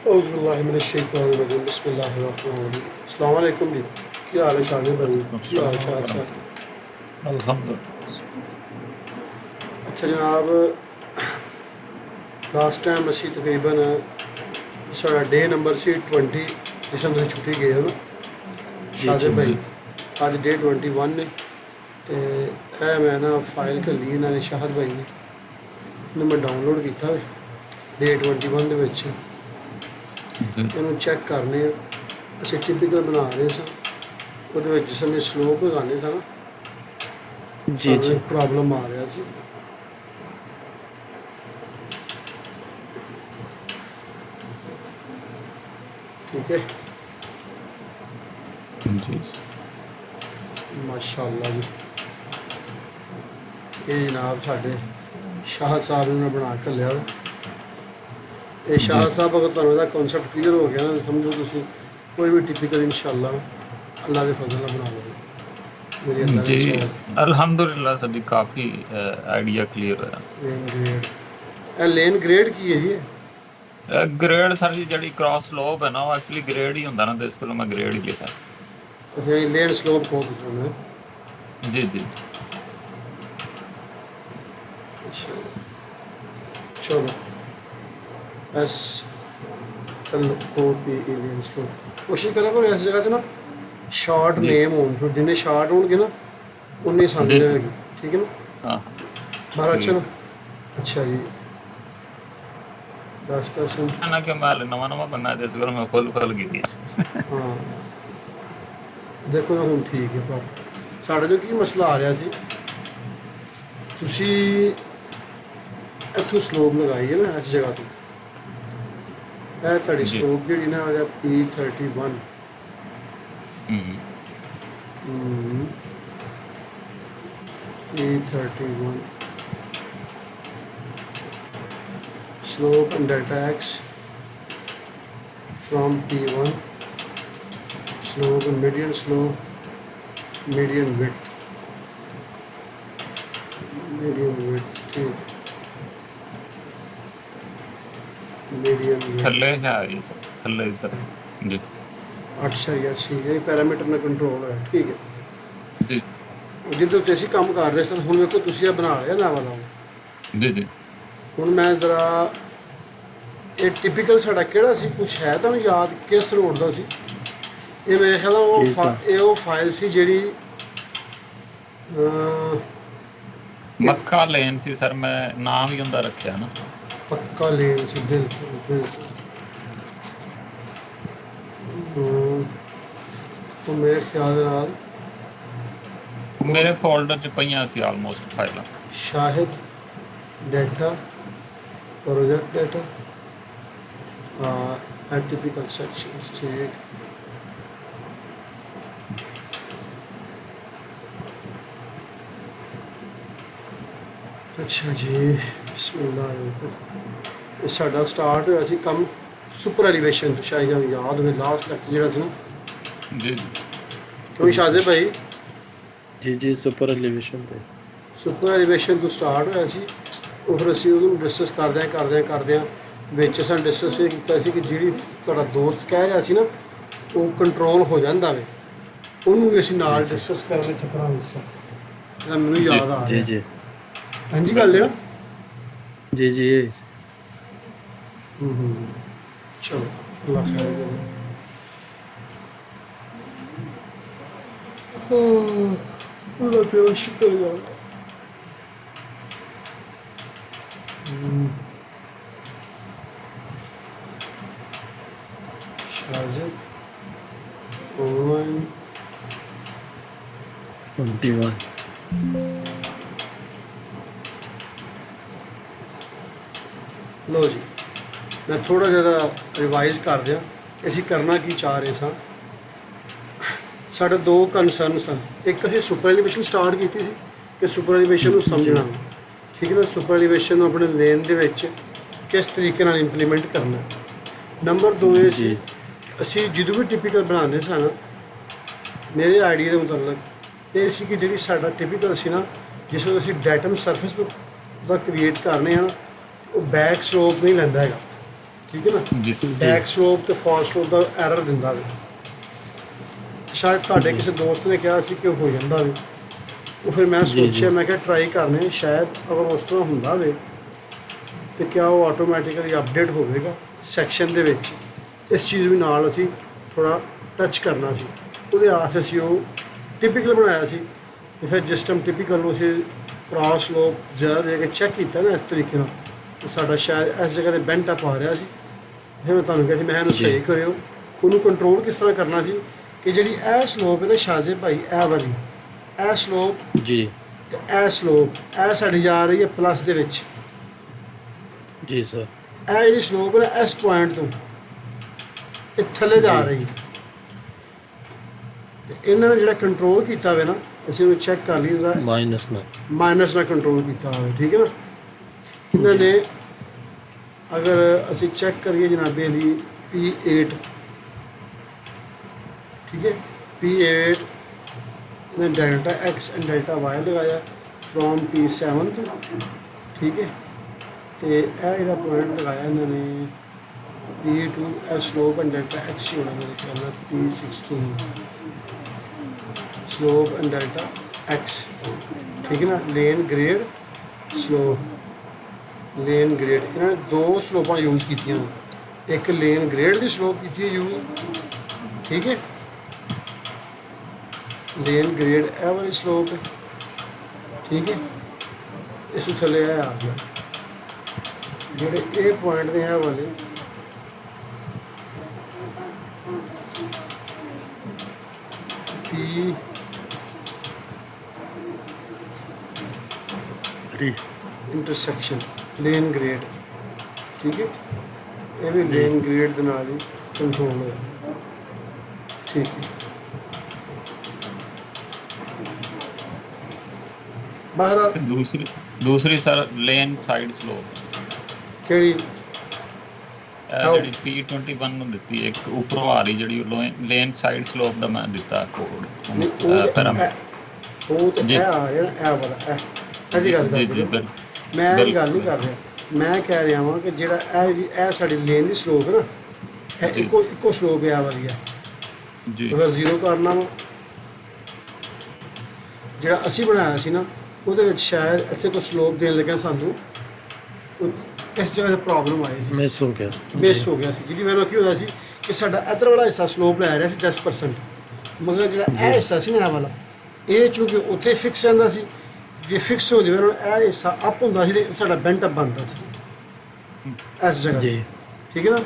औज़ुबिल्लाहिमिनश्शैतानिर्रजीम बिस्मिल्लाहिर्रहमानिर्रहीम। अस्सलाम वालेकुम जी, क्या हाल है शाहिद भाई, क्या हाल चाल सर? अल्हम्दुलिल्लाह। अच्छा जनाब, लास्ट टाइम असी तकरीबन साढ़ा डे नंबर सी 20 जिस दिन तुसीं छुट्टी गए हो ना जी जी शाहिद भाई, अज डे 21 ने। तो यह मैं ना फाइल घल्ली इन्होंने शाहिद भाई ने, इन्हें मैं डाउनलोड किया डे 21 दे विच। जी ਇਹਨੂੰ ਚੈੱਕ ਕਰਨੇ ਆ। ਅਸੀਂ ਟਿਪੀਕਲ ਬਣਾ ਰਹੇ ਸਾਂ, ਉਹਦੇ ਵਿੱਚ ਜਿਸ ਸਮੇਂ ਸਲੋਪ ਲਗਾਉਂਦੇ ਸਾਂ ਨਾ जी ਸਾਨੂੰ जी ਇੱਕ ਪ੍ਰੋਬਲਮ ਆ ਰਿਹਾ ਸੀ। ਠੀਕ ਹੈ, जी ਮਾਸ਼ਾਅੱਲਾ ਜੀ। ਇਹ ਜਨਾਬ ਸਾਡੇ ਸ਼ਾਹ ਸਾਹਿਬ ਨੇ ਬਣਾ ਕੇ ਲਿਆ। ਇਹ ਸ਼ਾਹ ਸਾਹਿਬ ਅਗਰ ਤੁਹਾਨੂੰ ਇਹਦਾ ਕਨਸੈਪਟ ਕਲੀਅਰ ਹੋ ਗਿਆ ਨਾ, ਸਮਝੋ ਤੁਸੀਂ ਕੋਈ ਵੀ ਟਿਪੀਕਲ ਇਨਸ਼ਾਅੱਲਾ ਅੱਲਾ ਦੇ ਫਜ਼ਲ ਨਾਲ ਬਣਾ ਲਓਗੇ। ਮੇਰੀ ਅੱਲਾ जी ਨੇ अल्हम्दुलिल्लाह सभी काफ़ी आइडिया क्लियर होया। ਲੇਨ ਗ੍ਰੇਡ, ਇਹ ਲੇਨ ਗ੍ਰੇਡ ਕੀ ਹੈ ਜੀ? ग्रेड सर जी जड़ी क्रॉस स्लोप है ना वो एक्चुअली ग्रेड ही होंदा ना, तो इस कोल मैं ग्रेड ही लिखा। ਇਹ ਲੇਨ ਸਲੋਪ ਕਹੋ ਤੁਸੀਂ ਉਹਨੂੰ। जी जी अच्छा चलो एस एल ओ पी एलियन स्लोप कोशिश करा करो इस जगह ते ना शार्ट जी नेम होन, फिर जिन्ने शार्ट होणगे ना उन्नी समझ जी होगी। ठीक है ना, हाँ बाहर ठीक चलो। अच्छा जी, 10%। है ना कि मैं नवा नवा बनना है, जिस कोल मैं फुल की हाँ देखो ना ਹੁਣ ਠੀਕ ਹੈ ਪਰ ਸਾਡਾ ਜੋ ਕੀ ਮਸਲਾ ਆ ਰਿਹਾ ਸੀ, ਤੁਸੀਂ ਇੱਥੋਂ ਸਲੋਪ ਲਗਾਈ ਹੈ ਨਾ ਇਸ ਜਗ੍ਹਾ ਤੋਂ, ਇਹ ਤੁਹਾਡੀ जी ਸਲੋਪ ਜਿਹੜੀ ਨਾ ਆ ਰਿਹਾ P31। P31 slope and delta x from P1, slope and median width, ठीक, median width थल्ले है ये सब थल्ले इधर। जी 8.86 ਇਹ ਪੈਰਾਮੀਟਰ ਨਾਲ ਕੰਟਰੋਲ ਹੋਇਆ। ਠੀਕ ਹੈ, जी ਜਿਹਦੇ ਉੱਤੇ ਅਸੀਂ ਕੰਮ ਕਰ ਰਹੇ ਸਨ। ਹੁਣ ਵੇਖੋ ਤੁਸੀਂ ਇਹ ਬਣਾ ਲਿਆ ਨਾ ਵਾਲਾ। जी जी ਹੁਣ ਮੈਂ ਜ਼ਰਾ ਇਹ ਟਿਪੀਕਲ ਸਾਡਾ ਕਿਹੜਾ ਸੀ, ਕੁਛ ਹੈ ਤੁਹਾਨੂੰ ਯਾਦ ਕਿਸ ਰੋਡ ਦਾ ਸੀ? ਇਹ ਮੇਰੇ ਖਿਆਲ ਨਾਲ जी सर ਇਹ ਉਹ ਫਾਈਲ ਸੀ ਜਿਹੜੀ ਇੱਕ मक्का लेन सी सर, मैं नाम ही उनका रखा ना। ਪੱਕਾ ਲੇਨ ਸੀ। ਬਿਲਕੁਲ ਬਿਲਕੁਲ। ਉਹ ਮੇਰੇ ਖਿਆਲ ਦੇ ਨਾਲ मेरे फोल्डर च पईयां सी आलमोस्ट फाइलां। ਸ਼ਾਹਿਦ data, project data, atypical sections, ठीक। अच्छा जी, बिस्मिल्लाह। ਇਹ ਸਾਡਾ ਸਟਾਰਟ ਹੋਇਆ ਸੀ ਕੰਮ ਸੁਪਰ ਐਲੀਵੇਸ਼ਨ ਤੋਂ, ਸ਼ਾਇਦ ਤੁਹਾਨੂੰ ਯਾਦ ਹੋਵੇ ਲਾਸਟ ਲੈਕਚਰ ਜਿਹੜਾ ਸੀ ਨਾ, जी जी ਕਿਉਂ ਸ਼ਾਜ਼ੇ ਭਾਈ? जी जी सुपर एलिवेशन पे ਸੁਪਰ ਐਲੀਵੇਸ਼ਨ ਤੋਂ ਸਟਾਰਟ ਹੋਇਆ ਸੀ। ਉਹ ਫਿਰ ਅਸੀਂ ਉਹਨੂੰ ਡਿਸਕਸ ਕਰਦਿਆਂ ਵਿੱਚ ਸਾਨੂੰ ਡਿਸਕਸ ਇਹ ਕੀਤਾ ਸੀ ਕਿ ਜਿਹੜੀ ਤੁਹਾਡਾ ਦੋਸਤ ਕਹਿ ਰਿਹਾ ਸੀ ਨਾ ਉਹ ਕੰਟਰੋਲ ਹੋ ਜਾਂਦਾ ਵੇ, ਉਹਨੂੰ ਵੀ ਅਸੀਂ ਨਾਲ जी ਡਿਸਕਸ ਕਰਨ ਚ ਪਰਾਂ ਹਿੱਸਾ ਇਹਦਾ ਮੈਨੂੰ जी ਯਾਦ ਆ जी ਰਿਹਾ। जी ਹਾਂਜੀ ਗੱਲ ਹੈ ਨਾ। जी जी ਚਲੋ ਅੱਲਾ ਖੈਰ ਕਰੇ। ਅੱਲਾ ਤੇਰਾ ਸ਼ੁਕਰ ਯਾਰ। शाजिद ऑनलाइन 21 लो जी, मैं थोड़ा ज़्यादा रिवाइज कर दिया कि ਅਸੀਂ ਕਰਨਾ ਕੀ ਚਾਹ ਰਹੇ ਸਾਂ। ਸਾਡੇ ਦੋ ਕੰਸਰਨ ਸਨ। ਇੱਕ ਅਸੀਂ ਸੁਪਰ ਐਲੀਵੇਸ਼ਨ ਸਟਾਰਟ ਕੀਤੀ ਸੀ ਕਿ ਸੁਪਰ ਐਲੀਵੇਸ਼ਨ ਨੂੰ ਸਮਝਣਾ, ਠੀਕ ਹੈ ਨਾ, ਸੁਪਰ ਐਲੀਵੇਸ਼ਨ ਨੂੰ ਆਪਣੇ ਲੇਨ ਦੇ ਵਿੱਚ ਕਿਸ ਤਰੀਕੇ ਨਾਲ ਇੰਪਲੀਮੈਂਟ ਕਰਨਾ। ਨੰਬਰ 2 ਇਹ ਸੀ जी ਅਸੀਂ ਜਦੋਂ ਵੀ ਟਿਪੀਕਲ ਬਣਾਉਂਦੇ ਸਨ, ਮੇਰੇ ਆਈਡੀਆ ਦੇ ਮੁਤਾਬਕ ਇਹ ਸੀ ਕਿ ਜਿਹੜੀ ਸਾਡਾ ਟਿਪੀਕਲ ਸੀ ਨਾ, ਜਿਸ ਵਿੱਚ ਅਸੀਂ ਡੈਟਮ ਸਰਫੇਸ ਦਾ ਕ੍ਰੀਏਟ ਕਰਨੇ ਆ, ਉਹ ਬੈਕ ਸਲੋਪ ਨਹੀਂ ਲੈਂਦਾ ਹੈਗਾ। ਠੀਕ ਹੈ ਨਾ। ਜੀ ਬੈਕ ਸਲੋਪ ਤੇ ਫਾਰ ਸਲੋਪ ਦਾ ਐਰਰ ਦਿੰਦਾ ਵੇ। ਸ਼ਾਇਦ ਤੁਹਾਡੇ ਕਿਸੇ ਦੋਸਤ ਨੇ ਕਿਹਾ ਸੀ ਕਿ ਉਹ ਹੋ ਜਾਂਦਾ ਵੇ, ਉਹ ਫਿਰ ਮੈਂ ਜੀ, ਸੋਚਿਆ ਜੀ। ਮੈਂ ਕਿਹਾ ਟਰਾਈ ਕਰਨੇ, ਸ਼ਾਇਦ ਅਗਰ ਉਸ ਤਰ੍ਹਾਂ ਹੁੰਦਾ ਵੇ ਤੇ ਕਿਆ ਉਹ ਆਟੋਮੈਟਿਕਲੀ ਅਪਡੇਟ ਹੋਵੇਗਾ ਸੈਕਸ਼ਨ ਦੇ ਵਿੱਚ। ਇਸ ਚੀਜ਼ ਵੀ ਨਾਲ ਅਸੀਂ ਥੋੜ੍ਹਾ ਟੱਚ ਕਰਨਾ ਸੀ, ਉਹਦੇ ਆਸ ਅਸੀਂ ਉਹ ਟਿਪੀਕਲ ਬਣਾਇਆ ਸੀ। ਤੇ ਫਿਰ ਜਿਸ ਟਾਈਮ ਟਿਪੀਕਲ ਨੂੰ ਅਸੀਂ ਕ੍ਰਾਸ ਸਲੋਪ ਜ਼ਿਆਦਾ ਦੇ ਕੇ ਚੈੱਕ ਕੀਤਾ ਨਾ ਇਸ ਤਰੀਕੇ ਨਾਲ, ਤੇ ਸਾਡਾ ਸ਼ਾਇਦ ਇਸ ਜਗ੍ਹਾ 'ਤੇ ਬੈਂਟ ਅਪ ਆ ਰਿਹਾ ਸੀ। ਫਿਰ ਮੈਂ ਤੁਹਾਨੂੰ ਕਿਹਾ ਸੀ ਮੈਂ ਇਹਨੂੰ ਜੀ। ਸਹੀ ਕਰਿਓ। ਉਹਨੂੰ ਕੰਟਰੋਲ ਕਿਸ ਤਰ੍ਹਾਂ ਕਰਨਾ ਸੀ ਕਿ ਜਿਹੜੀ ਇਹ ਸਲੋਪ ਹੈ ਨਾ ਸ਼ਾਜ਼ੇ ਭਾਈ, ਇਹ ਵਾਲੀ ਇਹ ਸਲੋਪ ਜੀ ਤੇ ਇਹ ਸਲੋਪ ਇਹ ਸਾਡੀ ਜਾ ਰਹੀ ਹੈ ਪਲੱਸ ਦੇ ਵਿੱਚ। ਜੀ ਸਰ। ਇਹ ਜਿਹੜੀ ਸਲੋਪ ਹੈ ਨਾ ਇਸ ਪੁਆਇੰਟ ਤੋਂ ਇਹ ਥੱਲੇ ਜਾ ਜੀ। ਰਹੀ ਹੈ। ਤੇ ਇਹਨਾਂ ਨੇ ਜਿਹੜਾ ਕੰਟਰੋਲ ਕੀਤਾ ਹੋਵੇ ਨਾ, ਅਸੀਂ ਉਹਨੂੰ ਚੈੱਕ ਕਰ ਲਈ ਜਰਾ, ਮਾਈਨਸ ਨਾਲ। ਮਾਈਨਸ ਨਾਲ ਕੰਟਰੋਲ ਕੀਤਾ ਹੋਵੇ, ਠੀਕ ਹੈ ਨਾ। ਇਹਨਾਂ ਨੇ ਅਗਰ ਅਸੀਂ ਚੈੱਕ ਕਰੀਏ ਜਨਾਬੇ ਇਹਦੀ P8, ਠੀਕ ਹੈ, P8 ਨੇ delta X and delta Y ਲਗਾਇਆ ਫਰੋਮ P7 ਤੋਂ, ਠੀਕ ਹੈ। ਤੇ ਇਹ ਜਿਹੜਾ ਪੁਆਇੰਟ ਲਗਾਇਆ ਇਹਨਾਂ ਨੇ P2 ਇਹ ਸਲੋਪ ਐਂਡ ਡੈਲਟਾ X ਹੀ ਹੋਣਾ ਮੇਰੇ ਖਿਆਲ ਨਾਲ, P16 slope and delta X, ਠੀਕ ਹੈ ਨਾ। Lane grade slope, lane grade, ਇਹਨਾਂ ਨੇ ਦੋ ਸਲੋਪਾਂ ਯੂਜ਼ ਕੀਤੀਆਂ ਨੇ। ਇੱਕ ਲੇਨ ਗ੍ਰੇਡ ਦੀ ਸਲੋਪ ਕੀਤੀ ਹੈ ਯੂਜ਼, ਠੀਕ ਹੈ। ਲੇਨ ਗ੍ਰੇਡ ਇਹ ਵਾਲੀ ਸਲੋਪ ਹੈ, ਠੀਕ ਹੈ। ਇਸ ਤੋਂ ਥੱਲੇ ਇਹ ਆ ਗਿਆ ਜਿਹੜੇ ਇਹ ਪੁਆਇੰਟ ਨੇ ਇਹ ਵਾਲੇ, P ਜੀ ਇੰਟਰਸੈਕਸ਼ਨ ਲੇਨ ਗ੍ਰੇਡ, ਠੀਕ ਹੈ। ਇਹ ਵੀ ਲੇਨ ਗ੍ਰੇਡ ਦੇ ਨਾਲ ਹੀ ਕੰਟਰੋਲ ਹੋਇਆ, ਠੀਕ ਹੈ। ਬਾਹਰ ਤੇ ਦੂਸਰੀ ਸਰ ਲੇਨ ਸਾਈਡ ਸਲੋਪ ਕਿਹੜੀ ਜਿਹੜੀ P21 ਨੂੰ ਦਿੱਤੀ, ਇੱਕ ਉੱਪਰੋਂ ਆ ਰਹੀ ਜਿਹੜੀ ਲੇਨ ਸਾਈਡ ਸਲੋਪ ਦਾ ਮੈਂ ਦਿੱਤਾ ਨਹੀਂ, ਕੋਡ ਪੈਰਾਮੀਟਰ। ਉਹ ਤੇ ਜੀ। ਇਹ ਆ ਰਿਹਾ ਨਾ, ਇਹ ਵਾਲਾ ਇਹਦੀ ਗੱਲ ਜੀ ਕਰ ਜੀ ਰਿਹਾ ਮੈਂ, ਇਹ ਗੱਲ ਨਹੀਂ ਕਰ ਰਿਹਾ। ਮੈਂ ਕਹਿ ਰਿਹਾ ਵਾਂ ਕਿ ਜਿਹੜਾ ਇਹ ਸਾਡੀ ਲੇਨ ਦੀ ਸਲੋਪ ਹੈ ਨਾ, ਇਹ ਜੀ। ਇੱਕੋ ਸਲੋਪ ਹੈ ਵਾਲੀ ਹੈ। ਜੀ ਅਗਰ ਜ਼ੀਰੋ ਕਰਨਾ ਵਾ, ਜਿਹੜਾ ਅਸੀਂ ਬਣਾਇਆ ਸੀ ਨਾ ਉਹਦੇ ਵਿੱਚ ਸ਼ਾਇਦ ਇੱਥੇ ਕੋਈ ਸਲੋਪ ਦੇਣ ਲੱਗਿਆ ਸਾਨੂੰ ਇਸ ਜਗ੍ਹਾ 'ਤੇ ਪ੍ਰੋਬਲਮ ਆਈ ਸੀ, ਮਿਸ ਹੋ ਗਿਆ ਸੀ। ਮਿਸ ਹੋ ਗਿਆ ਸੀ, ਜਿਹਦੀ ਵਜ੍ਹਾ ਨਾਲ ਕੀ ਹੁੰਦਾ ਸੀ ਕਿ ਸਾਡਾ ਇੱਧਰ ਵਾਲਾ ਹਿੱਸਾ ਸਲੋਪ ਲੈ ਰਿਹਾ ਸੀ 10%, ਮਗਰ ਜਿਹੜਾ ਇਹ ਹਿੱਸਾ ਸੀ ਨਾ ਇਹ ਵਾਲਾ, ਇਹ ਚੂੰਕਿ ਉੱਥੇ ਫਿਕਸ ਰਹਿੰਦਾ ਸੀ, ਜੇ ਫਿਕਸ ਹੋ ਜਾਵੇ ਨਾ ਇਹ ਹਿੱਸਾ ਅਪ ਹੁੰਦਾ ਸੀ ਤੇ ਸਾਡਾ ਬੈਂਟ ਅਪ ਬਣਦਾ ਸੀ ਇਸ ਜਗ੍ਹਾ 'ਤੇ, ਜੀ। ਠੀਕ ਹੈ ਨਾ।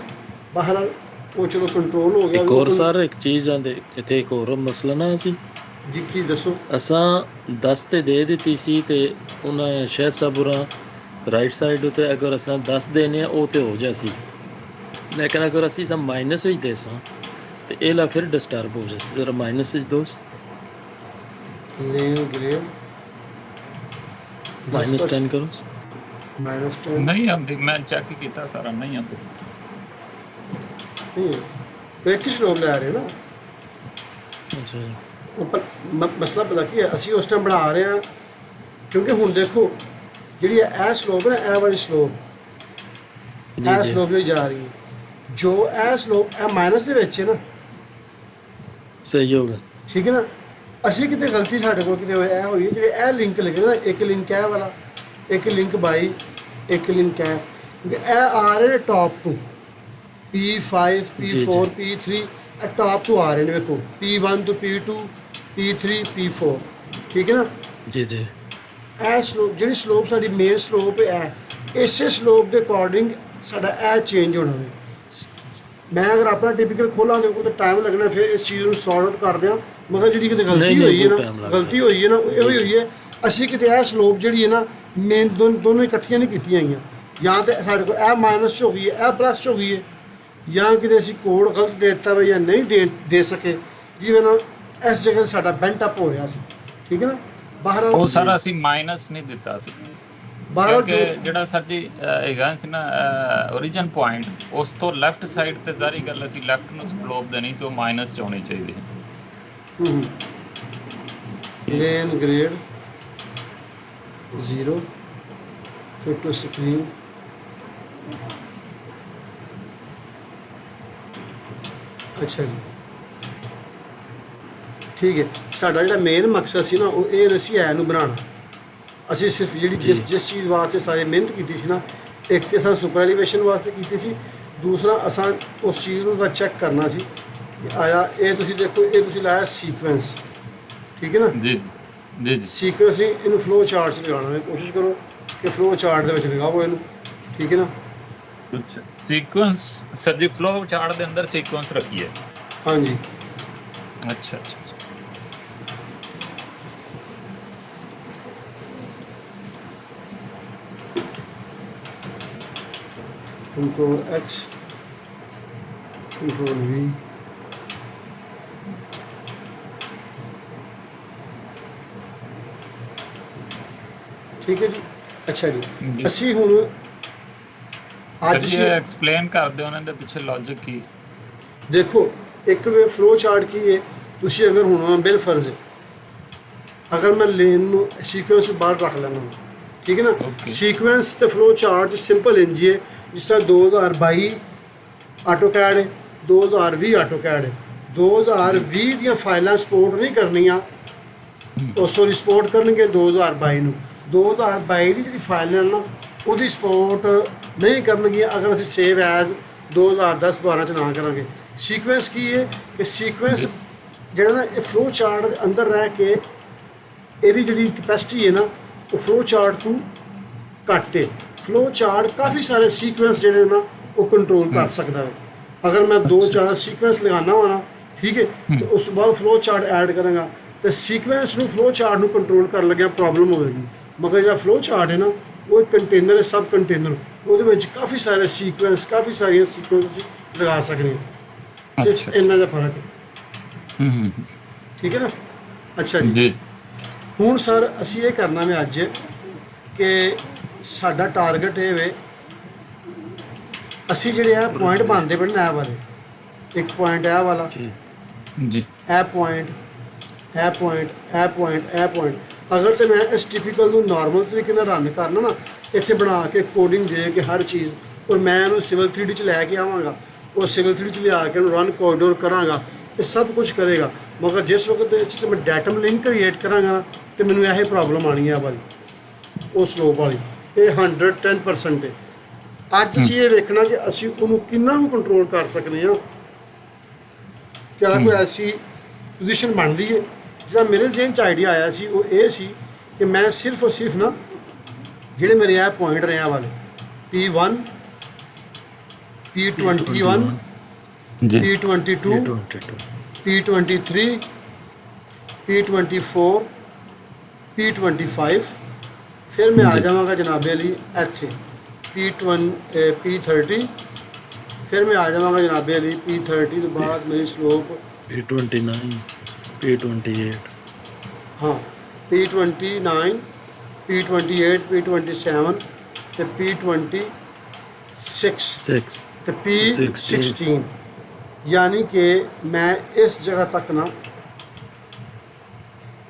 ਬਾਹਰ ਉਹ ਚਲੋ ਕੰਟਰੋਲ ਹੋ ਗਿਆ। ਇੱਕ ਹੋਰ ਸਰ ਇੱਕ ਚੀਜ਼ ਆਂਦੇ ਇੱਥੇ, ਇੱਕ ਹੋਰ ਮਸਲਾ ਨਾ ਸੀ ਜੀ, ਕੀ ਦੱਸੋ। ਅਸਾਂ 10 ਤੇ ਦੇ ਦਿੱਤੀ ਸੀ ਤੇ ਉਹਨਾਂ ਸ਼ਾਇਦ ਸਾਬੂਰਾ ਰਾਈਟ ਸਾਈਡ ਉਤੇ ਅਗਰ ਅਸਾਂ 10 ਦੇਣੇ ਆ ਉਹ ਤੇ ਹੋ ਜਾ ਸੀ, ਲੇਕਿਨ ਅਗਰ ਅਸੀਂ ਸਾ ਮਾਈਨਸ ਵਿੱਚ ਦੇ ਸਾਂ ਤੇ ਇਹ ਲਾ ਫਿਰ ਡਿਸਟਰਬ ਹੋ ਜਾ ਸੀ। ਜ਼ਰਾ ਮਾਈਨਸ ਵਿੱਚ ਦੋ, ਲੇਨ ਗ੍ਰੇਡ ਮਾਈਨਸ 10 ਕਰੋ। -10 ਨਹੀਂ ਆਉਂਦੀ, ਮੈਂ ਚੈੱਕ ਕੀਤਾ ਸਾਰਾ, ਨਹੀਂ ਆਉਂਦੀ। ਨਹੀਂ, ਇੱਕ ਹੀ ਸਲੋਪ ਲੈ ਰਹੇ ਨਾ। ਅੱਛਾ ਜੀ। ਮਸਲਾ ਪਤਾ ਕੀ ਹੈ, ਅਸੀਂ ਉਸ ਟਾਈਮ ਬਣਾ ਰਹੇ ਹਾਂ ਕਿਉਂਕਿ ਹੁਣ ਦੇਖੋ ਜਿਹੜੀ ਇਹ ਸਲੋਪ ਹੈ ਨਾ, ਇਹ ਵਾਲੀ ਸਲੋਪ, ਜੀ ਇਹ ਜੀ ਸਲੋਪ ਜਿਹੜੀ ਜਾ ਰਹੀ ਹੈ, ਜੋ ਇਹ ਸਲੋਪ ਇਹ ਮਾਈਨਸ ਦੇ ਵਿੱਚ ਹੈ ਨਾ, ਸਹੀ ਹੋ ਗਿਆ। ਠੀਕ ਹੈ ਨਾ। ਅਸੀਂ ਕਿਤੇ ਗਲਤੀ ਸਾਡੇ ਕੋਲ ਕਿਤੇ ਇਹ ਹੋਈ ਹੈ, ਜਿਹੜੇ ਇਹ ਲਿੰਕ ਲਿਖੇ ਨਾ, ਇੱਕ ਲਿੰਕ ਇਹ ਵਾਲਾ, ਇੱਕ ਲਿੰਕ ਬਾਈ, ਇੱਕ ਲਿੰਕ ਹੈ, ਕਿਉਂਕਿ ਇਹ ਆ ਰਹੇ ਨੇ ਟਾਪ ਤੋਂ, P5 P4 P3 ਇਹ ਟਾਪ ਤੋਂ ਆ ਰਹੇ ਨੇ। ਵੇਖੋ P1 ਤੋਂ P2 P3 P4, ਠੀਕ ਹੈ ਨਾ। ਜੀ ਜੀ ਇਹ ਸਲੋਪ ਜਿਹੜੀ ਸਲੋਪ ਸਾਡੀ ਮੇਨ ਸਲੋਪ ਹੈ, ਇਸੇ ਸਲੋਪ ਦੇ ਅਕੋਰਡਿੰਗ ਸਾਡਾ ਇਹ ਚੇਂਜ ਹੋਣਾ ਵੇ। ਮੈਂ ਅਗਰ ਆਪਣਾ ਟਿਪੀਕਲ ਖੋਲਾਂਗੇ ਉਹ ਤਾਂ ਟਾਈਮ ਲੱਗਣਾ, ਫਿਰ ਇਸ ਚੀਜ਼ ਨੂੰ ਸੌਰਟ ਆਊਟ ਕਰਦੇ ਹਾਂ। ਮਗਰ ਜਿਹੜੀ ਕਿਤੇ ਗਲਤੀ ਨਹੀਂ, ਹੋਈ ਹੈ ਬਹੁਤ ਨਾ, time ਲੱਗਦਾ। ਗਲਤੀ ਹੋਈ ਹੈ ਨਾ, ਉਹ ਇਹੋ ਹੀ ਹੋਈ ਹੈ। ਅਸੀਂ ਕਿਤੇ ਇਹ ਸਲੋਪ ਜਿਹੜੀ ਹੈ ਨਾ ਮੇਨ ਦੋਨੋਂ ਇਕੱਠੀਆਂ ਨਹੀਂ ਕੀਤੀਆਂ ਗਈਆਂ, ਜਾਂ ਤਾਂ ਸਾਡੇ ਕੋਲ ਇਹ ਮਾਈਨਸ 'ਚ ਹੋ ਗਈ ਹੈ, ਇਹ ਪਲੱਸ 'ਚ ਹੋ ਗਈ ਹੈ, ਜਾਂ ਕਿਤੇ ਅਸੀਂ ਕੋਡ ਗਲਤ ਦੇ ਦਿੱਤਾ ਵਾ ਜਾਂ ਨਹੀਂ ਦੇ ਸਕੇ, ਜਿਵੇਂ ਨਾਲ ਇਸ ਜਗ੍ਹਾ 'ਤੇ ਸਾਡਾ ਬੈਂਟ ਅਪ ਹੋ ਰਿਹਾ ਸੀ, ਠੀਕ ਹੈ ਨਾ। ਬਾਹਰ ਉਹ ਸਾਰਾ ਅਸੀਂ ਮਾਈਨਸ ਨਹੀਂ ਦਿੱਤਾ ਸੀ, ਬਾਹਰ ਕਿਉਂਕਿ ਜਿਹੜਾ ਸਾਡੀ ਹੈਗਾ ਸੀ ਨਾ ਓਰੀਜਨ ਪੁਆਇੰਟ, ਉਸ ਤੋਂ ਲੈਫਟ ਸਾਈਡ ਤੇ ਸਾਰੀ ਗੱਲ ਅਸੀਂ ਲੈਫਟ ਨੂੰ ਸਲੋਪ ਦੇਣੀ ਤੇ ਉਹ ਮਾਈਨਸ 'ਚ ਹੋਣੀ ਚਾਹੀਦੀ ਹੈ। ਲੇਨ ਗ੍ਰੇਡ 0 ਫਿਰ ਟੂ ਸਕਰੀਨ ਅੱਛਾ ਜੀ, ਠੀਕ ਹੈ। ਸਾਡਾ ਜਿਹੜਾ ਮੇਨ ਮਕਸਦ ਸੀ ਨਾ ਉਹ ਇਹ ਨਹੀਂ ਸੀ ਐ ਨੂੰ ਬਣਾਉਣਾ। ਅਸੀਂ ਸਿਰਫ ਜਿਹੜੀ ਜਿਸ ਚੀਜ਼ ਵਾਸਤੇ ਸਾਰੀ ਮਿਹਨਤ ਕੀਤੀ ਸੀ ਨਾ, ਇੱਕ ਤਾਂ ਸਾਨੂੰ ਸੁਪਰ ਐਲੀਵੇਸ਼ਨ ਵਾਸਤੇ ਕੀਤੀ ਸੀ, ਦੂਸਰਾ ਅਸਾਂ ਉਸ ਚੀਜ਼ ਨੂੰ ਚੈੱਕ ਕਰਨਾ ਸੀ ਕਿ ਆਇਆ ਇਹ ਤੁਸੀਂ ਦੇਖੋ, ਇਹ ਤੁਸੀਂ ਲਾਇਆ ਸੀਕੁਐਂਸ, ਠੀਕ ਹੈ ਨਾ। ਜੀ ਜੀ ਜੀ ਸੀਕੁਐਂਸ ਨਹੀਂ, ਇਹਨੂੰ ਫਲੋ ਚਾਰਟ 'ਚ ਲਗਾਉਣਾ ਹੈ। ਕੋਸ਼ਿਸ਼ ਕਰੋ ਕਿ ਫਲੋ ਚਾਰਟ ਦੇ ਵਿੱਚ ਲਗਾਓ ਇਹਨੂੰ, ਠੀਕ ਹੈ ਨਾ। ਅੱਛਾ, ਸੀਕੁਐਂਸ ਸਰ ਜੀ, ਫਲੋ ਚਾਰਟ ਦੇ ਅੰਦਰ ਸੀਕੁਐਂਸ ਰੱਖੀਏ। ਹਾਂਜੀ, ਅੱਛਾ ਅੱਛਾ ਅੱਛਾ। ਕੰਟਰੋਲ X, ਕੰਟਰੋਲ V, ਠੀਕ ਹੈ ਜੀ। ਅੱਛਾ ਜੀ, ਜੀ। ਅਸੀਂ ਹੁਣ ਸਰ ਅੱਜ ਜੀ ਐਕਸਪਲੇਨ ਕਰ ਦਿਓ ਉਹਨਾਂ ਦੇ ਪਿੱਛੇ ਲੌਜਿਕ ਕੀ। ਦੇਖੋ ਇੱਕ ਵੇ ਫਲੋ ਚਾਰਟ ਕੀ ਹੈ। ਤੁਸੀਂ ਅਗਰ ਹੁਣ ਬਿਲ ਫਰਜ਼ ਹੈ, ਅਗਰ ਮੈਂ ਲੇਨ ਨੂੰ ਸੀਕੁਐਂਸ ਤੋਂ ਬਾਹਰ ਰੱਖ ਲੈਣਾ, ਠੀਕ ਹੈ ਨਾ। Okay. ਸੀਕੁਐਂਸ ਤੇ ਫਲੋ ਚਾਰਟ ਸਿੰਪਲ ਇੰਜ ਹੈ, ਜਿਸ ਤਰ੍ਹਾਂ 2022 ਆਟੋਕੈਡ ਹੈ, 2020 ਆਟੋਕੈਡ ਹੈ। 2020 ਦੀਆਂ ਫਾਈਲਾਂ ਸਪੋਰਟ ਨਹੀਂ ਕਰਨੀਆਂ, ਉਹ ਸੋਰੀ ਸਪੋਰਟ ਕਰਨਗੇ 2022 ਨੂੰ। 2022 ਦੀ ਜਿਹੜੀ ਫਾਈਲ ਹੈ ਨਾ, ਉਹਦੀ ਸਪੋਰਟ ਨਹੀਂ ਕਰਨਗੀਆਂ ਅਗਰ ਅਸੀਂ ਸੇਵ ਐਜ਼ 2010-12 ਚ ਨਾ ਕਰਾਂਗੇ। ਸੀਕੁਐਂਸ ਕੀ ਹੈ ਕਿ ਸੀਕੁਐਂਸ ਜਿਹੜਾ ਨਾ ਇਹ ਫਲੋ ਚਾਰਟ ਦੇ ਅੰਦਰ ਰਹਿ ਕੇ ਇਹਦੀ ਜਿਹੜੀ ਕਪੈਸਿਟੀ ਹੈ ਨਾ ਉਹ ਫਲੋ ਚਾਰਟ ਤੋਂ ਘੱਟ ਹੈ। ਫਲੋ ਚਾਰਟ ਕਾਫੀ ਸਾਰੇ ਸੀਕੁਐਂਸ ਜਿਹੜੇ ਨਾ ਉਹ ਕੰਟਰੋਲ ਕਰ ਸਕਦਾ ਹੈ। ਅਗਰ ਮੈਂ 2-4 ਸੀਕੁਐਂਸ ਲਗਾਉਣਾ ਵਾ ਨਾ, ਠੀਕ ਹੈ, ਤੇ ਉਸ ਤੋਂ ਬਾਅਦ ਫਲੋ ਚਾਰਟ ਐਡ ਕਰਾਂਗਾ ਤੇ ਸੀਕੁਐਂਸ ਨੂੰ ਫਲੋ ਚਾਰਟ ਨੂੰ ਕੰਟਰੋਲ ਕਰਨ ਲੱਗਿਆ ਪ੍ਰੋਬਲਮ ਹੋਵੇਗੀ। ਮਗਰ ਜਿਹੜਾ ਫਲੋ ਚਾਰਟ ਹੈ ਨਾ ਉਹ ਇੱਕ ਕੰਟੇਨਰ ਹੈ, ਸਬ ਕੰਟੇਨਰ, ਉਹਦੇ ਵਿੱਚ ਕਾਫੀ ਸਾਰੇ ਸੀਕੁਐਂਸ, ਕਾਫੀ ਸਾਰੀਆਂ ਸੀਕੁਐਂਸ ਲਗਾ ਸਕਦੇ ਹਾਂ। ਸਿਰਫ ਇੰਨਾ ਦਾ ਫਰਕ ਹੈ, ਠੀਕ ਹੈ ਨਾ। ਅੱਛਾ ਜੀ, ਜੀ ਹੁਣ ਸਰ ਅਸੀਂ ਇਹ ਕਰਨਾ ਮੈਂ ਅੱਜ ਕਿ ਸਾਡਾ ਟਾਰਗੇਟ ਇਹ ਵੇ, ਅਸੀਂ ਜਿਹੜੇ ਆ ਪੁਆਇੰਟ ਬਣਦੇ ਪਏ ਨਾ ਇਹ ਵਾਲੇ, ਇੱਕ ਪੁਆਇੰਟ ਇਹ ਵਾਲਾ, ਜੀ ਜੀ ਇਹ ਪੁਆਇੰਟ, ਇਹ ਪੁਆਇੰਟ, ਇਹ ਪੁਆਇੰਟ, ਇਹ ਪੁਆਇੰਟ। ਅਗਰ ਤੇ ਮੈਂ ਇਸ ਟਿਪੀਕਲ ਨੂੰ ਨਾਰਮਲ ਤਰੀਕੇ ਨਾਲ ਰਨ ਕਰਨਾ ਨਾ, ਇੱਥੇ ਬਣਾ ਕੇ ਕੋਡਿੰਗ ਦੇ ਕੇ ਹਰ ਚੀਜ਼, ਔਰ ਮੈਂ ਇਹਨੂੰ ਸਿਵਲ 3D 'ਚ ਲੈ ਕੇ ਆਵਾਂਗਾ, ਉਹ ਸਿਵਲ 3D 'ਚ ਲਿਆ ਕੇ ਉਹਨੂੰ ਰਨ ਕੋਰੀਡੋਰ ਕਰਾਂਗਾ, ਇਹ ਸਭ ਕੁਝ ਕਰੇਗਾ। ਮਗਰ ਜਿਸ ਵਕਤ ਦੇ ਵਿੱਚ ਮੈਂ ਡੈਟਮ ਲਿੰਕ ਕ੍ਰੀਏਟ ਕਰਾਂਗਾ ਨਾ, ਤੇ ਮੈਨੂੰ ਇਹ ਪ੍ਰੋਬਲਮ ਆਣੀ ਹੈ ਵਾਲੀ, ਉਹ ਸਲੋਪ ਵਾਲੀ। ਇਹ 110% ਹੈ। ਅੱਜ ਅਸੀਂ ਇਹ ਵੇਖਣਾ ਕਿ ਅਸੀਂ ਉਹਨੂੰ ਕਿੰਨਾ ਕੁ ਕੰਟਰੋਲ ਕਰ ਸਕਦੇ ਹਾਂ। ਕਿਆ ਕੋਈ ਐਸੀ ਪੋਜੀਸ਼ਨ ਬਣਦੀ ਹੈ। ਜਿਹੜਾ ਮੇਰੇ ਜ਼ਿਹਨ 'ਚ ਆਈਡੀਆ ਆਇਆ ਸੀ ਉਹ ਇਹ ਸੀ ਕਿ ਮੈਂ ਸਿਰਫ ਔਰ ਸਿਰਫ ਨਾ ਜਿਹੜੇ ਮੇਰੇ ਇਹ ਪੁਆਇੰਟ ਰਿਹਾ ਵਾਲੇ P1, P21, ਜੀ P22, P23, P24, P25, ਫਿਰ ਮੈਂ ਆ ਜਾਵਾਂਗਾ ਜਨਾਬੇ ਲਈ ਇੱਥੇ P30, ਫਿਰ ਮੈਂ ਆ ਜਾਵਾਂਗਾ ਜਨਾਬੇ ਲਈ P30 ਤੋਂ ਬਾਅਦ ਮੇਰੀ ਸਲੋਪ P29, P28, ਹਾਂ P29, P28, P27 ਤੇ P26 6, ਤੇ P16। ਯਾਨੀ ਕਿ ਮੈਂ ਇਸ ਜਗ੍ਹਾ ਤੱਕ ਨਾ,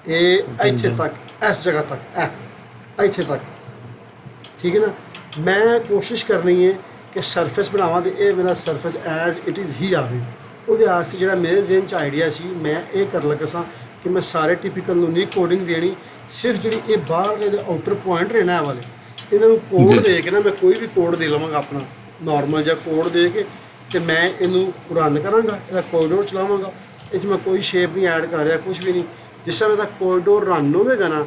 ਇਹ ਇੱਥੇ ਤੱਕ, ਇਸ ਜਗ੍ਹਾ ਤੱਕ, ਇੱਥੇ ਤੱਕ, ਠੀਕ ਹੈ ਨਾ। ਮੈਂ ਕੋਸ਼ਿਸ਼ ਕਰਨੀ ਹੈ ਕਿ ਸਰਫੇਸ ਬਣਾਵਾਂ ਤੇ ਇਹ ਮੇਰਾ ਸਰਫੇਸ ਐਜ਼ ਇਟ ਇਜ਼ ਹੀ ਆਵੇ। ਉਹਦੇ ਵਾਸਤੇ ਜਿਹੜਾ ਮੇਰੇ ਜ਼ਿਹਨ 'ਚ ਆਈਡੀਆ ਸੀ, ਮੈਂ ਇਹ ਕਰਨ ਲੱਗਾ ਸਾਂ ਕਿ ਮੈਂ ਸਾਰੇ ਟਿਪੀਕਲ ਨੂੰ ਨਹੀਂ ਕੋਡਿੰਗ ਦੇਣੀ, ਸਿਰਫ ਜਿਹੜੀ ਇਹ ਬਾਹਰਲੇ ਦੇ ਆਊਟਰ ਪੁਆਇੰਟ ਰਹਿਣਾ ਹੈ ਵਾਲੇ, ਇਹਨਾਂ ਨੂੰ ਕੋਡ ਦੇ ਕੇ ਨਾ, ਮੈਂ ਕੋਈ ਵੀ ਕੋਡ ਦੇ ਲਵਾਂਗਾ ਆਪਣਾ ਨਾਰਮਲ ਜਿਹਾ ਕੋਡ ਦੇ ਕੇ, ਤੇ ਮੈਂ ਇਹਨੂੰ ਰਨ ਕਰਾਂਗਾ, ਇਹਦਾ ਕੋਰੀਡੋਰ ਚਲਾਵਾਂਗਾ। ਇਹ 'ਚ ਮੈਂ ਕੋਈ ਸ਼ੇਪ ਨਹੀਂ ਐਡ ਕਰ ਰਿਹਾ, ਕੁਝ ਵੀ ਨਹੀਂ। ਜਿਸ ਤਰ੍ਹਾਂ ਇਹਦਾ ਕੋਰੀਡੋਰ ਰਨ ਹੋਵੇਗਾ ਨਾ,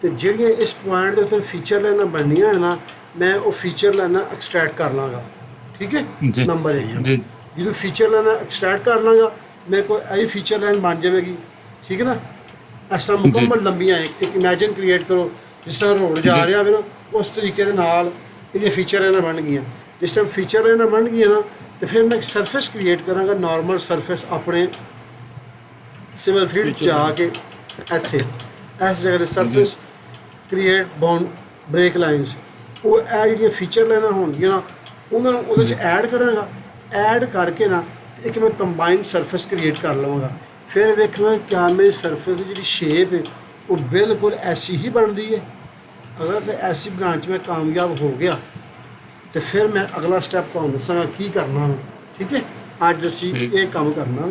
ਤੇ ਜਿਹੜੀਆਂ ਇਸ ਪੁਆਇੰਟ ਦੇ ਉੱਤੇ ਫੀਚਰ ਲਾਈਨਾਂ ਬਣਨੀਆਂ ਹਨ ਨਾ, ਮੈਂ ਉਹ ਫੀਚਰ ਲਾਈਨਾਂ ਐਕਸਟ੍ਰੈਕਟ ਕਰ ਲਾਂਗਾ, ਠੀਕ ਹੈ। ਨੰਬਰ 1, ਜੀ ਜਦੋਂ ਫੀਚਰ ਲਾਈਨਾਂ ਐਕਸਟ੍ਰੈਕਟ ਕਰ ਲਾਂਗਾ, ਮੇਰੇ ਕੋਲ ਇਹ ਫੀਚਰ ਲਾਈਨ ਬਣ ਜਾਵੇਗੀ, ਠੀਕ ਹੈ ਨਾ। ਇਸ ਤਰ੍ਹਾਂ ਮੁਕੰਮਲ ਲੰਬੀਆਂ ਇੱਕ ਇਮੇਜਿਨ ਕ੍ਰੀਏਟ ਕਰੋ, ਜਿਸ ਤਰ੍ਹਾਂ ਰੋਡ ਜਾ ਰਿਹਾ ਹੋਵੇ ਨਾ, ਉਸ ਤਰੀਕੇ ਦੇ ਨਾਲ ਇਹਦੀਆਂ ਫੀਚਰ ਲਾਈਨਾਂ ਬਣ ਗਈਆਂ। ਜਿਸ ਟਾਈਮ ਫੀਚਰ ਲਾਈਨਾਂ ਬਣ ਗਈਆਂ ਨਾ, ਤੇ ਫਿਰ ਮੈਂ ਇੱਕ ਸਰਫੇਸ ਕ੍ਰੀਏਟ ਕਰਾਂਗਾ, ਨਾਰਮਲ ਸਰਫੇਸ ਆਪਣੇ ਸਿਵਲ 3D 'ਚ ਜਾ ਕੇ ਇੱਥੇ ਇਸ ਜਗ੍ਹਾ 'ਤੇ surface create bound break lines, ਉਹ ਇਹ ਜਿਹੜੀਆਂ ਫੀਚਰ ਲਾਈਨਾਂ ਹੋਣਗੀਆਂ ਨਾ, ਉਹਨਾਂ ਨੂੰ ਉਹਦੇ 'ਚ ਐਡ ਕਰਾਂਗਾ। ਐਡ ਕਰਕੇ ਨਾ ਇੱਕ ਮੈਂ ਕੰਬਾਈਨ ਸਰਫੇਸ ਕ੍ਰੀਏਟ ਕਰ ਲਵਾਂਗਾ। ਫਿਰ ਵੇਖਾਂਗਾ ਕਿਆ ਮੇਰੀ ਸਰਫੇਸ ਦੀ ਜਿਹੜੀ ਸ਼ੇਪ ਹੈ ਉਹ ਬਿਲਕੁਲ ਐਸੀ ਹੀ ਬਣਦੀ ਹੈ। ਅਗਰ ਤਾਂ ਐਸੀ ਬਣਾਉਣ 'ਚ ਮੈਂ ਕਾਮਯਾਬ ਹੋ ਗਿਆ, ਤੇ ਫਿਰ ਮੈਂ ਅਗਲਾ ਸਟੈਪ ਤੁਹਾਨੂੰ ਦੱਸਾਂਗਾ ਕੀ ਕਰਨਾ ਹੈ, ਠੀਕ ਹੈ। ਅੱਜ ਅਸੀਂ ਠੀਕ। ਇਹ ਕੰਮ ਕਰਨਾ,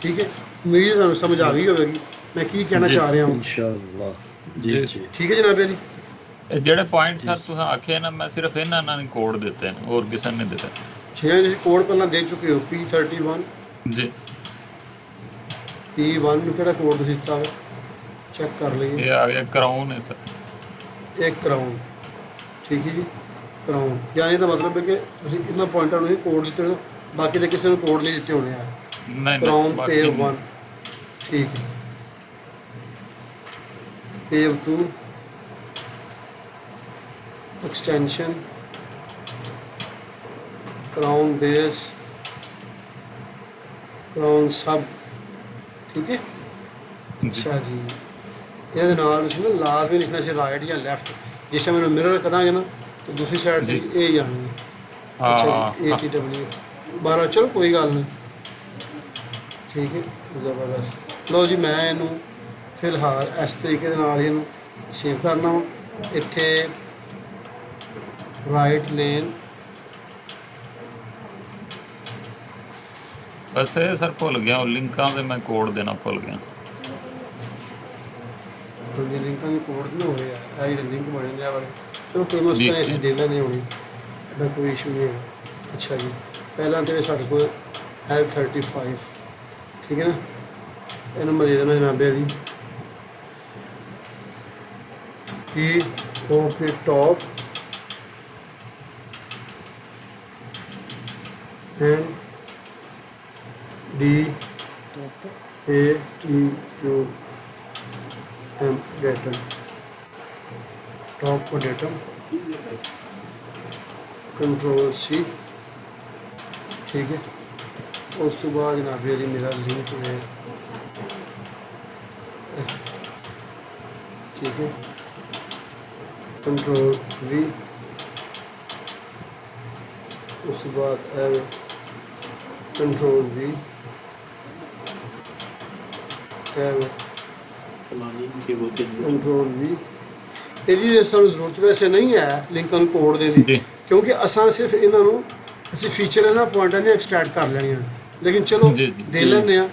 ਠੀਕ ਹੈ। ਉਮੀਦ ਹੈ ਤੁਹਾਨੂੰ ਸਮਝ ਆ ਗਈ ਹੋਵੇਗੀ ਮੈਂ ਕੀ ਕਹਿਣਾ ਜੀ। ਚਾਹ ਰਿਹਾ ਹਾਂ। ਇਨਸ਼ਾਅੱਲਾ ਜੀ। ਜੀ ਜੀ ਠੀਕ ਹੈ ਜਨਾਬ ਜੀ। ਇਹ ਜਿਹੜੇ ਪੁਆਇੰਟ ਸਰ ਤੁਸੀਂ ਆਖੇ ਨਾ, ਮੈਂ ਸਿਰਫ ਇਹਨਾਂ ਨਾਲ ਕੋਡ ਦਿੱਤੇ ਨੇ, ਹੋਰ ਕਿਸੇ ਨੇ ਦਿੱਤੇ। ਛੇ ਤੁਸੀਂ ਕੋਡ ਪਹਿਲਾਂ ਦੇ ਚੁੱਕੇ ਹੋ, P31 ਜੀ। P1 ਨੂੰ ਕਿਹੜਾ ਕੋਡ ਤੁਸੀਂ ਦਿੱਤਾ ਹੈ, ਚੈੱਕ ਕਰ ਲਈਏ। ਇਹ ਆ ਗਿਆ ਕਰਾਊਨ ਹੈ ਸਰ। ਇਹ ਕਰਾਊਨ, ਠੀਕ ਹੈ ਜੀ, ਕਰਾਊਨ। ਯਾਨੀ ਦਾ ਮਤਲਬ ਹੈ ਕਿ ਤੁਸੀਂ ਇਹਨਾਂ ਪੁਆਇੰਟਾਂ ਨੂੰ ਹੀ ਕੋਡ ਦਿੱਤੇ ਹੋਣੇ, ਬਾਕੀ ਦੇ ਕਿਸੇ ਨੂੰ ਕੋਡ ਨਹੀਂ ਦਿੱਤੇ ਹੋਣੇ ਆ। ਨਹੀਂ ਕਰਾਊਨ ਨਹੀਂ, ਬਾਕੀ ਪੇਵ 1, ਠੀਕ ਹੈ। ਪੇਵ 2 एक्सटेंशन, क्राउन बेस, क्राउन सब, ठीक है। अच्छा जी, ਇਹਦੇ ਨਾਲ ਤੁਸੀਂ ਨਾ ਲਾਲ ਵੀ ਲਿਖਣਾ ਸੀ, ਰਾਈਟ ਜਾਂ ਲੈਫਟ। ਜਿਸ ਟਾਈਮ ਇਹਨੂੰ ਮਿਰਰ ਕਰਾਂਗੇ ਨਾ ਤਾਂ ਦੂਸਰੀ ਸਾਈਡ ਤੇ ਜੀ। ਇਹ ਜਾਣੀ ਹੈ। ਅੱਛਾ ਜੀ, ATW 12, ਚਲੋ ਕੋਈ ਗੱਲ ਨਹੀਂ, ਠੀਕ ਹੈ, ਜ਼ਬਰਦਸਤ। ਲਓ ਜੀ, ਮੈਂ ਇਹਨੂੰ ਫਿਲਹਾਲ ਇਸ ਤਰੀਕੇ ਦੇ ਨਾਲ ਇਹਨੂੰ ਸੇਵ ਕਰਨਾ ਵਾ। ਇੱਥੇ ਰਾਈਟ ਲੇਨ, ਬਸ ਇਹ ਸਰ ਭੁੱਲ ਗਿਆ, ਉਹ ਲਿੰਕਾਂ ਦੇ ਮੈਂ ਕੋਡ ਦੇਣਾ ਭੁੱਲ ਗਿਆ। ਲਿੰਕਾਂ ਦੇ ਕੋਡ ਨਹੀਂ ਹੋ ਰਹੇ ਆ, ਇਹ ਜਿਹੜੇ ਲਿੰਕ ਬਣੇ ਨੇ ਆ ਵਾਲੇ, ਚਲੋ ਕੋਈ ਮੈਂ ਉਸ ਤਰ੍ਹਾਂ ਅਸੀਂ ਦੇ ਲੈਣੇ ਹੋਣੀ, ਇਹਦਾ ਕੋਈ ਇਸ਼ੂ ਨਹੀਂ ਹੈ। ਅੱਛਾ ਜੀ, ਪਹਿਲਾਂ ਤੇ ਸਾਡੇ ਕੋਲ L35, ਠੀਕ ਹੈ ਨਾ, ਇਹਨੂੰ ਮੈਂ ਦੇ ਦੇਣਾ ਜਨਾਬ ਜੀ ਕਿ okay top end DATEM datum, top को डेटम, कंट्रोल C, ठीक है। उस तो बाद जनाब जी मेरा लिंक है, ठीक है, कंट्रोल V, उस तो बाद कंट्रोल V, कंट्रोल V। ਇਹਦੀ ਸਾਨੂੰ ਜ਼ਰੂਰਤ ਵੈਸੇ ਨਹੀਂ ਹੈ ਲਿੰਕਾਂ ਨੂੰ ਕੋਡ ਦੇਣ ਦੀ, ਜੀ। ਕਿਉਂਕਿ ਅਸਾਂ ਸਿਰਫ ਇਹਨਾਂ ਨੂੰ ਅਸੀਂ ਫੀਚਰ ਇਹਨਾਂ ਪੁਆਇੰਟਾਂ ਨੇ ਐਕਸਟ੍ਰੈਕਟ ਕਰ ਲੈਣੀਆਂ, ਲੇਕਿਨ ਚਲੋ ਜੀ, ਜੀ। ਦੇ ਲੈਂਦੇ ਆ।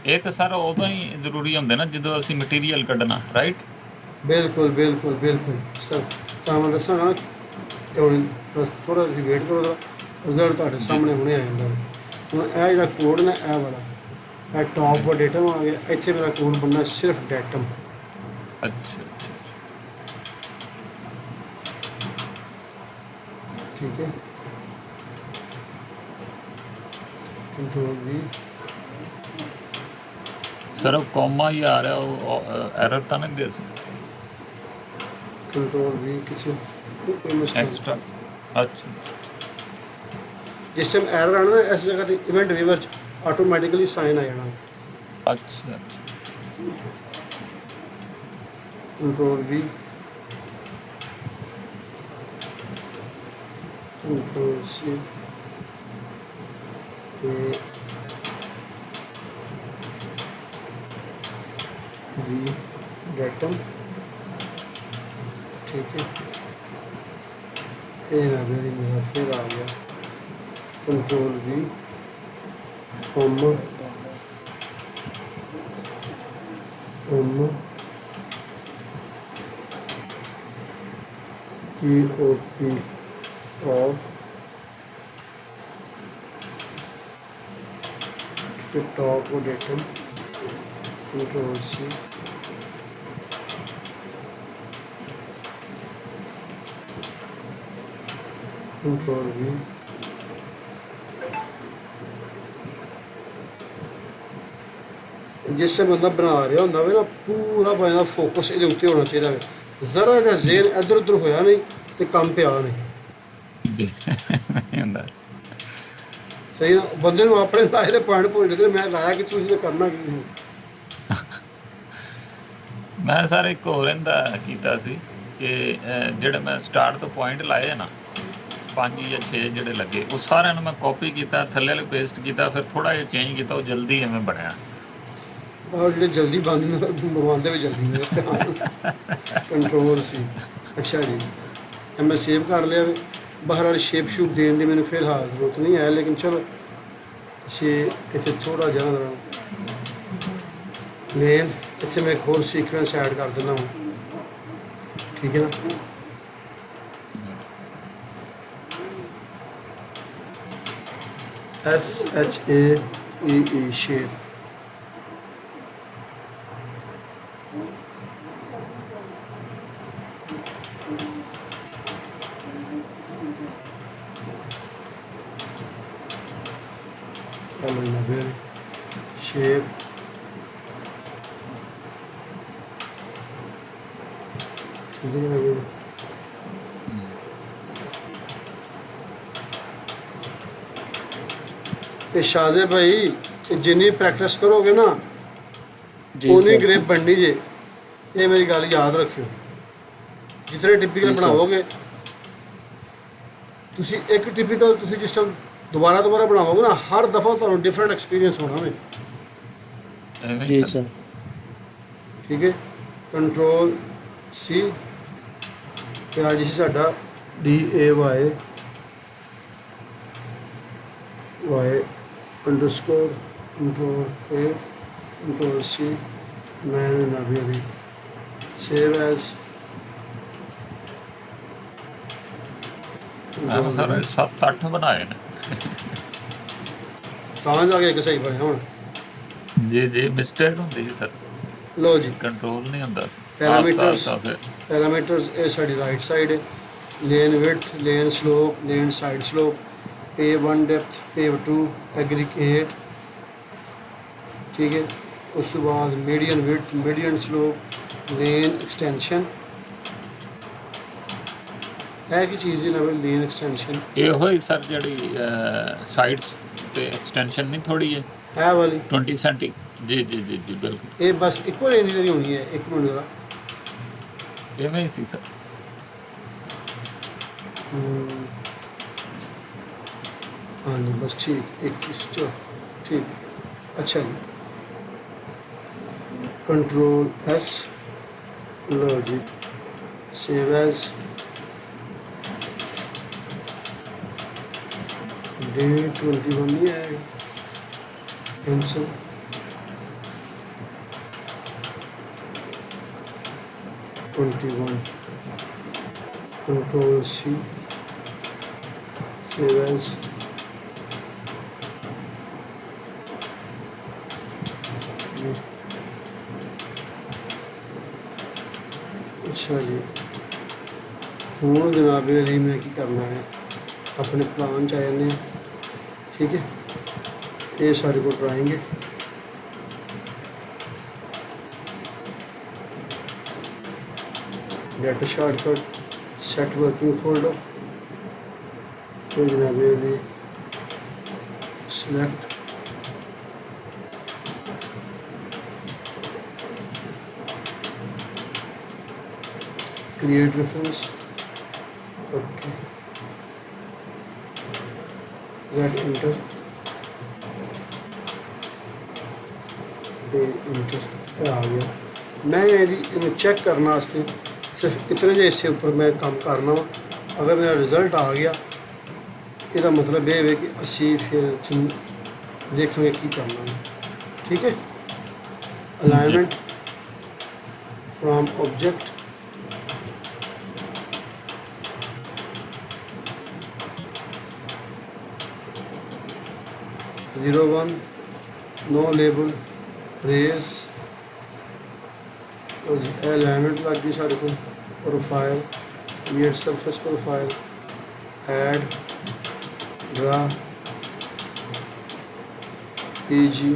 ਇਹ ਤਾਂ ਸਰ ਉਦੋਂ ਹੀ ਜ਼ਰੂਰੀ ਹੁੰਦੇ ਨਾ ਜਦੋਂ ਅਸੀਂ ਮਟੀਰੀਅਲ ਕੱਢਣਾ, ਰਾਈਟ। ਬਿਲਕੁਲ ਬਿਲਕੁਲ ਬਿਲਕੁਲ ਸਰ, ਤਾਂ ਮੈਂ ਦੱਸਾਂਗਾ ਨਾ, ਹੁਣ ਬਸ ਥੋੜਾ ਜਿਹਾ ਵੇਟ ਕਰੋ, ਰਿਜ਼ਲਟ ਤੁਹਾਡੇ ਸਾਹਮਣੇ ਹੁਣੇ ਆ ਜਾਂਦਾ। ਹੁਣ ਇਹ ਜਿਹੜਾ ਕੋਡ ਨਾ, ਇਹ ਵਾਲਾ, ਇਹ ਟॉप ਦਾ ਡੇਟਮ ਆ ਗਿਆ, ਇੱਥੇ ਮੇਰਾ ਕੋਡ ਬਣਨਾ ਸਿਰਫ ਡੇਟਮ। ਅੱਛਾ ਅੱਛਾ ठीक है, कंट्रोल V, ਸਰ ਉਹ ਕੌਮਾ ਹੀ ਆ ਰਿਹਾ, ਉਹ ਐਰਰ ਤਾਂ ਨਹੀਂ ਦੇ ਸਕਦਾ कंट्रोल V किसी कोई मसला ਐਕਸਟਰਾ। ਅੱਛਾ जिस टाइम एरर आना ना, इस जगह ते इवेंट व्यूवर ऑटोमेटिकली साइन आ जाना। ਅੱਛਾ ਅੱਛਾ। Control V, control C, V datum, ठीक है। ये ना मेरा फिर आ गया control V, comma TOP of top को datum, control C, control V, जिस टाइम बंदा बना रहा होंदा वे ना, पूरा बंदा फोकस ਇਹਦੇ ਉੱਤੇ ਹੋਣਾ ਚਾਹੀਦਾ ਵੇ। ਜ਼ਰਾ ਜਿਹਾ ਜ਼ੇਨ ਇੱਧਰ ਉੱਧਰ ਹੋਇਆ ਨਹੀਂ ਤੇ ਕੰਮ ਪਿਆ ਨਹੀਂ। ਜੀ ਨਹੀਂ ਹੁੰਦਾ। ਸਹੀ ਨਾ, ਬੰਦੇ ਨੂੰ ਆਪਣੇ ਲਾਏ ਦੇ ਪੁਆਇੰਟ ਭੁੱਲ ਜਾਂਦੇ ਨੇ, ਮੈਂ ਲਾਇਆ ਕਿ ਤੁਸੀਂ ਤੇ ਕਰਨਾ ਕੀ ਸੀ। ਮੈਂ ਸਰ ਇੱਕ ਹੋਰ ਇਹਦਾ ਕੀਤਾ ਸੀ ਕਿ ਜਿਹੜੇ ਮੈਂ ਸਟਾਰਟ ਤੋਂ ਪੁਆਇੰਟ ਲਾਏ ਨਾ, 5 ਜਾਂ 6 ਜਿਹੜੇ ਲੱਗੇ, ਉਹ ਸਾਰਿਆਂ ਨੂੰ ਮੈਂ ਕਾਪੀ ਕੀਤਾ, ਥੱਲੇ ਵਾਲੇ ਪੇਸਟ ਕੀਤਾ, ਫਿਰ ਥੋੜਾ ਜਿਹਾ ਚੇਂਜ ਕੀਤਾ, ਉਹ ਜਲਦੀ ਐਵੇਂ ਬਣਿਆ। और ਜਿਹੜੇ ਜਲਦੀ ਬੰਦ ਮਰਵਾਉਂਦੇ ਵੀ ਜਲਦੀ ਨੇ। ਕੰਟਰੋਲ ਸੀ, ਅੱਛਾ ਜੀ, ਇਹ ਮੈਂ ਸੇਵ ਕਰ ਲਿਆ। ਬਾਹਰ ਵਾਲੀ ਸ਼ੇਪ ਸ਼ੂਪ ਦੇਣ ਦੀ ਮੈਨੂੰ ਫਿਲਹਾਲ ਜ਼ਰੂਰਤ ਨਹੀਂ ਹੈ, ਲੇਕਿਨ ਚਲੋ ਅਸੀਂ ਇੱਥੇ ਥੋੜ੍ਹਾ ਜਿਹਾ ਮੇਨ ਇੱਥੇ ਮੈਂ ਇੱਕ ਹੋਰ ਸੀਕੁਐਂਸ ਐਡ ਕਰ ਦਿੰਦਾ ਹਾਂ, ਠੀਕ ਹੈ ਨਾ। SHAEE ਸ਼ੇਪ, ਸ਼ੇਪ ਠੀਕ ਹੈ ਜੀ। ਇਹ ਸ਼ਾਹਜ਼ੇ ਭਾਈ ਇਹ ਜਿੰਨੀ ਪ੍ਰੈਕਟਿਸ ਕਰੋਗੇ ਨਾ ਜੀ ਉਨੀ ਸਰ ਗ੍ਰਿਪ ਬਣਨੀ ਜੇ, ਇਹ ਮੇਰੀ ਗੱਲ ਯਾਦ ਰੱਖਿਓ। ਜਿਤਨੇ ਟਿਪੀਕਲ ਜੀ ਸਰ। ਬਣਾਓਗੇ ਤੁਸੀਂ, ਇੱਕ ਟਿਪੀਕਲ ਤੁਸੀਂ ਜਿਸ ਟਾਈਮ ਦੁਬਾਰਾ ਬਣਾਓਗੇ ਨਾ, ਹਰ ਦਫਾ ਤੁਹਾਨੂੰ ਡਿਫਰੈਂਟ ਐਕਸਪੀਰੀਅੰਸ ਹੋਣਾ ਵੇ, ਐਵੇਂ ਜੀ ਹੀ ਸਰ। ਸਰ ਠੀਕ ਹੈ। ਕੰਟਰੋਲ ਸੀ ਤੇ ਅੱਜ ਸੀ ਸਾਡਾ DAY underscore control A control C, ਮੈਂ ਨਾ ਵੀ ਸੇਵ ਐਜ਼ ਮੈਂ ਸਰ 7-8 ਬਣਾਏ ਨੇ। ਤਾਂ ਜਾ ਕੇ ਇੱਕ ਸਹੀ ਬਣਿਆ ਹੁਣ। ਜੀ ਜੀ, ਮਿਸਟੇਕ ਹੁੰਦੀ ਸੀ ਸਰ, ਲਓ ਜੀ, ਕੰਟਰੋਲ ਨਹੀਂ ਹੁੰਦਾ ਸੀ। ਪੈਰਾਮੀਟਰਸ ਆਸਤਾ ਫਿਰ ਪੈਰਾਮੀਟਰਸ ਇਹ ਸਾਡੀ ਰਾਈਟ ਸਾਈਡ ਹੈ। Lane width, lane slope, lane side slope, P1 depth, P2 aggregate, ਠੀਕ ਹੈ। ਉਸ ਤੋਂ ਬਾਅਦ median width, median slope, lane extension, ਇਹ ਕੀ ਚੀਜ਼ ਹੈ ਨਾ ਬਈ, ਲੇਨ ਐਕਸਟੈਂਸ਼ਨ ਇਹੋ ਹੀ ਸਰ ਜਿਹੜੀ ਸਾਈਡਸ ਤੇ ਐਕਸਟੈਂਸ਼ਨ ਨਹੀਂ ਥੋੜੀ ਹੈ ਇਹ ਵਾਲੀ, 20 ਸੈਂਟੀ। ਜੀ ਜੀ ਜੀ ਜੀ ਬਿਲਕੁਲ ਇਹ ਬਸ ਇੱਕੋ ਰੇਂਜ ਦੀ ਹੋਣੀ ਹੈ। ਇੱਕ ਮਿੰਟ ਜਰਾ, ਇਵੇਂ ਹੀ ਸੀ ਸਰ। ਹਾਂਜੀ ਬਸ ਠੀਕ, 21 ਚਲੋ ਠੀਕ, ਅੱਛਾ ਜੀ। ਕੰਟਰੋਲ S, ਲਓ ਜੀ, ਸੇਵ ਐਜ਼, D21 ਨਹੀਂ ਆਏਗਾ, cancel, control C, save as, अच्छा जी। हूँ जनाब अली मैं की करना है, अपने प्लान च आए हैं, ठीक है। ये सारे को ड्राइंग है, data shortcut, set working folder, तो जनाब Ali select, create reference, okay, Z enter, enter आ गया। मैं यदि चेक करने वास्ते सिर्फ इतने जे हिस्से ऊपर मैं काम करना वा, अगर मेरा रिजल्ट आ गया इसका मतलब ये है कि असी फिर देखेंगे की करना है, ठीक है। Alignment from object, zero one, no label, रेस, अलाइनमेंट लग गई सारे को। Profile, create surface profile, add, draw, PG,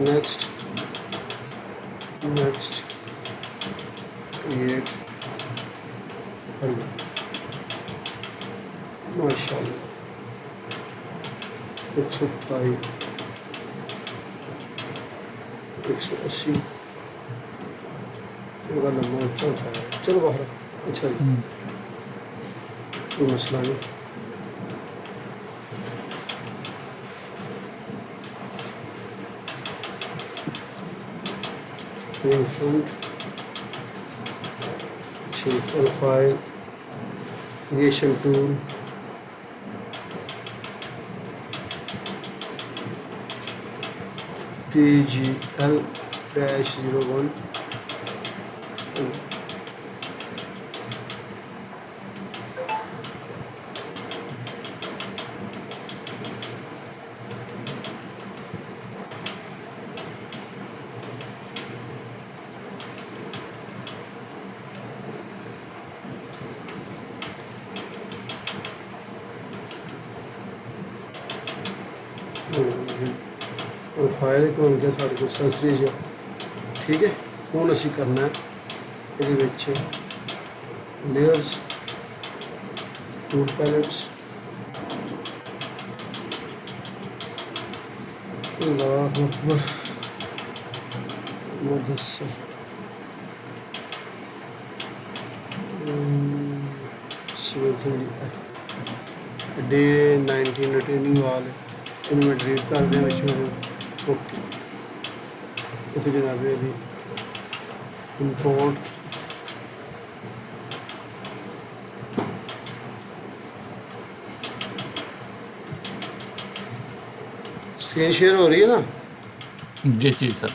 next, next, create, माशाल्लाह 127, 180, चलो लम्बा ऊँचा उठाया, चलो बाहर। अच्छा जी, कोई मसला नहीं। In front, profile, creation tool, PGL-01, profile ਇੱਕ ਬਣ ਗਿਆ ਸਾਡੇ ਕੋਲ ਸੈਂਸਰੀ ਜਿਹਾ। ਠੀਕ ਹੈ, ਹੁਣ ਅਸੀਂ ਕਰਨਾ ਇਹਦੇ ਵਿੱਚ ਲੇਅਰਸ, ਟੂਲ ਪੈਲਟਸ, ਅੱਲਾਹੁ ਅਕਬਰ ਮੁਦੱਸਰ, ਡੇ 19 ਰਿਟੇਨਿੰਗ ਵਾਲ ਇਹਨੂੰ ਮੈਂ ਡਿਲੀਟ ਕਰ ਦਿਆਂ ਵਿੱਚ ਮੇਰੇ। ਓਕੇ, ਇੱਥੇ ਜਨਾਬ ਇਹਦੀ ਇੰਪੋਰਟ स्क्रीन शेयर हो रही है ना? जी जी सर।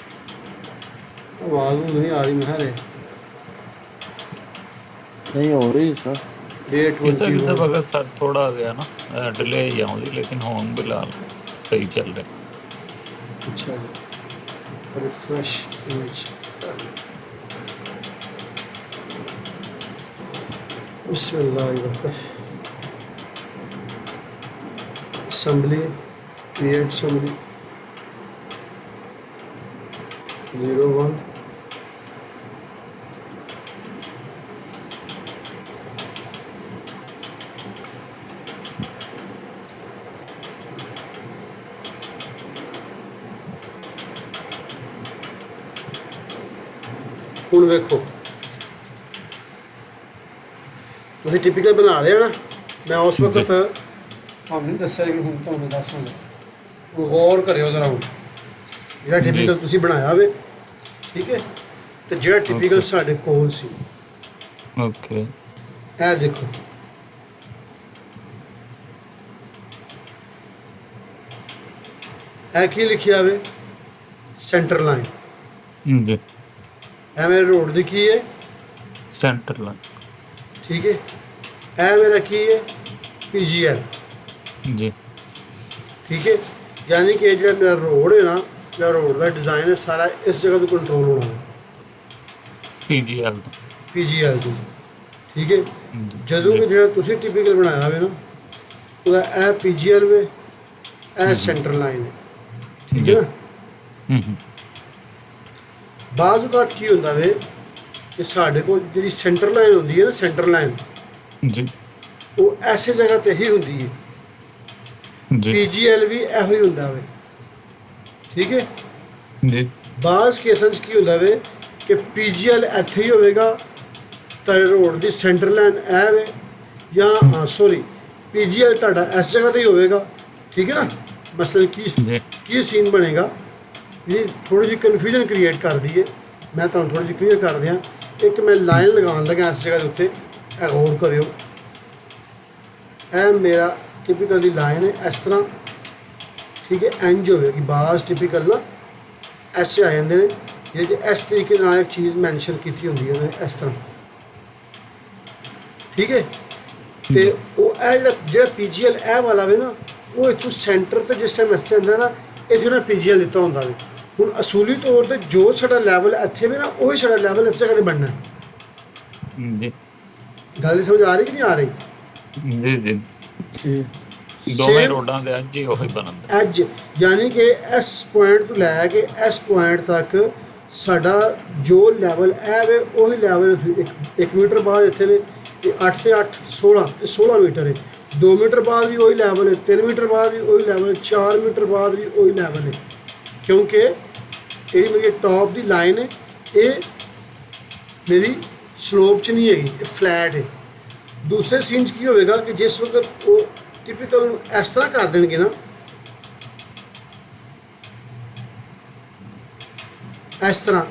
आवाज़ नहीं आ रही मेरे। नहीं हो रही सर। डेट किसी किसी वक्त सर थोड़ा गया ना डिले ही आऊँगी, लेकिन होम फिलहाल सही चल रहे। अच्छा, रिफ्रेश इमेज, बिस्मिल्लाह, assembly, create assembly 01, ਹੁਣ ਵੇਖੋ ਤੁਸੀਂ ਟਿਪੀਕਲ ਬਣਾ ਲਿਆ ਨਾ। ਮੈਂ ਉਸ ਵਕਤ ਤੁਹਾਨੂੰ ਨਹੀਂ ਦੱਸਿਆ ਕਿ ਹੁਣ ਤੁਹਾਨੂੰ ਦੱਸਾਂਗਾ, ਗੌਰ ਕਰਿਓ ਜ਼ਰਾ। ਹੁਣ ਜਿਹੜਾ ਟਿਪੀਕਲ ਤੁਸੀਂ ਬਣਾਇਆ ਵੇ, ਠੀਕ ਹੈ, ਤੇ ਜਿਹੜਾ ਟਿਪੀਕਲ ਸਾਡੇ ਕੋਲ ਸੀ, ਓਕੇ, ਇਹ ਦੇਖੋ, ਇਹ ਕੀ ਲਿਖਿਆ ਵੇ? Centre line. जी ਇਹ ਮੇਰੇ ਰੋਡ ਦੀ ਕੀ ਹੈ? Centre line. ਠੀਕ ਹੈ, ਇਹ ਮੇਰਾ ਕੀ ਹੈ? PGL। जी ਠੀਕ ਹੈ, ਯਾਨੀ ਕਿ ਜਿਹੜਾ ਮੇਰਾ ਰੋਡ ਹੈ ਨਾ, ਜਿਹੜਾ ਰੋਡ ਦਾ ਡਿਜ਼ਾਈਨ ਹੈ ਸਾਰਾ ਇਸ ਜਗ੍ਹਾ ਤੋਂ ਕੰਟਰੋਲ ਹੋਣਾ ਹੈ, PGL PGL ਤੋਂ। ਠੀਕ ਹੈ, जी ਜਦੋਂ ਕਿ ਜਿਹੜਾ ਤੁਸੀਂ ਟਿਪੀਕਲ ਬਣਾਇਆ ਹੋਵੇ ਨਾ, ਉਹਦਾ ਇਹ PGL ਵੇ, ਇਹ ਸੈਂਟਰ ਲਾਈਨ ਹੈ। ਠੀਕ ਹੈ ਨਾ। ਬਾਅਦ ਔਕਾਤ ਕੀ ਹੁੰਦਾ ਵੇ ਕਿ ਸਾਡੇ ਕੋਲ ਜਿਹੜੀ ਸੈਂਟਰ ਲਾਈਨ ਹੁੰਦੀ ਹੈ ਨਾ, ਸੈਂਟਰ ਲਾਈਨ, जी ਉਹ ਐਸੇ ਜਗ੍ਹਾ ਤੇ ਹੀ ਹੁੰਦੀ ਹੈ। जी PGL ਵੀ ਇਹੋ ਹੀ ਹੁੰਦਾ ਵੇ। ਠੀਕ ਹੈ, जी ਬਾਜ਼ ਕੇਸਾਂ 'ਚ ਕੀ ਹੁੰਦਾ ਵੇ ਕਿ PGL ਇੱਥੇ ਹੀ ਹੋਵੇਗਾ, ਤੁਹਾਡੇ ਰੋਡ ਦੀ ਸੈਂਟਰ ਲਾਈਨ ਇਹ ਵੇ, ਜਾਂ ਸੌਰੀ PGL ਤੁਹਾਡਾ ਇਸ ਜਗ੍ਹਾ ਤੇ ਹੀ ਹੋਵੇਗਾ। ਠੀਕ ਹੈ ਨਾ। ਮਸਲਨ जी ਕੀ ਸੀਨ ਬਣੇਗਾ, ਇਹ ਥੋੜੀ ਜਿਹੀ ਕਨਫਿਊਜ਼ਨ ਕ੍ਰੀਏਟ ਕਰਦੀ ਹੈ। ਮੈਂ ਤੁਹਾਨੂੰ ਥੋੜੀ ਜਿਹੀ ਕਲੀਅਰ ਕਰ ਦਿਆਂ। ਇੱਕ ਮੈਂ ਲਾਈਨ ਲਗਾਉਣ ਲੱਗਾ ਇਸ ਜਗ੍ਹਾ ਦੇ ਉੱਤੇ, ਇਹ ਗੌਰ ਕਰਿਓ। ਇਹ ਮੇਰਾ ਟਿਪੀਕਲ ਦੀ ਲਾਈਨ ਹੈ, ਇਸ ਤਰ੍ਹਾਂ। ਠੀਕ ਹੈ, ਇੰਜ ਹੋਵੇਗੀ। ਬਾਜ਼ ਟਿਪੀਕਲ ਨਾ ਐਸੇ ਆ ਜਾਂਦੇ ਨੇ, ਜਿਹਦੇ 'ਚ ਇਸ ਤਰੀਕੇ ਨਾਲ ਇੱਕ ਚੀਜ਼ ਮੈਂਸ਼ਨ ਕੀਤੀ ਹੁੰਦੀ ਹੈ, ਇਸ ਤਰ੍ਹਾਂ। ਠੀਕ ਹੈ, ਤੇ ਉਹ ਇਹ ਜਿਹੜਾ PGL ਇਹ ਵਾਲਾ ਵੇ ਨਾ, ਉਹ ਇੱਥੋਂ ਸੈਂਟਰ ਤੇ ਜਿਸ ਟਾਈਮ ਇੱਥੇ ਆਉਂਦਾ ਨਾ, ਇੱਥੇ ਨਾ PGL ਦਿੱਤਾ ਹੁੰਦਾ ਵੇ। ਹੁਣ ਅਸੂਲੀ ਤੌਰ ਤੇ ਜੋ ਸਾਡਾ ਲੈਵਲ ਇੱਥੇ ਵੀ ਨਾ, ਉਹੀ ਸਾਡਾ ਲੈਵਲ ਇਸ ਜਗ੍ਹਾ 'ਤੇ ਬਣਨਾ। जी ਗੱਲ ਦੀ ਸਮਝ ਆ ਰਹੀ ਕਿ ਨਹੀਂ ਆ ਰਹੀ? जी जी ਦੋਵੇਂ Same ਰੋਡਾਂ ਦੇ ਅੱਜ ਹੀ ਉਹੀ ਬਣਨ ਐਜ, ਯਾਨੀ ਕਿ ਇਸ ਪੁਆਇੰਟ ਤੋਂ ਲੈ ਕੇ ਇਸ ਪੁਆਇੰਟ ਤੱਕ ਸਾਡਾ ਜੋ ਲੈਵਲ ਇਹ ਵੇ, ਉਹੀ ਲੈਵਲ 1 ਮੀਟਰ ਬਾਅਦ ਇੱਥੇ ਵੇ, ਇਹ 8 ਤੇ 8 16 ਤੇ 16 ਮੀਟਰ ਹੈ। 2 ਮੀਟਰ ਬਾਅਦ ਵੀ ਉਹੀ ਲੈਵਲ ਹੈ, 3 ਮੀਟਰ ਬਾਅਦ ਵੀ ਉਹੀ ਲੈਵਲ ਹੈ, 4 ਮੀਟਰ ਬਾਅਦ ਵੀ ਉਹੀ ਲੈਵਲ ਹੈ। ਕਿਉਂਕਿ ਇਹ ਮੇਰੀ ਟੌਪ ਦੀ ਲਾਈਨ ਹੈ, ਇਹ ਮੇਰੀ ਸਲੋਪ 'ਚ ਨਹੀਂ ਹੈਗੀ, ਇਹ ਫਲੈਟ ਹੈ। ਦੂਸਰੇ ਸੀਨ 'ਚ ਕੀ ਹੋਵੇਗਾ ਕਿ ਜਿਸ ਵਕਤ ਉਹ ਟਿਪੀਕਲ ਨੂੰ ਇਸ ਤਰ੍ਹਾਂ ਕਰ ਦੇਣਗੇ ਨਾ, ਇਸ ਤਰ੍ਹਾਂ,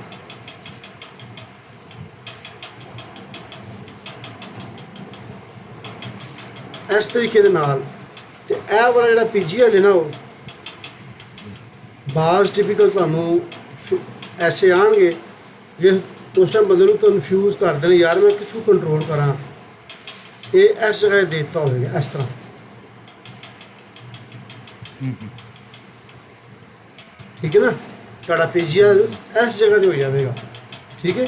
ਇਸ ਤਰੀਕੇ ਦੇ ਨਾਲ। ਤੇ ਇਹ ਵਾਲਾ ਜਿਹੜਾ PGL ਹੈ ਨਾ, ਉਹ ਬਾਜ਼ ਟਿਪੀਕਲ ਤੁਹਾਨੂੰ ਐਸੇ ਆਉਣਗੇ ਜੇ ਉਸ ਟਾਈਮ ਬੰਦੇ ਨੂੰ ਕਨਫਿਊਜ਼ ਕਰ ਦੇਣ, ਯਾਰ ਮੈਂ ਕਿੱਥੋਂ ਕੰਟਰੋਲ ਕਰਾਂ। ਇਹ ਇਸ ਜਗ੍ਹਾ 'ਤੇ ਦੇ ਦਿੱਤਾ ਹੋਵੇਗਾ ਇਸ ਤਰ੍ਹਾਂ, ਠੀਕ ਹੈ ਨਾ। ਤੁਹਾਡਾ PGL ਇਸ ਜਗ੍ਹਾ 'ਤੇ ਹੋ ਜਾਵੇਗਾ, ਠੀਕ ਹੈ।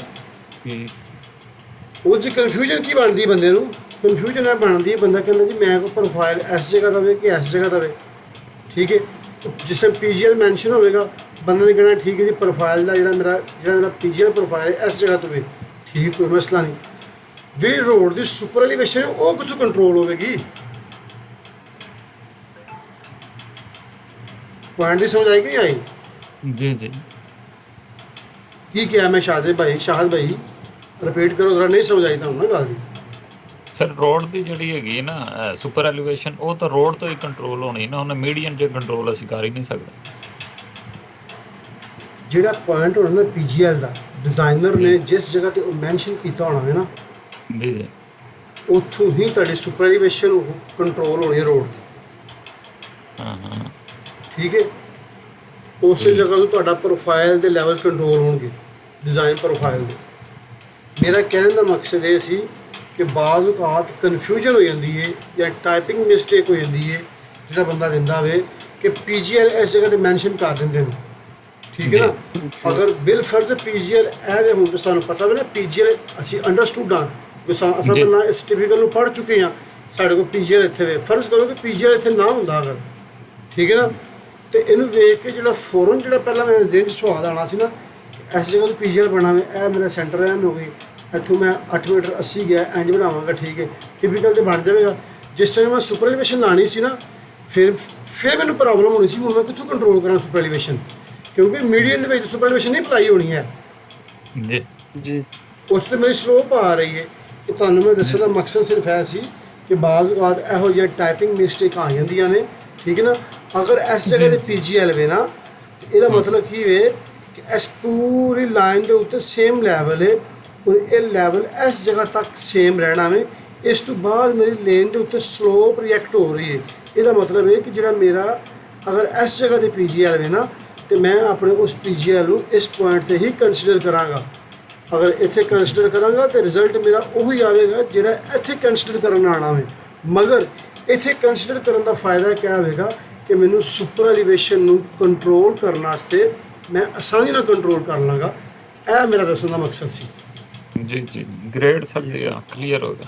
ਉਹ 'ਚ ਕਨਫਿਊਜ਼ਨ ਕੀ ਬਣਦੀ ਹੈ ਬੰਦੇ ਨੂੰ? ਕਨਫਿਊਜ਼ਨ ਇਹ ਬਣਦੀ ਹੈ, ਬੰਦਾ ਕਹਿੰਦਾ ਜੀ ਮੈਂ ਕੋਈ ਪ੍ਰੋਫਾਈਲ ਇਸ ਜਗ੍ਹਾ ਦਾ ਹੋਵੇ ਕਿ ਇਸ ਜਗ੍ਹਾ ਦਾ ਹੋਵੇ, ਠੀਕ ਹੈ। ਜਿਸ ਟਾਈਮ PGL ਮੈਂਸ਼ਨ ਹੋਵੇਗਾ, ਬੰਦੇ ਨੇ ਕਹਿਣਾ ਠੀਕ ਹੈ ਜੀ ਪ੍ਰੋਫਾਈਲ ਦਾ ਜਿਹੜਾ ਮੇਰਾ PGL ਪ੍ਰੋਫਾਈਲ ਹੈ ਇਸ ਜਗ੍ਹਾ ਤੋਂ ਹੋਵੇ, ਠੀਕ, ਕੋਈ ਮਸਲਾ ਨਹੀਂ। ਜਿਹੜੀ ਰੋਡ ਦੀ ਸੁਪਰ ਐਲੀਵੇਸ਼ਨ ਹੈ ਉਹ ਕਿੱਥੋਂ ਕੰਟਰੋਲ ਹੋਵੇਗੀ? ਪੁਆਇੰਟ ਦੀ ਸਮਝ ਆਈ ਕਿ ਨਹੀਂ ਆਈ? ਜੀ ਜੀ ਕੀ ਕਿਹਾ ਮੈਂ ਸ਼ਾਹਦ ਭਾਈ ਰਿਪੀਟ ਕਰੋ ਜ਼ਰਾ, ਨਹੀਂ ਸਮਝ ਆਈ ਤੁਹਾਨੂੰ ਨਾ ਗੱਲ ਦੀ। ਸਰ ਰੋਡ ਦੀ ਜਿਹੜੀ ਹੈਗੀ ਨਾ ਸੁਪਰ ਐਲੀਵੇਸ਼ਨ, ਉਹ ਤਾਂ ਰੋਡ ਤੋਂ ਹੀ ਕੰਟਰੋਲ ਹੋਣੀ ਨਾ, ਉਹਨੇ ਮੀਡੀਅਨ 'ਚ ਕੰਟਰੋਲ ਅਸੀਂ ਕਰ ਹੀ ਨਹੀਂ ਸਕਦੇ। ਜਿਹੜਾ ਪੁਆਇੰਟ ਹੋਣਾ ਨਾ PGL ਦਾ, ਡਿਜ਼ਾਈਨਰ ਨੇ ਜਿਸ ਜਗ੍ਹਾ ਤੇ ਉਹ ਮੈਂਸ਼ਨ ਕੀਤਾ ਹੋਣਾ ਹੈ ਨਾ, ਜੀ ਜੀ ਉੱਥੋਂ ਹੀ ਤੁਹਾਡੀ ਸੁਪਰ ਐਲੀਵੇਸ਼ਨ ਉਹ ਕੰਟਰੋਲ ਹੋਣੀ ਹੈ ਰੋਡ ਦੀ, ਹਾਂ ਠੀਕ ਹੈ। ਉਸੇ ਜਗ੍ਹਾ ਤੋਂ ਤੁਹਾਡਾ ਪ੍ਰੋਫਾਈਲ ਦੇ ਲੈਵਲ ਕੰਟਰੋਲ ਹੋਣਗੇ, ਡਿਜ਼ਾਈਨ ਪ੍ਰੋਫਾਈਲ ਦੇ। ਮੇਰਾ ਕਹਿਣ ਦਾ ਮਕਸਦ ਇਹ ਸੀ ਕਿ ਬਾਜ਼ ਔਕਾਤ ਕਨਫਿਊਜ਼ਨ ਹੋ ਜਾਂਦੀ ਹੈ ਜਾਂ ਟਾਈਪਿੰਗ ਮਿਸਟੇਕ ਹੋ ਜਾਂਦੀ ਹੈ, ਜਿਹੜਾ ਬੰਦਾ ਦਿੰਦਾ ਹੋਵੇ ਕਿ PGL ਇਸ ਜਗ੍ਹਾ 'ਤੇ ਮੈਂਸ਼ਨ ਕਰ ਦਿੰਦੇ ਨੇ, ਠੀਕ ਹੈ ਨਾ। ਅਗਰ ਬਿਲ ਫਰਜ਼ PGL ਇਹ ਦੇ ਹੁਣ ਤੁਹਾਨੂੰ ਪਤਾ ਹੋਵੇ ਨਾ, PGL ਅਸੀਂ ਅੰਡਰਸਟੂਡ ਹਾਂ, ਅਸਾਂ ਪਹਿਲਾਂ ਇਸ ਟਿਪੀਕਲ ਨੂੰ ਪੜ੍ਹ ਚੁੱਕੇ ਹਾਂ, ਸਾਡੇ ਕੋਲ PGL ਇੱਥੇ ਵੇ। ਫਰਜ਼ ਕਰੋ ਕਿ PGL ਇੱਥੇ ਨਾ ਹੁੰਦਾ ਅਗਰ, ਠੀਕ ਹੈ ਨਾ, ਤੇ ਇਹਨੂੰ ਵੇਖ ਕੇ ਜਿਹੜਾ ਫੌਰਨ ਜਿਹੜਾ ਪਹਿਲਾਂ ਮੇਰੇ ਦਿਲ 'ਚ ਸਵਾਦ ਆਉਣਾ ਸੀ ਨਾ, ਇਸ ਜਗ੍ਹਾ ਤੋਂ PGL ਬਣਾਵੇ, ਇਹ ਮੇਰਾ ਸੈਂਟਰ ਐਮ ਹੋ ਗਈ, ਇੱਥੋਂ ਮੈਂ 8 ਮੀਟਰ 80 ਗਿਆ, ਇੰਜ ਬਣਾਵਾਂਗਾ, ਠੀਕ ਹੈ, ਟਿਪੀਕਲ ਤੇ ਬਣ ਜਾਵੇਗਾ। ਜਿਸ ਟਾਈਮ ਮੈਂ ਸੁਪਰ ਐਲੀਵੇਸ਼ਨ ਲਾਣੀ ਸੀ ਨਾ, ਫਿਰ ਮੈਨੂੰ ਪ੍ਰੋਬਲਮ ਹੋਣੀ ਸੀ, ਹੁਣ ਮੈਂ ਕਿੱਥੋਂ ਕੰਟਰੋਲ ਕਰਾਂ ਸੁਪਰ ਐਲੀਵੇਸ਼ਨ, ਕਿਉਂਕਿ ਮੀਡੀਅਨ ਦੇ ਵਿੱਚ ਸੁਪਰ ਐਲੀਵੇਸ਼ਨ ਨਹੀਂ ਅਪਲਾਈ ਹੋਣੀ ਹੈ ਜੀ ਜੀ। ਉਸ 'ਤੇ ਮੇਰੀ ਸਲੋਪ ਆ ਰਹੀ ਹੈ। ਇਹ ਤੁਹਾਨੂੰ ਮੈਂ ਦੱਸਣ ਦਾ ਮਕਸਦ ਸਿਰਫ ਇਹ ਸੀ ਕਿ ਬਾਅਦ ਇਹੋ ਜਿਹੀਆਂ ਟਾਈਪਿੰਗ ਮਿਸਟੇਕ ਆ ਜਾਂਦੀਆਂ ਨੇ, ਠੀਕ ਹੈ ਨਾ। ਅਗਰ ਇਸ ਜਗ੍ਹਾ 'ਤੇ PGL ਵੇ ਨਾ, ਇਹਦਾ ਮਤਲਬ ਕੀ ਵੇ ਕਿ ਇਸ ਪੂਰੀ ਲਾਈਨ ਦੇ ਉੱਤੇ ਸੇਮ ਲੈਵਲ ਹੈ, ਔਰ ਇਹ ਲੈਵਲ ਇਸ ਜਗ੍ਹਾ ਤੱਕ ਸੇਮ ਰਹਿਣਾ ਵੇ। ਇਸ ਤੋਂ ਬਾਅਦ ਮੇਰੀ ਲੇਨ ਦੇ ਉੱਤੇ ਸਲੋਪ ਰਿਐਕਟ ਹੋ ਰਹੀ ਹੈ। ਇਹਦਾ ਮਤਲਬ ਹੈ ਕਿ ਜਿਹੜਾ ਮੇਰਾ ਅਗਰ ਇਸ ਜਗ੍ਹਾ 'ਤੇ PGL ਵੇ ਨਾ, ਤੇ ਮੈਂ ਆਪਣੇ ਉਸ PGL ਨੂੰ ਇਸ ਪੁਆਇੰਟ 'ਤੇ ਹੀ ਕੰਸੀਡਰ ਕਰਾਂਗਾ। ਅਗਰ ਇੱਥੇ ਕੰਸੀਡਰ ਕਰਾਂਗਾ ਤਾਂ ਰਿਜ਼ਲਟ ਮੇਰਾ ਉਹੀ ਆਵੇਗਾ ਜਿਹੜਾ ਇੱਥੇ ਕੰਸੀਡਰ ਕਰਨ ਆਉਣਾ ਵੇ। ਮਗਰ ਇੱਥੇ ਕੰਸੀਡਰ ਕਰਨ ਦਾ ਫਾਇਦਾ ਕਿਆ ਹੋਵੇਗਾ ਕਿ ਮੈਨੂੰ ਸੁਪਰ ਐਲੀਵੇਸ਼ਨ ਨੂੰ ਕੰਟਰੋਲ ਕਰਨ ਵਾਸਤੇ ਮੈਂ ਆਸਾਨੀ ਨਾਲ ਕੰਟਰੋਲ ਕਰ ਲਾਂਗਾ। ਇਹ ਮੇਰਾ ਦੱਸਣ ਦਾ ਮਕਸਦ ਸੀ। ਜੀ ਜੀ ਗ੍ਰੇਡ ਸਰ ਜੀ ਕਲੀਅਰ ਹੋ ਗਿਆ।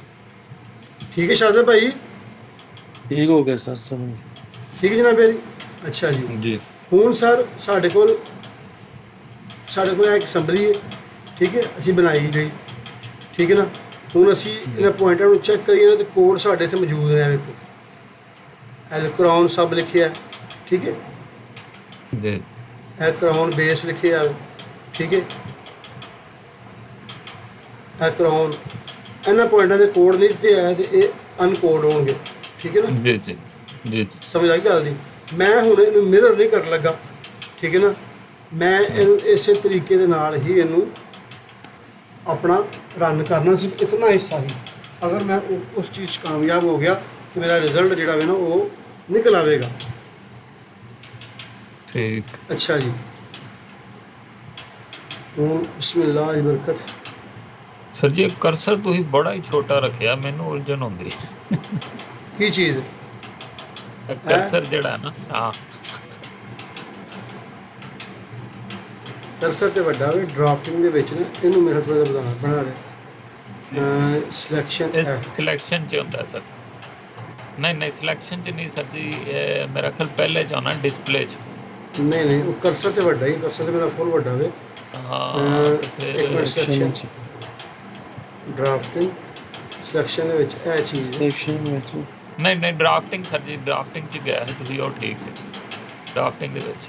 ਠੀਕ ਹੈ ਸ਼ਾਹਜ਼ਾਦ ਭਾਈ, ਠੀਕ ਹੋ ਗਿਆ ਸਰ, ਸਮਝ। ਠੀਕ ਹੈ ਜਨਾਬ ਮੇਰੀ। ਅੱਛਾ ਜੀ, ਜੀ ਹੁਣ ਸਰ ਸਾਡੇ ਕੋਲ ਇੱਕ ਅਸੈਂਬਲੀ ਹੈ, ਠੀਕ ਹੈ, ਅਸੀਂ ਬਣਾਈ ਗਈ, ਠੀਕ ਹੈ ਨਾ। ਹੁਣ ਅਸੀਂ ਇਹਨਾਂ ਪੁਆਇੰਟਾਂ ਨੂੰ ਚੈੱਕ ਕਰੀਏ ਤੇ ਕੋਡ ਸਾਡੇ ਇੱਥੇ ਮੌਜੂਦ ਹੈ। ਵੇਖੋ ਕਰਾਊਨ ਸਬ ਲਿਖਿਆ, ਠੀਕ ਹੈ, ਜੀ ਇਹ ਕਰਾਊਨ ਬੇਸ ਲਿਖਿਆ, ਠੀਕ ਹੈ, ਇਹ ਕਰਾਊਨ। ਇਹਨਾਂ ਪੁਆਇੰਟਾਂ ਦੇ ਕੋਡ ਨਹੀਂ ਦਿੱਤੇ ਹੈ ਤੇ ਇਹ ਅਨਕੋਡ ਹੋਣਗੇ, ਠੀਕ ਹੈ ਨਾ। ਜੀ ਜੀ ਜੀ ਸਮਝ ਆਈ ਗੱਲ ਦੀ। ਮੈਂ ਹੁਣ ਇਹਨੂੰ ਮਿਰਰ ਨਹੀਂ ਕਰਨ ਲੱਗਾ, ਠੀਕ ਹੈ ਨਾ। ਮੈਂ ਇਹਨੂੰ ਇਸੇ ਤਰੀਕੇ ਦੇ ਨਾਲ ਹੀ ਇਹਨੂੰ ਆਪਣਾ ਰਨ ਕਰਨਾ ਸੀ, ਇਤਨਾ ਹਿੱਸਾ ਹੀ। ਅਗਰ ਮੈਂ ਉਸ ਚੀਜ਼ 'ਚ ਕਾਮਯਾਬ ਹੋ ਗਿਆ ਤਾਂ ਮੇਰਾ ਰਿਜ਼ਲਟ ਜਿਹੜਾ ਵੇ ਨਾ ਉਹ ਨਿਕਲ ਆਵੇਗਾ। ਠੀਕ। ਅੱਛਾ ਜੀ, ਹੁਣ ਬਿਸਮਿਲ੍ਲਾਹ ਦੀ ਬਰਕਤ। ਸਰ ਜੀ ਕਰਸਰ ਤੁਸੀਂ ਬੜਾ ਹੀ ਛੋਟਾ ਰੱਖਿਆ, ਮੈਨੂੰ ਉਲਝਣ ਹੁੰਦੀ। ਕੀ ਚੀਜ਼? ਕਰਸਰ ਜਿਹੜਾ ਨਾ, ਹਾਂ ਕਰਸਰ ਤੇ ਵੱਡਾ ਵੇ। ਡਰਾਫਟਿੰਗ ਦੇ ਵਿੱਚ ਨਾ ਇਹਨੂੰ ਮੇਰਾ ਥੋੜਾ ਜਿਹਾ ਬਣਾ ਰਿਹਾ। ਸਿਲੈਕਸ਼ਨ ਇਸ ਸਿਲੈਕਸ਼ਨ 'ਚ ਹੁੰਦਾ ਸਰ। ਨਹੀਂ ਸਿਲੈਕਸ਼ਨ 'ਚ ਨਹੀਂ ਸਰ ਜੀ, ਇਹ ਮੇਰਾ ਖਿਆਲ ਪਹਿਲੇ 'ਚ ਆਉਣਾ ਡਿਸਪਲੇ 'ਚ। ਨਹੀਂ ਉਹ ਕਰਸਰ ਤੇ ਵੱਡਾ ਹੀ, ਕਰਸਰ ਤੇ ਮੇਰਾ ਫੁੱਲ ਵੱਡਾ ਵੇ। ਹਾਂ ਇੱਕ ਮਿੰਟ, ਸਿਲੈਕਸ਼ਨ ਡਰਾਫਟਿੰਗ ਸਿਲੈਕਸ਼ਨ ਦੇ ਵਿੱਚ ਇਹ ਚੀਜ਼ ਹੈ। ਨਹੀਂ ਡਰਾਫਟਿੰਗ ਸਰ ਜੀ, ਡਰਾਫਟਿੰਗ 'ਚ ਗਿਆ ਹੈ ਤੁਸੀਂ, ਉਹ ਠੀਕ ਸੀ। ਡਰਾਫਟਿੰਗ ਦੇ ਵਿੱਚ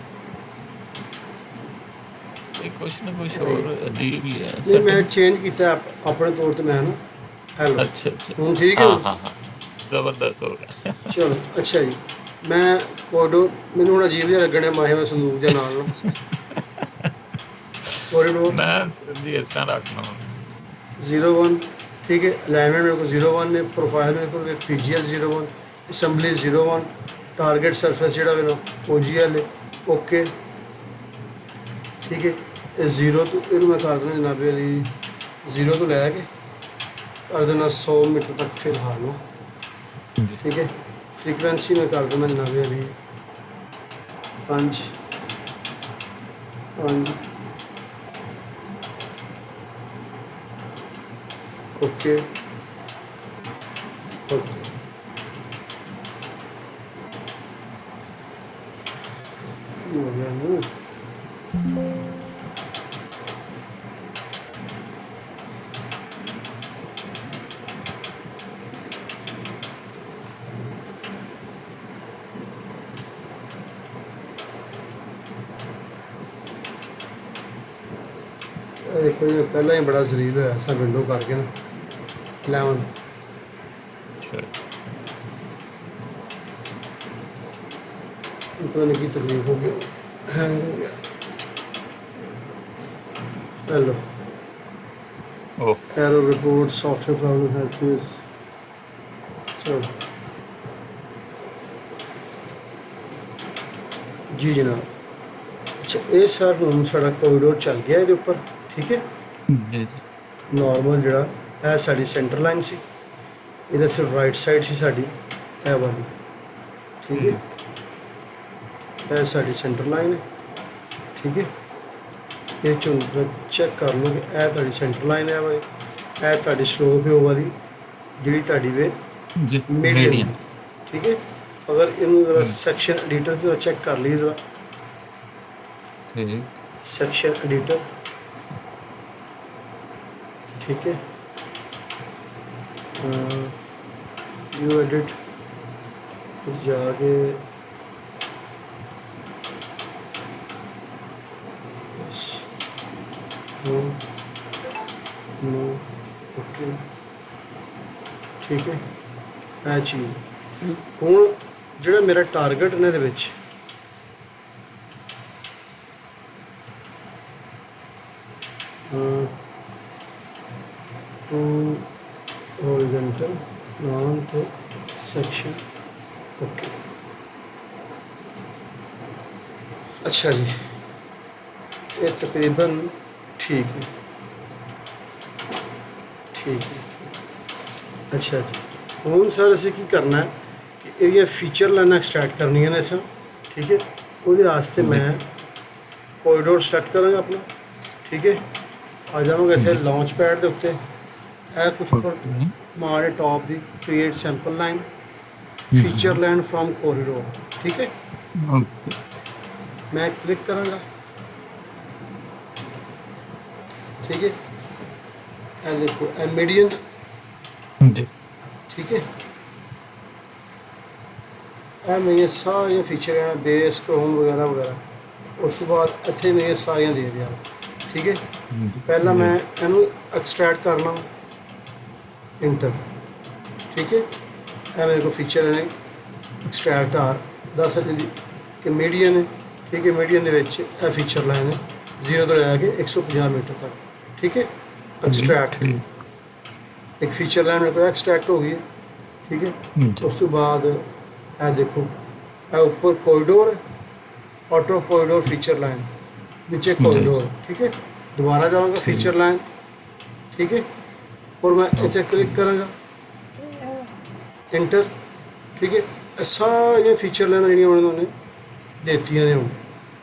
ਇਹ ਕੁਛ ਨਾ ਕੁਛ ਹੋਰ ਅਜੀਬ ਹੀ ਹੈ ਨਹੀਂ, ਸਰ। ਮੈਂ ਚੇਂਜ ਕੀਤਾ ਆਪਣੇ ਤੌਰ ਤੇ ਮੈਂ ਨਾ। ਹੈਲੋ, ਅੱਛਾ ਹੁਣ ਠੀਕ ਹੈ। ਹਾਂ ਜ਼ਬਰਦਸਤ ਹੋ ਗਿਆ। ਚਲੋ ਅੱਛਾ ਜੀ, ਮੈਂ ਕੋਡੋ ਮੈਨੂੰ ਹੁਣ ਅਜੀਬ ਜਿਹਾ ਲੱਗਣਾ ਮਾਹੇ ਮੈਂ ਸੰਦੂਕ ਦੇ ਨਾਲ ਕੋਡੋ ਮੈਂ ਸਰ ਜੀ ਇਸ ਤਰ੍ਹਾਂ ਰੱਖਣਾ 01 ठीक है। अलाइनमेंट मेरे को 01 है, प्रोफाइल मेरे को PGL 01, असैम्बली 01, टारगेट सरफेस जो मेरा OGL है, ओके ठीक है। 0 तो इन मैं कर देना जनाब अली 0 तो लैके कर देना 100 मीटर तक फिलहाल ना, ठीक है। फ्रीक्वेंसी में कर देना जनाब अली 5 ओके ओके हो गया ना। देखो ये पहला ही बड़ा जलील है ऐसा विंडो करके ना 11 अच्छा पता नहीं की तकलीफ हो गई, हैंग हो गया। हेलो ओ एरर रिपोर्ट सॉफ्टवेयर प्रॉब्लम है चलो जी जनाब। अच्छा ये सर हम साड़ा कॉरिडोर चल गया ये ऊपर, ठीक है। जी जी नॉर्मल जड़ा है साड़ी सेंटर लाइन सी, इधर सिर्फ राइट साइड सी साड़ी है वाली, ठीक है। है साड़ी सेंटर लाइन है, ठीक है। ये चुन चेक कर लो कि यह ताड़ी सेंटर लाइन है वाली, यह ताड़ी स्लोप है वो वाली जी ताड़ी वे जी मीडियम, ठीक है। अगर इन जरा सेक्शन एडिटर से चेक कर लीजिए जरा, ठीक सेक्शन एडिटर, ठीक है। यू एडिट जाके नो ओके ठीक है। ਇਹ ਚੀਜ਼ ਹੁਣ ਜਿਹੜਾ ਮੇਰਾ ਟਾਰਗੇਟ ਨੇ ਦੇ ਵਿੱਚ ਟੂ horizontal नाम तो सेक्शन ओके। अच्छा जी ये तकरीबन ठीक है, ठीक है। अच्छा जी हूँ सर असें की करना है कि ये फीचर लाइनां एक्सट्रैक्ट करनियां ने असें, ठीक है। ਉਹਦੇ वास्ते मैं कॉरिडोर स्टार्ट करांगा अपना, ठीक है। आ जावांगा इत्थे लॉन्च पैड के उत्ते, ਇਹ ਕੁਛ ਉੱਪਰ ਮਾੜੇ top the create sample line feature line from corridor, ਠੀਕ ਹੈ। ओके मैं क्लिक करांगा, ठीक है। ये देखो ये मीडियन, जी ठीक है। ये मेरी सारी फीचर हैं बेस क्रोम वगैरह वगैरह, उस बाद इत्थे मेरी सारियां दे दिया, ठीक है। पहला मैं इनू एक्सट्रैक्ट करना इंटर, ठीक है। ये मेरे को फीचर है एक्सट्रैक्ट आ 10 कि मीडियन है, ठीक है। मीडियन के फीचर लाइन है 0 तो लैके 150 मीटर तक, ठीक है। एक्सट्रैक्ट एक फीचर लाइन मेरे को एक्सट्रैक्ट हो गई है, ठीक है। उस तो बाद ये देखो ये ऊपर कॉरिडोर है, ऑटो कॉरिडोर फीचर लाइन नीचे कॉरिडोर, ठीक है। दोबारा जाऊँगा फीचर लाइन, ठीक है। और मैं इसे क्लिक करूँगा इंटर, ठीक है। सारिया फीचर लाइन जी उन्होंने देती ने हूँ,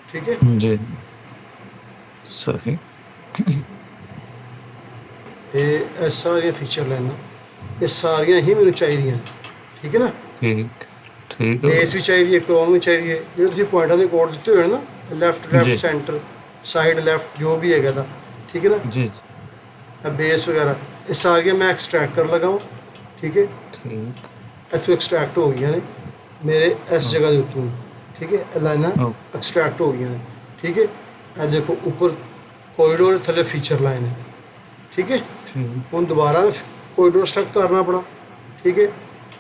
ठीक है। जी सही ये सारिया फीचर लाइना ये सारिया ही मैंने चाहिए, ठीक है ना। ठीक ठीक बेस भी चाहिए, क्रोम भी चाहिए, जो तुम पॉइंटा के कोड दिते हुए ना लैफ्ट जी। सेंटर साइड लैफ्ट जो भी है था, ठीक है ना। जी बेस वगैरह ये सारिया मैं एक्सट्रैक्ट कर लगा हूँ, ठीक है। ठीक इतों एक्सट्रैक्ट हो गई ने मेरे इस जगह के उत्तों, ठीक है। लाइना एक्सट्रैक्ट हो गई ने, ठीक है। ये देखो ऊपर कॉरिडोर थले फीचर लाइन है, ठीक है। ठीक हूँ दोबारा कॉरिडोर स्ट्रक्ट करना पड़ा, ठीक है।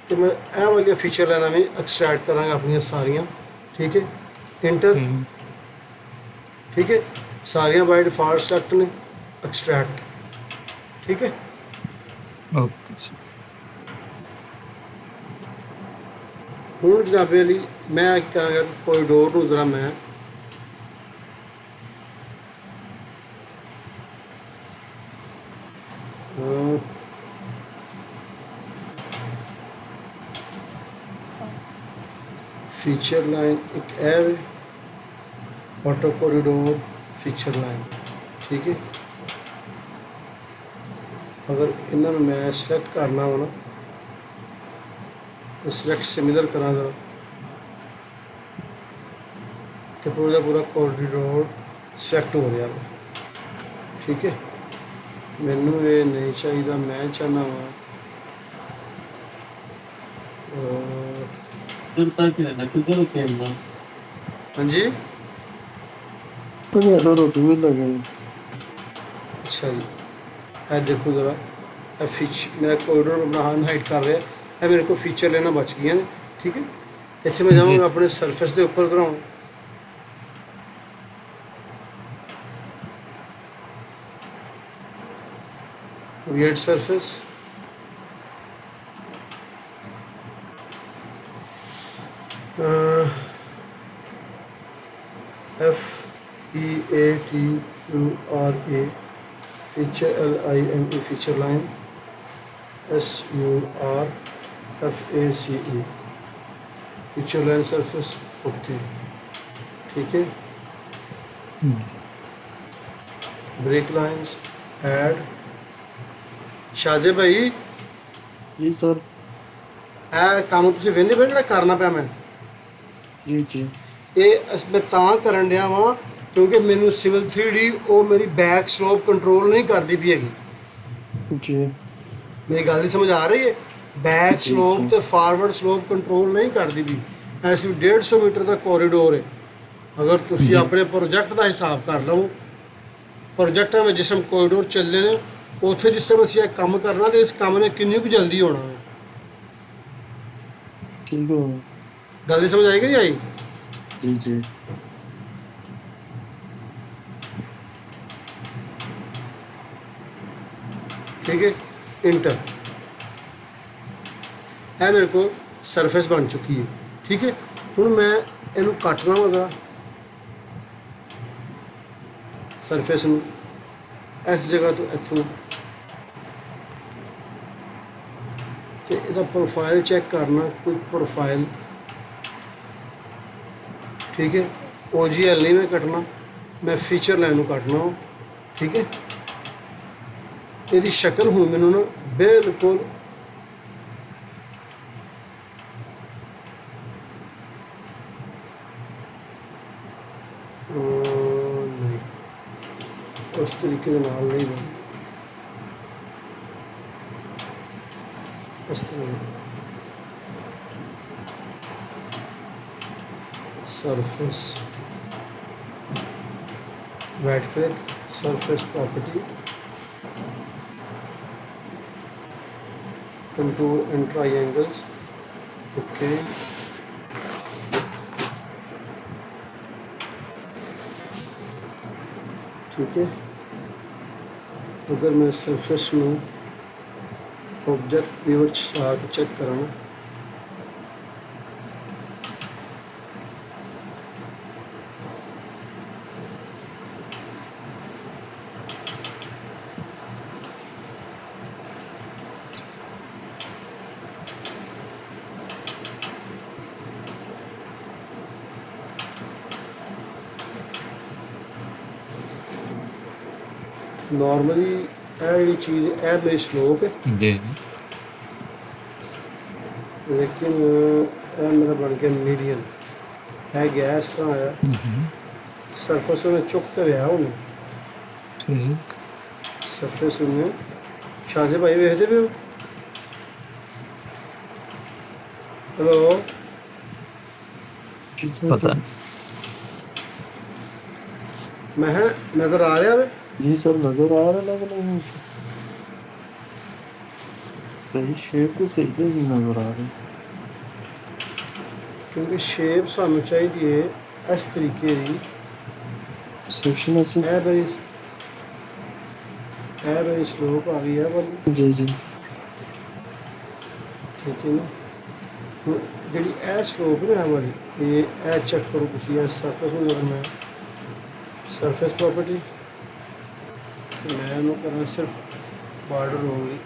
तो मैं यह वाली फीचर लाइना भी एक्सट्रैक्ट करांगा अपन सारियां, ठीक है। इंटर, ठीक है। सारियां बाय डिफॉल्ट सेलेक्ट ने एक्सट्रैक्ट, ठीक है। ਓਕੇ ਜੀ। ਹੁਣ ਜਨਾਬੇ ਲਈ ਮੈਂ ਕੀ ਕਰਾਂਗਾ, ਕੋਰੀਡੋਰ ਨੂੰ ਜ਼ਰਾ ਮੈਂ ਫੀਚਰ ਲਾਈਨ ਇੱਕ ਇਹ ਆਟੋ ਕੋਰੀਡੋਰ ਫੀਚਰ ਲਾਈਨ, ਠੀਕ ਹੈ। ਅਗਰ ਇਹਨਾਂ ਨੂੰ ਮੈਂ ਸਿਲੈਕਟ ਕਰਨਾ ਹੋ ਨਾ तो सिलेक्ट सिमिलर करा जरा तो पूरा का पूरा कॉरिडोर सिलेक्ट हो रहा है, ठीक है। मैनू ये नहीं चाहिए, मैं चाहना वा फिर सर क्या है किधर कैमरा हाँ जी तो ये रोटी भी लगे। अच्छा जी, है देखो ज़रा है फीचर मेरा कॉरिडोर अपना हाइड कर रहा है मेरे को फीचर लेना बच गया ने, ठीक है। इतने मैं जाऊँगा अपने सरफेस के उपर उतराऊँ, wait surface FEATURA feature LINE feature line SURFACE feature line surface, okay ठीक है। ब्रेक लाइंस ऐड शाहजे भाई जी सर ਇਹ ਕੰਮ ਤੁਸੀਂ ਵੇਂਦੇ ਪਏ ਜਿਹੜਾ ਕਰਨਾ ਪਿਆ ਮੈਂ जी जी ਇਹ ਮੈਂ ਤਾਂ ਕਰਨ ਡਿਆ ਵਾਂ ਕਿਉਂਕਿ ਮੈਨੂੰ ਸਿਵਲ 3D ਉਹ ਮੇਰੀ ਬੈਕ ਸਲੋਪ ਕੰਟਰੋਲ ਨਹੀਂ ਕਰਦੀ ਪਈ ਹੈਗੀ। जी ਮੇਰੀ ਗੱਲ ਦੀ ਸਮਝ ਆ ਰਹੀ ਹੈ? ਬੈਕ ਸਲੋਪ ਤੇ ਫਾਰਵਰਡ ਸਲੋਪ ਕੰਟਰੋਲ ਨਹੀਂ ਕਰਦੀ ਵੀ। ਐਸੀ 150 ਮੀਟਰ ਦਾ ਕੋਰੀਡੋਰ ਹੈ। ਅਗਰ ਤੁਸੀਂ ਆਪਣੇ ਪ੍ਰੋਜੈਕਟ ਦਾ ਹਿਸਾਬ ਕਰ ਲਓ, ਪ੍ਰੋਜੈਕਟਾਂ ਵਿੱਚ ਜਿਸ ਟਾਈਮ ਕੋਰੀਡੋਰ ਚੱਲੇ ਨੇ ਉੱਥੇ ਜਿਸ ਟਾਈਮ ਅਸੀਂ ਇਹ ਕੰਮ ਕਰਨਾ ਤੇ ਇਸ ਕੰਮ ਨੇ ਕਿੰਨੀ ਕੁ ਜਲਦੀ ਹੋਣਾ ਹੈ। ठीक हो ਗੱਲ ਦੀ ਸਮਝ ਆਈ ਕਿ ਨਹੀਂ ਆਈ? जी जी ठीक है। इंटर है मेरे को सरफेस बन चुकी है, ठीक है। हूँ मैं इनू कटना वा जरा सरफेस नू इस जगह तो इतों तो इसका प्रोफाइल चेक करना, कोई प्रोफाइल ठीक है। OGL नहीं मैं कटना, मैं फीचर लाइन कटना, ठीक है। ਇਹਦੀ ਸ਼ਕਲ ਹੁਣ ਮੈਨੂੰ ਨਾ ਬਿਲਕੁਲ ਨਹੀਂ ਉਸ ਤਰੀਕੇ ਦੇ ਨਾਲ ਨਹੀਂ ਬਣਦੀ ਇਸ ਤਰ੍ਹਾਂ surface right click surface property contour and triangles, okay। ठीक है। अगर मैं सरफेस में ऑब्जेक्ट पिवट आके चेक कराना नॉर्मली ये चीज़ है मेरी स्लोप है, जी लेकिन यह मेरा बन गया मीडियन है। गैस तरह आया सरफेस में चुक कर रहा हूँ ठीक सरफेस में शाहजे भाई वेखते पे हो? हेलो पता मैं नज़र आ रहा है? जी सर नजर आ रहा लग रहा है सही शेप तो सही नहीं नजर आ रही क्योंकि शेप सानू चाहिए इस तरीके की सेक्शन ऐसे ए बड़ी स्लोप आ गई है वाली, जी जी ਠੀਕ ਹੈ ਨਾ। ਹੁਣ ਜਿਹੜੀ ਇਹ ਸਲੋਪ ਨਾ ਇਹ ਵਾਲੀ, ਇਹ ਚੈੱਕ ਕਰੋ ਤੁਸੀਂ, ਇਹ ਸਰਫੇਸ ਨੂੰ ਜਦੋਂ ਮੈਂ ਸਰਫੇਸ ਪ੍ਰੋਪਰਟੀ ਮੈਂ ਇਹਨੂੰ ਕਰਾਂ ਸਿਰਫ ਬਾਰਡਰ ਹੋਊਗੀ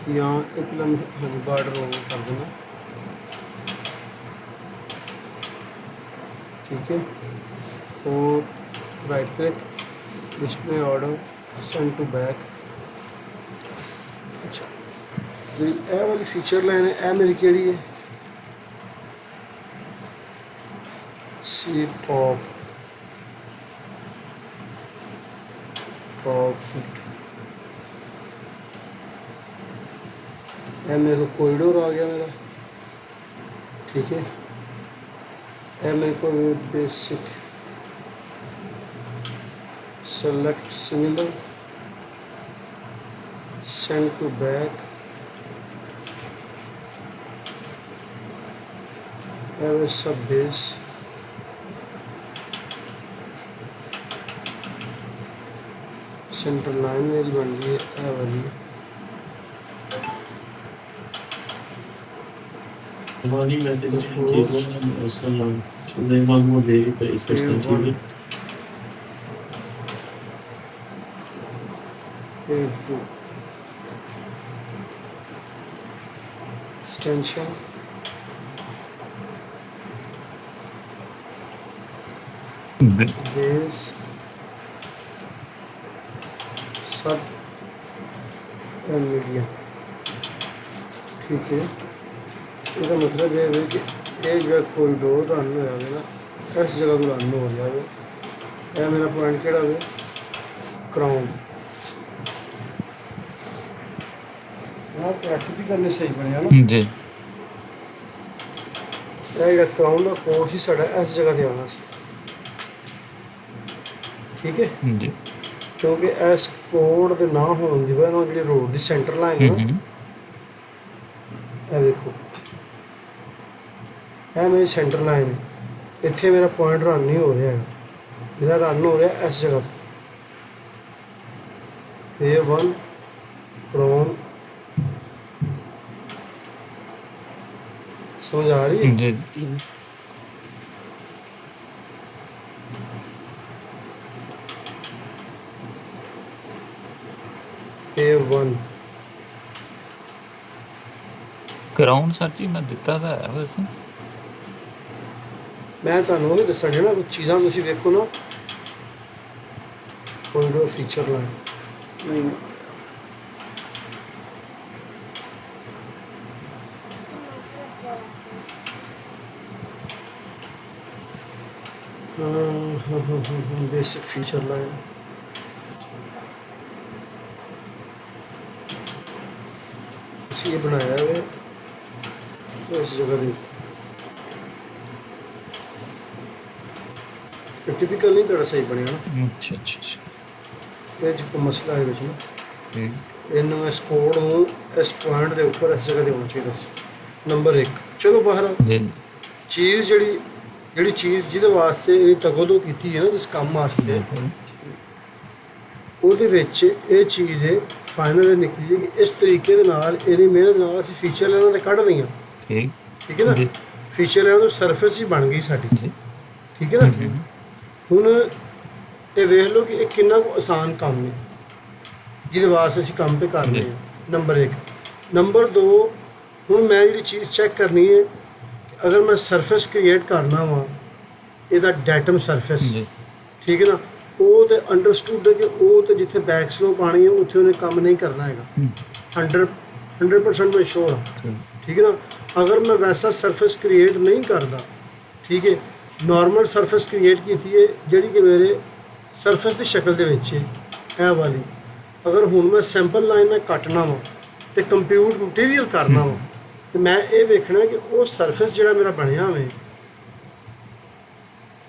ਜਾਂ ਇੱਕ ਲੰਬਾ ਬਾਰਡਰ ਹੋਊਗਾ ਕਰ ਦੇਣਾ, ठीक है। और right click, display order, send to back. अच्छा जी, ये वाली फीचर लाइन है, ये मेरी केड़ी है, सी टॉप ये मेरे को कॉरिडोर आ गया मेरा, ठीक है। ये मेरे को basic select similar, send to back, सब बेस, सेंटर लाइन मेरी बन गई है ये वाली। Money management then one more day is substantially page 2 extension, base, sub and medium, ठीक है। ਇਹਦਾ ਮਤਲਬ ਇਹ ਹੈ ਕਿ ਇਹ ਜਿਹੜਾ ਕੋਰੀਡੋਰ ਰਨ ਹੋ ਜਾਵੇ ਨਾ, ਇਸ ਜਗ੍ਹਾ ਤੋਂ ਰਨ ਹੋ ਜਾਵੇ। ਇਹ ਮੇਰਾ ਪੁਆਇੰਟ ਕਿਹੜਾ ਹੋਵੇ, ਕਰਾਊਨ। ਆਹ ਪ੍ਰੈਕਟਿਸ ਕਰਨੀ ਸਹੀ ਬਣਿਆ ਨਾ ਜੀ। ਇਹ ਜਿਹੜਾ ਕਰਾਊਨ ਦਾ ਕੋਰਸ ਹੀ ਸਾਡਾ ਇਸ ਜਗ੍ਹਾ ਤੇ ਆਉਣਾ ਸੀ, ਠੀਕ ਹੈ ਜੀ। ਕਿਉਂਕਿ ਇਸ ਕੋਡ ਦੇ ਨਾ ਹੋਣ ਦੀ ਵਜ੍ਹਾ ਨਾਲ ਜਿਹੜੀ ਰੋਡ ਦੀ ਸੈਂਟਰ ਲਾਈਨ ਹੈ ਨਾ, ਇਹ ਵੇਖੋ ਇਹ ਮੇਰੀ ਸੈਂਟਰ ਲਾਈਨ ਹੈ, ਇੱਥੇ ਮੇਰਾ ਪੁਆਇੰਟ ਰਨ ਨਹੀਂ ਹੋ ਰਿਹਾ ਹੈਗਾ, ਮੇਰਾ ਰਨ ਹੋ ਰਿਹਾ ਇਸ ਜਗ੍ਹਾ ਤੇ। A1 ਕ੍ਰੋਨ, ਸਮਝ ਆ ਰਹੀ ਹੈ ਜੀ। A1 ਕਰਾਊਨ ਸਰ ਜੀ ਮੈਂ ਦਿੱਤਾ ਤਾਂ ਹੈ ਵੈਸੇ। ਮੈਂ ਤੁਹਾਨੂੰ ਉਹੀ ਦੱਸਣ ਡਿਆ ਨਾ, ਕੁਝ ਚੀਜ਼ਾਂ ਤੁਸੀਂ ਵੇਖੋ ਨਾ, ਕੋਰੀਡੋਰ ਫੀਚਰ ਲਾਈਨ ਨਹੀਂ बेसिक फीचर लाइन, ये बनाया है तो इस जगह दी टिपिकल नहीं थोड़ा सही बनेगा ना। अच्छा अच्छा अच्छा। ये जो मसला है ना, ठीक। इन्होंने इस कोड ਨੂੰ इस पॉइंट ਦੇ ਉੱਪਰ ਇਸ ਜਗ੍ਹਾ ਤੇ ਹੋਣਾ ਚਾਹੀਦਾ ਸੀ। ਨੰਬਰ 1 ਚਲੋ ਬਾਹਰ ਜੀ। ਚੀਜ਼ ਜਿਹੜੀ ਚੀਜ਼ ਜਿਹਦੇ ਵਾਸਤੇ ਇਹ ਤਗੋਦੋ ਕੀਤੀ ਹੈ ਨਾ, ਜਿਸ ਕੰਮ ਵਾਸਤੇ, ਉਹਦੇ ਵਿੱਚ ਇਹ ਚੀਜ਼ ਹੈ ਫਾਈਨਲ ਨਿਕਲੀ ਜੀ ਕਿ ਇਸ ਤਰੀਕੇ ਦੇ ਨਾਲ ਇਹਦੀ ਮਿਹਨਤ ਨਾਲ ਅਸੀਂ ਫੀਚਰ ਲੈਣਾ ਤੇ ਕੱਢ ਦਈਆਂ। ਠੀਕ ਹੈ ਨਾ, ਫੀਚਰ ਲੈਣਾ ਤੋਂ ਸਰਫੇਸ ਹੀ ਬਣ ਗਈ ਸਾਡੀ ਜੀ। ਠੀਕ ਹੈ ਨਾ। ਹੁਣ ਇਹ ਵੇਖ ਲਓ ਕਿ ਇਹ ਕਿੰਨਾ ਕੁ ਆਸਾਨ ਕੰਮ ਹੈ ਜਿਹਦੇ ਵਾਸਤੇ ਅਸੀਂ ਕੰਮ 'ਤੇ ਕਰ ਰਹੇ ਹਾਂ। ਨੰਬਰ 1। ਨੰਬਰ 2, ਹੁਣ ਮੈਂ ਜਿਹੜੀ ਚੀਜ਼ ਚੈੱਕ ਕਰਨੀ ਹੈ, ਅਗਰ ਮੈਂ ਸਰਫੇਸ ਕ੍ਰੀਏਟ ਕਰਨਾ ਵਾ, ਇਹਦਾ ਡੈਟਮ ਸਰਫੇਸ, ਠੀਕ ਹੈ ਨਾ, ਉਹ ਤੇ ਅੰਡਰਸਟੂਡ ਹੈ ਕਿ ਉਹ ਤੇ ਜਿੱਥੇ ਬੈਕ ਸਲੋਪ ਆਣੀ ਹੈ ਉੱਥੇ ਉਹਨੇ ਕੰਮ ਨਹੀਂ ਕਰਨਾ ਹੈਗਾ। 100% ਮੈਂ ਸ਼ੋਰ ਹਾਂ, ਠੀਕ ਹੈ ਨਾ। ਅਗਰ ਮੈਂ ਵੈਸਾ ਸਰਫੇਸ ਕ੍ਰੀਏਟ ਨਹੀਂ ਕਰਦਾ, ਠੀਕ ਹੈ, ਨਾਰਮਲ ਸਰਫੇਸ ਕ੍ਰੀਏਟ ਕੀਤੀ ਹੈ ਜਿਹੜੀ ਕਿ ਮੇਰੇ ਸਰਫੇਸ ਦੀ ਸ਼ਕਲ ਦੇ ਵਿੱਚ ਹੈ, ਇਹ ਵਾਲੀ। ਅਗਰ ਹੁਣ ਮੈਂ ਸੈਂਪਲ ਲਾਈਨ ਨਾਲ ਕੱਟਣਾ ਵਾ ਤੇ ਕੰਪਿਊਟ ਮਟੀਰੀਅਲ ਕਰਨਾ ਵਾ, ਤੇ ਮੈਂ ਇਹ ਵੇਖਣਾ ਕਿ ਉਹ ਸਰਫੇਸ ਜਿਹੜਾ ਮੇਰਾ ਬਣਿਆ ਹੋਵੇ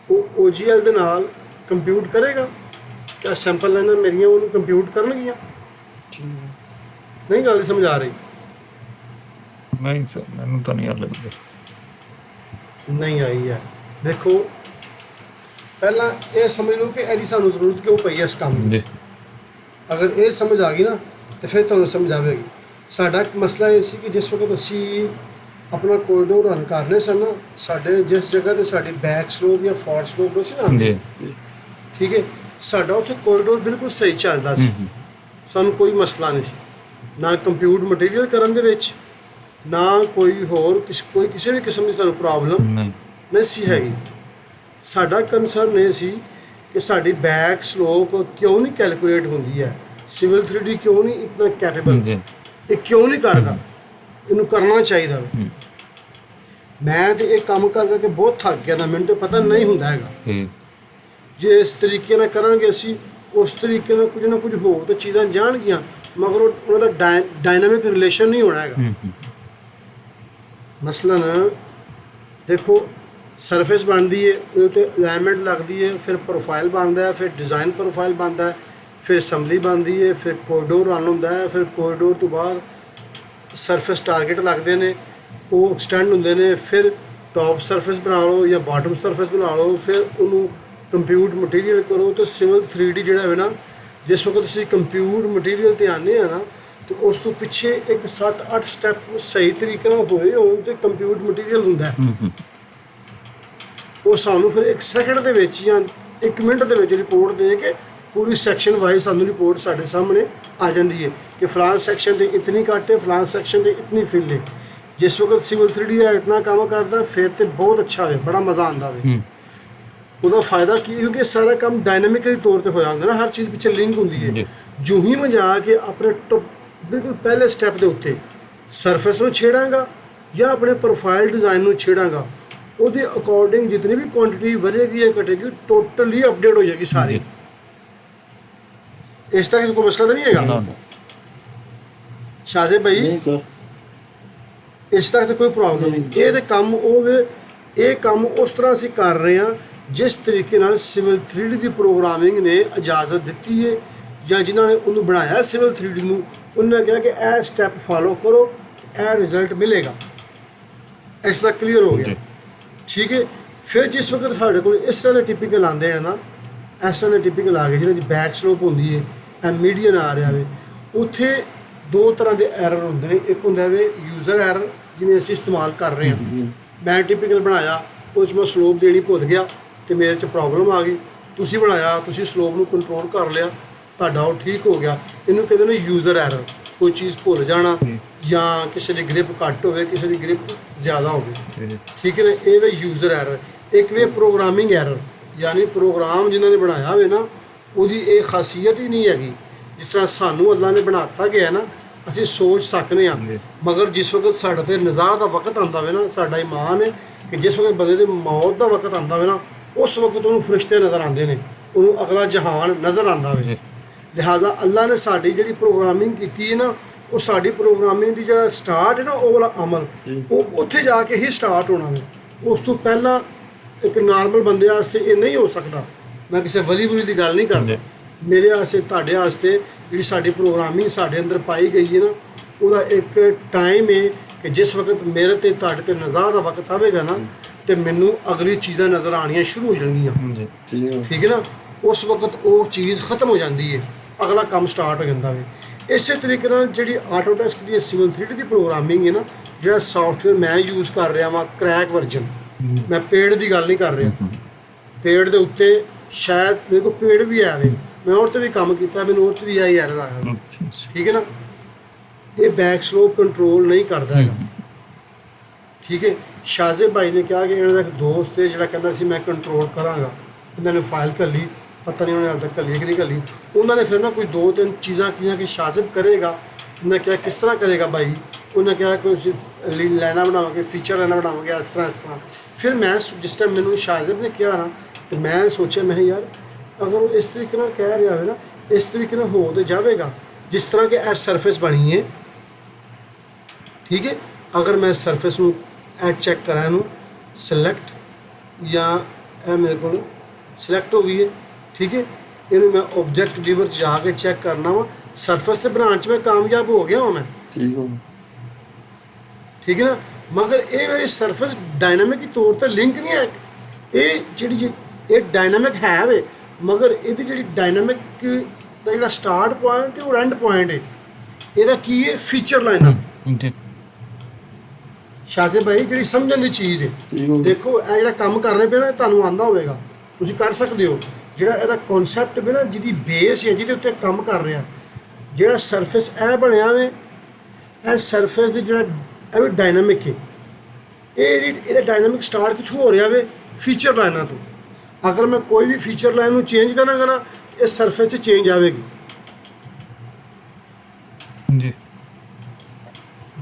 ਉਹ OGL ਦੇ ਨਾਲ ਕੰਪਿਊਟ ਕਰੇਗਾ। ਕਿਆ ਸੈਂਪਲ ਲਾਈਨਾਂ ਮੇਰੀਆਂ ਉਹਨੂੰ ਕੰਪਿਊਟ ਕਰਨਗੀਆਂ? ਨਹੀਂ, ਗੱਲ ਦੀ ਸਮਝ ਆ ਰਹੀ? ਨਹੀਂ ਸਰ, ਮੈਨੂੰ ਤਾਂ ਨਹੀਂ ਆ ਲੱਗਦਾ। ਨਹੀਂ ਆਈ ਹੈ। ਦੇਖੋ, ਪਹਿਲਾਂ ਇਹ ਸਮਝ ਲਓ ਕਿ ਇਹਦੀ ਸਾਨੂੰ ਜ਼ਰੂਰਤ ਕਿਉਂ ਪਈ ਹੈ ਇਸ ਕੰਮ ਦੀ। ਅਗਰ ਇਹ ਸਮਝ ਆ ਗਈ ਨਾ ਤੇ ਫਿਰ ਤੁਹਾਨੂੰ ਸਮਝ ਆਵੇਗੀ। ਸਾਡਾ ਇੱਕ ਮਸਲਾ ਇਹ ਸੀ ਕਿ ਜਿਸ ਵਕਤ ਅਸੀਂ ਆਪਣਾ ਕੋਰੀਡੋਰ ਰਨ ਕਰਨੇ ਸਨ ਨਾ, ਸਾਡੇ ਜਿਸ ਜਗ੍ਹਾ ਤੇ ਸਾਡੀ ਬੈਕ ਸਲੋਪ ਜਾਂ ਫੋਰਵਰਡ ਸਲੋਪ ਸੀ ਨਾ, ਜੀ ਠੀਕ ਹੈ, ਸਾਡਾ ਉੱਥੇ ਕੋਰੀਡੋਰ ਬਿਲਕੁਲ ਸਹੀ ਚੱਲਦਾ ਸੀ। ਸਾਨੂੰ ਕੋਈ ਮਸਲਾ ਨਹੀਂ ਸੀ, ਨਾ ਕੰਪਿਊਟ ਮਟੀਰੀਅਲ ਕਰਨ ਦੇ ਵਿੱਚ, ਨਾ ਕੋਈ ਹੋਰ ਕੋਈ ਕਿਸੇ ਵੀ ਕਿਸਮ ਦੀ ਸਾਨੂੰ ਪ੍ਰੋਬਲਮ ਨਹੀਂ ਸੀ ਹੈਗੀ। ਸਾਡਾ ਕੰਸਰਨ ਇਹ ਸੀ ਕਿ ਸਾਡੀ ਬੈਕ ਸਲੋਪ ਕਿਉਂ ਨਹੀਂ ਕੈਲਕੂਲੇਟ ਹੁੰਦੀ ਹੈ, ਸਿਵਲ 3D ਕਿਉਂ ਨਹੀਂ ਇਤਨਾ ਕੈਪੇਬਲ, ਇਹ ਕਿਉਂ ਨਹੀਂ ਕਰਦਾ, ਇਹਨੂੰ ਕਰਨਾ ਚਾਹੀਦਾ। ਮੈਂ ਤੇ ਇਹ ਕੰਮ ਕਰ ਕਰਕੇ ਬਹੁਤ ਥੱਕ ਗਿਆ ਨਾ, ਮੈਨੂੰ ਤਾਂ ਪਤਾ ਨਹੀਂ ਹੁੰਦਾ ਹੈਗਾ। ਜੇ ਇਸ ਤਰੀਕੇ ਨਾਲ ਕਰਾਂਗੇ ਅਸੀਂ, ਉਸ ਤਰੀਕੇ ਨਾਲ ਕੁਝ ਨਾ ਕੁਝ ਹੋਰ ਤਾਂ ਚੀਜ਼ਾਂ ਜਾਣਗੀਆਂ, ਮਗਰ ਉਹਨਾਂ ਦਾ ਡਾਇਨਾਮਿਕ ਰਿਲੇਸ਼ਨ ਨਹੀਂ ਹੋਣਾ ਹੈਗਾ। ਮਸਲਨ ਦੇਖੋ, ਸਰਫੇਸ ਬਣਦੀ ਹੈ, ਉਹਦੇ ਉੱਤੇ ਅਲਾਈਨਮੈਂਟ ਲੱਗਦੀ ਹੈ, ਫਿਰ ਪ੍ਰੋਫਾਈਲ ਬਣਦਾ ਹੈ, ਫਿਰ ਡਿਜ਼ਾਈਨ ਪ੍ਰੋਫਾਈਲ ਬਣਦਾ ਹੈ, ਫਿਰ ਅਸੈਂਬਲੀ ਬਣਦੀ ਹੈ, ਫਿਰ ਕੋਰੀਡੋਰ ਰਨ ਹੁੰਦਾ ਹੈ, ਫਿਰ ਕੋਰੀਡੋਰ ਤੋਂ ਬਾਅਦ ਸਰਫੇਸ ਟਾਰਗੇਟ ਲੱਗਦੇ ਨੇ, ਉਹ ਐਕਸਟੈਂਡ ਹੁੰਦੇ ਨੇ, ਫਿਰ ਟੌਪ ਸਰਫੇਸ ਬਣਾ ਲਓ ਜਾਂ ਬਾਟਮ ਸਰਫੇਸ ਬਣਾ ਲਓ, ਫਿਰ ਉਹਨੂੰ ਕੰਪਿਊਟ ਮਟੀਰੀਅਲ ਕਰੋ। ਤੇ ਸਿਵਲ 3D ਜਿਹੜਾ ਹੈ ਨਾ, ਜਿਸ ਵਕਤ ਤੁਸੀਂ ਕੰਪਿਊਟ ਮਟੀਰੀਅਲ ਤੇ ਆਉਂਦੇ ਆ ਨਾ, ਤੇ ਉਸ ਤੋਂ ਪਿੱਛੇ ਇੱਕ 7-8 ਸਟੈਪ ਸਹੀ ਤਰੀਕੇ ਨਾਲ ਹੋਏ ਹੋਣ ਤੇ ਕੰਪਿਊਟ ਮਟੀਰੀਅਲ ਹੁੰਦਾ ਹੈ। ਉਹ ਸਾਨੂੰ ਫਿਰ 1 ਸੈਕਿੰਡ ਦੇ ਵਿੱਚ ਜਾਂ 1 ਮਿੰਟ ਦੇ ਵਿੱਚ ਰਿਪੋਰਟ ਦੇ ਕੇ ਪੂਰੀ ਸੈਕਸ਼ਨ ਵਾਈਜ਼ ਸਾਨੂੰ ਰਿਪੋਰਟ ਸਾਡੇ ਸਾਹਮਣੇ ਆ ਜਾਂਦੀ ਹੈ ਕਿ ਫਲਾਨ ਸੈਕਸ਼ਨ ਤੇ ਇਤਨੀ ਘੱਟ ਹੈ, ਫਲਾਨ ਸੈਕਸ਼ਨ ਤੇ ਇਤਨੀ ਫਿਲ ਹੈ। ਜਿਸ ਵਕਤ ਸਿਵਲ 3D ਆ ਇਤਨਾ ਕੰਮ ਕਰਦਾ, ਫਿਰ ਤੇ ਬਹੁਤ ਅੱਛਾ ਹੋਵੇ, ਬੜਾ ਮਜ਼ਾ ਆਉਂਦਾ ਹੋਵੇ। ਉਹਦਾ ਫਾਇਦਾ ਕੀ, ਕਿਉਂਕਿ ਸਾਰਾ ਕੰਮ ਡਾਇਨਾਮਿਕਲੀ ਤੌਰ ਤੇ ਹੋਇਆ ਹੁੰਦਾ ਨਾ, ਹਰ ਚੀਜ਼ ਪਿੱਛੇ ਲਿੰਕ ਹੁੰਦੀ ਹੈ। ਜੋ ਹੀ ਮੈਂ ਜਾ ਕੇ ਆਪਣੇ ਬਿਲਕੁਲ ਪਹਿਲੇ ਸਟੈਪ ਦੇ ਉੱਤੇ ਸਰਫੇਸ ਨੂੰ ਛੇੜਾਂਗਾ ਜਾਂ ਆਪਣੇ ਪ੍ਰੋਫਾਈਲ ਡਿਜ਼ਾਈਨ ਨੂੰ ਛੇੜਾਂਗਾ, ਉਹਦੇ ਅਕੋਰਡਿੰਗ ਜਿਤਨੀ ਵੀ ਕੁਆਂਟੀਟੀ ਵਧੇਗੀ ਜਾਂ ਘਟੇਗੀ, ਟੋਟਲੀ ਅਪਡੇਟ ਹੋ ਜਾਏਗੀ ਸਾਰੀ। ਇਸ ਤੱਕ ਕੋਈ ਮਸਲਾ ਤਾਂ ਨਹੀਂ ਹੈਗਾ ਸ਼ਾਜ਼ੇ ਭਾਈ? ਨਹੀਂ ਸਰ, ਇਸ ਤੱਕ ਤਾਂ ਕੋਈ ਪ੍ਰੋਬਲਮ ਨਹੀਂ। ਇਹ ਤੇ ਕੰਮ ਇਹ ਕੰਮ ਉਸ ਤਰ੍ਹਾਂ ਅਸੀਂ ਕਰ ਰਹੇ ਹਾਂ ਜਿਸ ਤਰੀਕੇ ਨਾਲ ਸਿਵਲ 3D ਦੀ ਪ੍ਰੋਗਰਾਮਿੰਗ ਨੇ ਇਜਾਜ਼ਤ ਦਿੱਤੀ ਹੈ, ਜਾਂ ਜਿਨ੍ਹਾਂ ਨੇ ਉਹਨੂੰ ਬਣਾਇਆ ਸਿਵਲ 3D ਨੂੰ, ਉਹਨਾਂ ਨੇ ਕਿਹਾ ਕਿ ਇਹ ਸਟੈਪ ਫਾਲੋ ਕਰੋ, ਇਹ ਰਿਜ਼ਲਟ ਮਿਲੇਗਾ। ਇਸ ਦਾ ਕਲੀਅਰ ਹੋ ਗਿਆ, ਠੀਕ ਹੈ। ਫਿਰ ਜਿਸ ਵਕਤ ਸਾਡੇ ਕੋਲ ਇਸ ਤਰ੍ਹਾਂ ਦੇ ਟਿਪੀਕਲ ਆਉਂਦੇ ਨੇ ਨਾ, ਇਸ ਤਰ੍ਹਾਂ ਦੇ ਟਿਪੀਕਲ ਆ ਗਏ ਜਿਹਨਾਂ ਦੀ ਬੈਕ ਸਲੋਪ ਹੁੰਦੀ ਹੈ, ਇਹ ਮੀਡੀਅਨ ਆ ਰਿਹਾ ਵੇ, ਉੱਥੇ 2 ਤਰ੍ਹਾਂ ਦੇ ਐਰਰ ਹੁੰਦੇ ਨੇ। ਇੱਕ ਹੁੰਦਾ ਵੇ ਯੂਜ਼ਰ ਐਰਰ, ਜਿਵੇਂ ਅਸੀਂ ਇਸਤੇਮਾਲ ਕਰ ਰਹੇ ਹਾਂ। ਮੈਂ ਟਿਪੀਕਲ ਬਣਾਇਆ, ਉਸ 'ਚ ਮੈਂ ਸਲੋਪ ਦੇਣੀ ਭੁੱਲ ਗਿਆ ਤੇ ਮੇਰੇ 'ਚ ਪ੍ਰੋਬਲਮ ਆ ਗਈ। ਤੁਸੀਂ ਬਣਾਇਆ, ਤੁਸੀਂ ਸਲੋਪ ਨੂੰ ਕੰਟਰੋਲ ਕਰ ਲਿਆ, ਤੁਹਾਡਾ ਉਹ ਠੀਕ ਹੋ ਗਿਆ। ਇਹਨੂੰ ਕਹਿੰਦੇ ਨੇ ਯੂਜ਼ਰ ਐਰਰ, ਕੋਈ ਚੀਜ਼ ਭੁੱਲ ਜਾਣਾ, ਜਾਂ ਕਿਸੇ ਦੀ ਗ੍ਰਿਪ ਘੱਟ ਹੋਵੇ, ਕਿਸੇ ਦੀ ਗ੍ਰਿਪ ਜ਼ਿਆਦਾ ਹੋਵੇ, ਠੀਕ ਹੈ ਨਾ, ਇਹ ਵੇ ਯੂਜ਼ਰ ਐਰਰ। ਇੱਕ ਵੇ ਪ੍ਰੋਗਰਾਮਿੰਗ ਐਰਰ, ਯਾਨੀ ਪ੍ਰੋਗਰਾਮ ਜਿਨ੍ਹਾਂ ਨੇ ਬਣਾਇਆ ਹੋਵੇ ਨਾ, ਉਹਦੀ ਇਹ ਖਾਸੀਅਤ ਹੀ ਨਹੀਂ ਹੈਗੀ। ਜਿਸ ਤਰ੍ਹਾਂ ਸਾਨੂੰ ਅੱਲਾ ਨੇ ਬਣਾਤਾ ਗਿਆ ਨਾ, ਅਸੀਂ ਸੋਚ ਸਕਦੇ ਹਾਂ, ਮਗਰ ਜਿਸ ਵਕਤ ਸਾਡੇ 'ਤੇ ਨਜ਼ਾਰ ਦਾ ਵਕਤ ਆਉਂਦਾ ਹੋਵੇ ਨਾ, ਸਾਡਾ ਈਮਾਨ ਹੈ ਕਿ ਜਿਸ ਵਕਤ ਬੰਦੇ ਦੀ ਮੌਤ ਦਾ ਵਕਤ ਆਉਂਦਾ ਹੋਵੇ ਨਾ, ਉਸ ਵਕਤ ਉਹਨੂੰ ਫਰਿਸ਼ਤੇ ਨਜ਼ਰ ਆਉਂਦੇ ਨੇ, ਉਹਨੂੰ ਅਗਲਾ ਜਹਾਨ ਨਜ਼ਰ ਆਉਂਦਾ ਹੋਵੇ। ਲਿਹਾਜ਼ਾ ਅੱਲਾ ਨੇ ਸਾਡੀ ਜਿਹੜੀ ਪ੍ਰੋਗਰਾਮਿੰਗ ਕੀਤੀ ਹੈ ਨਾ, ਉਹ ਸਾਡੀ ਪ੍ਰੋਗਰਾਮਿੰਗ ਦੀ ਜਿਹੜਾ ਸਟਾਰਟ ਹੈ ਨਾ, ਉਹ ਵਾਲਾ ਅਮਲ ਉਹ ਉੱਥੇ ਜਾ ਕੇ ਹੀ ਸਟਾਰਟ ਹੋਣਾ ਵੇ। ਉਸ ਤੋਂ ਪਹਿਲਾਂ ਇੱਕ ਨਾਰਮਲ ਬੰਦੇ ਵਾਸਤੇ ਇਹ ਨਹੀਂ ਹੋ ਸਕਦਾ। ਮੈਂ ਕਿਸੇ ਵਲੀ ਦੀ ਗੱਲ ਨਹੀਂ ਕਰਦਾ, ਮੇਰੇ ਵਾਸਤੇ, ਤੁਹਾਡੇ ਵਾਸਤੇ ਜਿਹੜੀ ਸਾਡੀ ਪ੍ਰੋਗਰਾਮਿੰਗ ਸਾਡੇ ਅੰਦਰ ਪਾਈ ਗਈ ਹੈ ਨਾ, ਉਹਦਾ ਇੱਕ ਟਾਈਮ ਹੈ ਕਿ ਜਿਸ ਵਕਤ ਮੇਰੇ ਤੇ ਤੁਹਾਡੇ ਤੇ ਨਜ਼ਾਰ ਦਾ ਵਕਤ ਆਵੇਗਾ ਨਾ, ਤੇ ਮੈਨੂੰ ਅਗਲੀ ਚੀਜ਼ਾਂ ਨਜ਼ਰ ਆਉਣੀਆਂ ਸ਼ੁਰੂ ਹੋ ਜਾਣਗੀਆਂ, ਠੀਕ ਹੈ ਨਾ। ਉਸ ਵਕਤ ਉਹ ਚੀਜ਼ ਖਤਮ ਹੋ ਜਾਂਦੀ ਹੈ, ਅਗਲਾ ਕੰਮ ਸਟਾਰਟ ਹੋ ਜਾਂਦਾ ਵੇ। ਇਸੇ ਤਰੀਕੇ ਨਾਲ ਜਿਹੜੀ ਆਟੋਡੈਸਕ ਦੀ ਸਿਵਲ 3D ਦੀ ਪ੍ਰੋਗਰਾਮਿੰਗ ਹੈ ਨਾ, ਜਿਹੜਾ ਸੌਫਟਵੇਅਰ ਮੈਂ ਯੂਜ਼ ਕਰ ਰਿਹਾ ਵਾਂ, ਕਰੈਕ ਵਰਜਨ, ਮੈਂ ਪੇਡ ਦੀ ਗੱਲ ਨਹੀਂ ਕਰ ਰਿਹਾ। ਪੇਡ ਦੇ ਉੱਤੇ ਸ਼ਾਇਦ ਮੇਰੇ ਕੋਲ ਪੇਡ ਵੀ ਆਵੇ, ਮੈਂ ਉਹ 'ਤੇ ਵੀ ਕੰਮ ਕੀਤਾ, ਮੈਨੂੰ ਉਹ 'ਚ ਵੀ ਆਈ ਐਰਰ ਆਇਆ, ਠੀਕ ਹੈ ਨਾ। ਇਹ ਬੈਕ ਸਲੋਪ ਕੰਟਰੋਲ ਨਹੀਂ ਕਰਦਾ ਹੈਗਾ, ਠੀਕ ਹੈ। ਸ਼ਾਜ਼ੇ ਭਾਈ ਨੇ ਕਿਹਾ ਕਿ ਇਹਨਾਂ ਦਾ ਇੱਕ ਦੋਸਤ ਹੈ ਜਿਹੜਾ ਕਹਿੰਦਾ ਸੀ ਮੈਂ ਕੰਟਰੋਲ ਕਰਾਂਗਾ, ਇਹਨਾਂ ਨੇ ਫਾਈਲ ਘੱਲੀ, ਪਤਾ ਨਹੀਂ ਉਹਨੇ ਹਾਲੇ ਤੱਕ ਘੱਲੀ ਕਿ ਨਹੀਂ ਘੱਲੀ। ਉਹਨਾਂ ਨੇ ਫਿਰ ਨਾ ਕੋਈ 2-3 ਚੀਜ਼ਾਂ ਕੀਆਂ ਕਿ ਸ਼ਾਜ਼ਿਬ ਕਰੇਗਾ। ਇਹਨਾਂ ਕਿਹਾ ਕਿਸ ਤਰ੍ਹਾਂ ਕਰੇਗਾ ਭਾਈ? ਉਹਨੇ ਕਿਹਾ ਕੋਈ ਲਾਈਨਾਂ ਬਣਾਵਾਂਗੇ, ਫੀਚਰ ਲਾਈਨਾਂ ਬਣਾਵਾਂਗੇ, ਇਸ ਤਰ੍ਹਾਂ। ਫਿਰ ਮੈਂ ਜਿਸ ਟਾਈਮ ਮੈਨੂੰ ਸ਼ਾਜ਼ਿਬ ਨੇ ਕਿਹਾ ਨਾ, ਤੇ ਮੈਂ ਸੋਚਿਆ, ਮੈਂ ਯਾਰ ਅਗਰ ਉਹ ਇਸ ਤਰੀਕੇ ਨਾਲ ਕਹਿ ਰਿਹਾ ਹੋਵੇ ਨਾ, ਇਸ ਤਰੀਕੇ ਨਾਲ ਹੋ ਤਾਂ ਜਾਵੇਗਾ ਜਿਸ ਤਰ੍ਹਾਂ ਕਿ ਇਹ ਸਰਫੇਸ ਬਣੀ ਹੈ, ਠੀਕ ਹੈ। ਅਗਰ ਮੈਂ ਸਰਫੇਸ ਨੂੰ ਇਹ ਚੈੱਕ ਕਰਾਂ, ਇਹਨੂੰ ਸਿਲੈਕਟ, ਜਾਂ ਇਹ ਮੇਰੇ ਕੋਲ ਸਿਲੈਕਟ ਹੋ ਗਈ ਹੈ, ਠੀਕ ਹੈ। ਇਹਨੂੰ ਮੈਂ ਆਬਜੈਕਟ ਵੀਵਰ 'ਚ ਜਾ ਕੇ ਚੈੱਕ ਕਰਨਾ ਵਾ, ਸਰਫੇਸ 'ਤੇ ਬਣਾਉਣ 'ਚ ਮੈਂ ਕਾਮਯਾਬ ਹੋ ਗਿਆ ਹਾਂ ਮੈਂ, ਠੀਕ ਹੈ ਨਾ। ਮਗਰ ਇਹ ਮੇਰੀ ਸਰਫੇਸ ਡਾਇਨਾਮਿਕ ਤੌਰ 'ਤੇ ਲਿੰਕ ਨਹੀਂ ਹੈ। ਇਹ ਜਿਹੜੀ ਇਹ ਡਾਇਨਾਮਿਕ ਹੈ ਵੇ, ਮਗਰ ਇਹਦੀ ਜਿਹੜੀ ਡਾਇਨਾਮਿਕ ਦਾ ਜਿਹੜਾ ਸਟਾਰਟ ਪੁਆਇੰਟ ਹੈ ਉਹ ਐਂਡ ਪੁਆਇੰਟ ਹੈ। ਇਹਦਾ ਕੀ ਹੈ ਫੀਚਰ ਲਾਈਨਾਂ। ਜੀ ਸ਼ਾਜ਼ੇ ਭਾਈ ਜਿਹੜੀ ਸਮਝਣ ਦੀ ਚੀਜ਼ ਹੈ, ਠੀਕ ਹੋ ਗਿਆ। ਦੇਖੋ ਇਹ ਜਿਹੜਾ ਕੰਮ ਕਰਨੇ ਪਿਆ ਨਾ ਤੁਹਾਨੂੰ ਆਂਦਾ ਹੋਵੇਗਾ, ਤੁਸੀਂ ਕਰ ਸਕਦੇ ਹੋ। ਜਿਹੜਾ ਇਹਦਾ ਕਨਸੈਪਟ ਵੀ ਨਾ ਜਿਹਦੀ ਬੇਸ ਹੈ ਜਿਹਦੇ ਉੱਤੇ ਕੰਮ ਕਰ ਰਿਹਾ, ਜਿਹੜਾ ਸਰਫੇਸ ਇਹ ਬਣਿਆ ਵੇ, ਇਹ ਸਰਫੇਸ ਦੇ ਜਿਹੜਾ ਇਹ ਵੀ ਡਾਇਨਾਮਿਕ ਹੈ। ਇਹਦਾ ਡਾਇਨਾਮਿਕ ਸਟਾਰਟ ਕਿੱਥੋਂ ਹੋ ਰਿਹਾ ਵੇ? ਫੀਚਰ ਲਾਈਨਾਂ ਤੋਂ। ਅਗਰ ਮੈਂ ਕੋਈ ਵੀ ਫੀਚਰ ਲਾਈਨ ਨੂੰ ਚੇਂਜ ਕਰਾਂਗਾ ਨਾ, ਇਹ ਸਰਫੇਸ 'ਚ ਚੇਂਜ ਆਵੇਗੀ। ਜੀ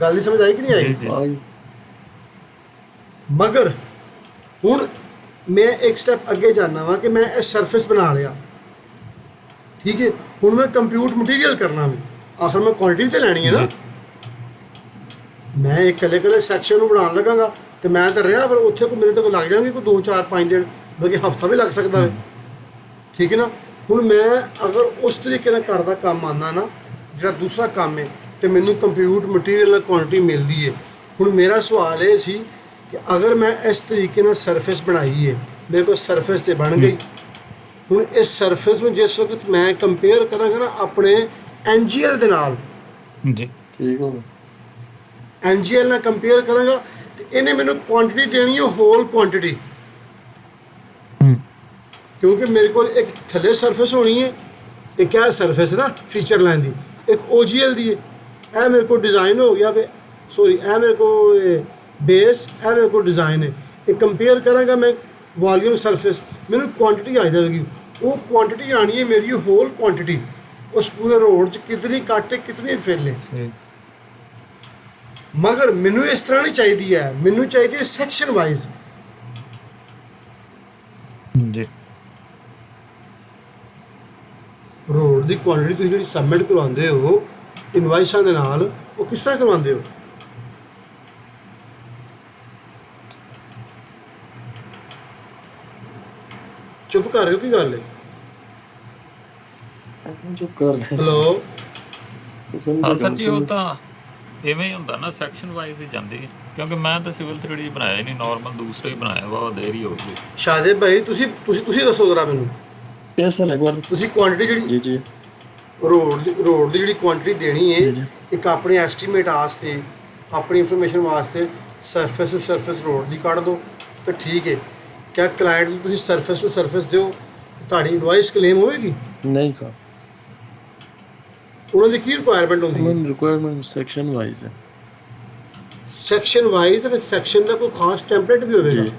ਗੱਲ ਨਹੀਂ ਸਮਝ ਆਈ ਕਿ ਨਹੀਂ ਆਈ? ਜੀ ਆ ਗਈ। ਮਗਰ ਹੁਣ ਮੈਂ ਇੱਕ ਸਟੈਪ ਅੱਗੇ ਜਾਣਾ ਵਾ ਕਿ ਮੈਂ ਇਹ ਸਰਫੇਸ ਬਣਾ ਲਿਆ, ਠੀਕ ਹੈ। ਹੁਣ ਮੈਂ ਕੰਪਿਊਟ ਮਟੀਰੀਅਲ ਕਰਨਾ ਵੀ, ਆਖਰ ਮੈਂ ਕੁਆਂਟੀਟੀ ਤੇ ਲੈਣੀ ਹੈ ਨਾ। ਮੈਂ ਇੱਕ ਇਕੱਲੇ ਸੈਕਸ਼ਨ ਨੂੰ ਬਣਾਉਣ ਲੱਗਾਂਗਾ ਤੇ ਮੈਂ ਤਾਂ ਰਿਹਾ, ਫਿਰ ਉੱਥੇ ਕੋਈ ਮੇਰੇ ਤੋਂ ਲੱਗ ਜਾਣਗੇ ਕੋਈ 2 4 5 ਦਿਨ, ਬਲਕਿ ਹਫਤਾ ਵੀ ਲੱਗ ਸਕਦਾ ਹੈ, ਠੀਕ ਹੈ ਨਾ। ਹੁਣ ਮੈਂ ਅਗਰ ਉਸ ਤਰੀਕੇ ਨਾਲ ਕਰਦਾ ਕੰਮ ਆਉਂਦਾ ਨਾ, ਜਿਹੜਾ ਦੂਸਰਾ ਕੰਮ ਹੈ, ਤੇ ਮੈਨੂੰ ਕੰਪਿਊਟ ਮਟੀਰੀਅਲ ਨਾਲ ਕੁਆਂਟੀਟੀ ਮਿਲਦੀ ਹੈ। ਹੁਣ ਮੇਰਾ ਸਵਾਲ ਇਹ ਸੀ ਕਿ ਅਗਰ ਮੈਂ ਇਸ ਤਰੀਕੇ ਨਾਲ ਸਰਫੇਸ ਬਣਾਈ ਹੈ, ਮੇਰੇ ਕੋਲ ਸਰਫੇਸ ਤੇ ਬਣ ਗਈ। ਹੁਣ ਇਸ ਸਰਫੇਸ ਨੂੰ ਜਿਸ ਵਕਤ ਮੈਂ ਕੰਪੇਅਰ ਕਰਾਂਗਾ ਨਾ ਆਪਣੇ NGL ਦੇ ਨਾਲ, ਜੀ ਠੀਕ ਹੋ ਗਿਆ। NGL ਨਾਲ ਕੰਪੇਅਰ ਕਰਾਂਗਾ ਤੇ ਇਹਨੇ ਮੈਨੂੰ ਕੁਆਂਟੀਟੀ ਦੇਣੀ ਹੈ, ਹੋਲ ਕੁਆਂਟੀਟੀ। ਕਿਉਂਕਿ ਮੇਰੇ ਕੋਲ ਇੱਕ ਥੱਲੇ ਸਰਫੇਸ ਹੋਣੀ ਹੈ, ਇੱਕ ਇਹ ਸਰਫੇਸ ਨਾ ਫੀਚਰ ਲਾਈਨ ਦੀ, ਇੱਕ OGL ਦੀ ਹੈ। ਇਹ ਮੇਰੇ ਕੋਲ ਡਿਜ਼ਾਈਨ ਹੋ ਗਿਆ ਵੇ, ਸੋਰੀ ਇਹ ਮੇਰੇ ਕੋਲ ਬੇਸ, ਇਹ ਮੇਰੇ ਕੋਲ ਡਿਜ਼ਾਈਨ ਹੈ। ਇਹ ਕੰਪੇਅਰ ਕਰਾਂਗਾ ਮੈਂ ਵੋਲੀਅਮ ਸਰਫੇਸ, ਮੈਨੂੰ ਕੁਆਂਟੀਟੀ ਆ ਜਾਵੇਗੀ। ਉਹ ਕੁਆਂਟੀਟੀ ਆਣੀ ਹੈ ਮੇਰੀ ਹੋਲ ਕੁਆਂਟੀਟੀ, ਉਸ ਪੂਰੇ ਰੋਡ 'ਚ ਕਿਤਨੀ ਕੱਟ ਹੈ ਕਿਤਨੀ ਫਿਲ ਹੈ। ਮਗਰ ਮੈਨੂੰ ਇਸ ਤਰ੍ਹਾਂ ਨਹੀਂ ਚਾਹੀਦੀ ਹੈ, ਮੈਨੂੰ ਚਾਹੀਦੀ ਹੈ ਸੈਕਸ਼ਨ ਵਾਈਜ਼। ਜੀ ਰੋਡ ਦੀ ਕੁਆਂਟੀਟੀ ਤੁਸੀਂ ਜਿਹੜੀ ਸਬਮਿਟ ਕਰਵਾਉਂਦੇ ਹੋ ਇਨਵਾਈਸਾਂ ਦੇ ਨਾਲ, ਉਹ ਕਿਸ ਤਰ੍ਹਾਂ ਕਰਵਾਉਂਦੇ ਹੋ? ਚੁੱਪ ਕਰ ਰਹੇ ਹੋ, ਕੀ ਗੱਲ ਹੈ? ਜੋ ਕਰ ਲੈ ਹੈਲੋ, ਹਾਂ ਸਰ ਜੀ, ਉਹ ਤਾਂ ਇਵੇਂ ਹੀ ਹੁੰਦਾ ਨਾ, ਸੈਕਸ਼ਨ ਵਾਈਜ਼ ਹੀ ਜਾਂਦੀ ਹੈ। ਕਿਉਂਕਿ ਮੈਂ ਤਾਂ ਸਿਵਲ 3D ਬਣਾਇਆ ਹੀ ਨਹੀਂ, ਨਾਰਮਲ ਦੂਸਰਾ ਹੀ ਬਣਾਇਆ ਵਾ, ਉਹ ਦੇਰ ਹੀ ਹੋ ਗਈ। ਸ਼ਾਜ਼ਿਬ ਭਾਈ ਤੁਸੀਂ ਦੱਸੋ ਜ਼ਰਾ ਮੈਨੂੰ, ਇਹ ਸਰ ਇੱਕ ਵਾਰ। ਤੁਸੀਂ ਕੁਆਂਟੀਟੀ ਜਿਹੜੀ ਜੀ ਜੀ ਰੋਡ ਦੀ ਜਿਹੜੀ ਕੁਆਂਟੀਟੀ ਦੇਣੀ ਹੈ, ਜੀ ਜੀ। ਇੱਕ ਆਪਣੇ ਐਸਟੀਮੇਟ ਵਾਸਤੇ, ਆਪਣੀ ਇਨਫੋਰਮੇਸ਼ਨ ਵਾਸਤੇ ਸਰਫੇਸ ਟੂ ਸਰਫੇਸ ਰੋਡ ਦੀ ਕੱਢ ਦਿਓ ਤਾਂ ਠੀਕ ਹੈ। ਕਿਆ ਕਲਾਇੰਟ ਨੂੰ ਤੁਸੀਂ ਸਰਫੇਸ ਟੂ ਸਰਫੇਸ ਦਿਓ, ਤੁਹਾਡੀ ਇਨਵਾਇਸ ਕਲੇਮ ਹੋਵੇਗੀ? ਨਹੀਂ ਸਰ, ਉਹਨਾਂ ਦੀ ਕੀ ਰਿਕੁਆਇਰਮੈਂਟ ਹੁੰਦੀ ਹੈ? ਮਨ ਰਿਕੁਆਇਰਮੈਂਟ ਸੈਕਸ਼ਨ ਵਾਈਜ਼ ਹੈ। ਸੈਕਸ਼ਨ ਵਾਈਜ਼, ਤਾਂ ਫਿਰ ਸੈਕਸ਼ਨ ਦਾ ਕੋਈ ਖਾਸ ਟੈਂਪਲੇਟ ਵੀ ਹੋਵੇਗਾ। ਜੀ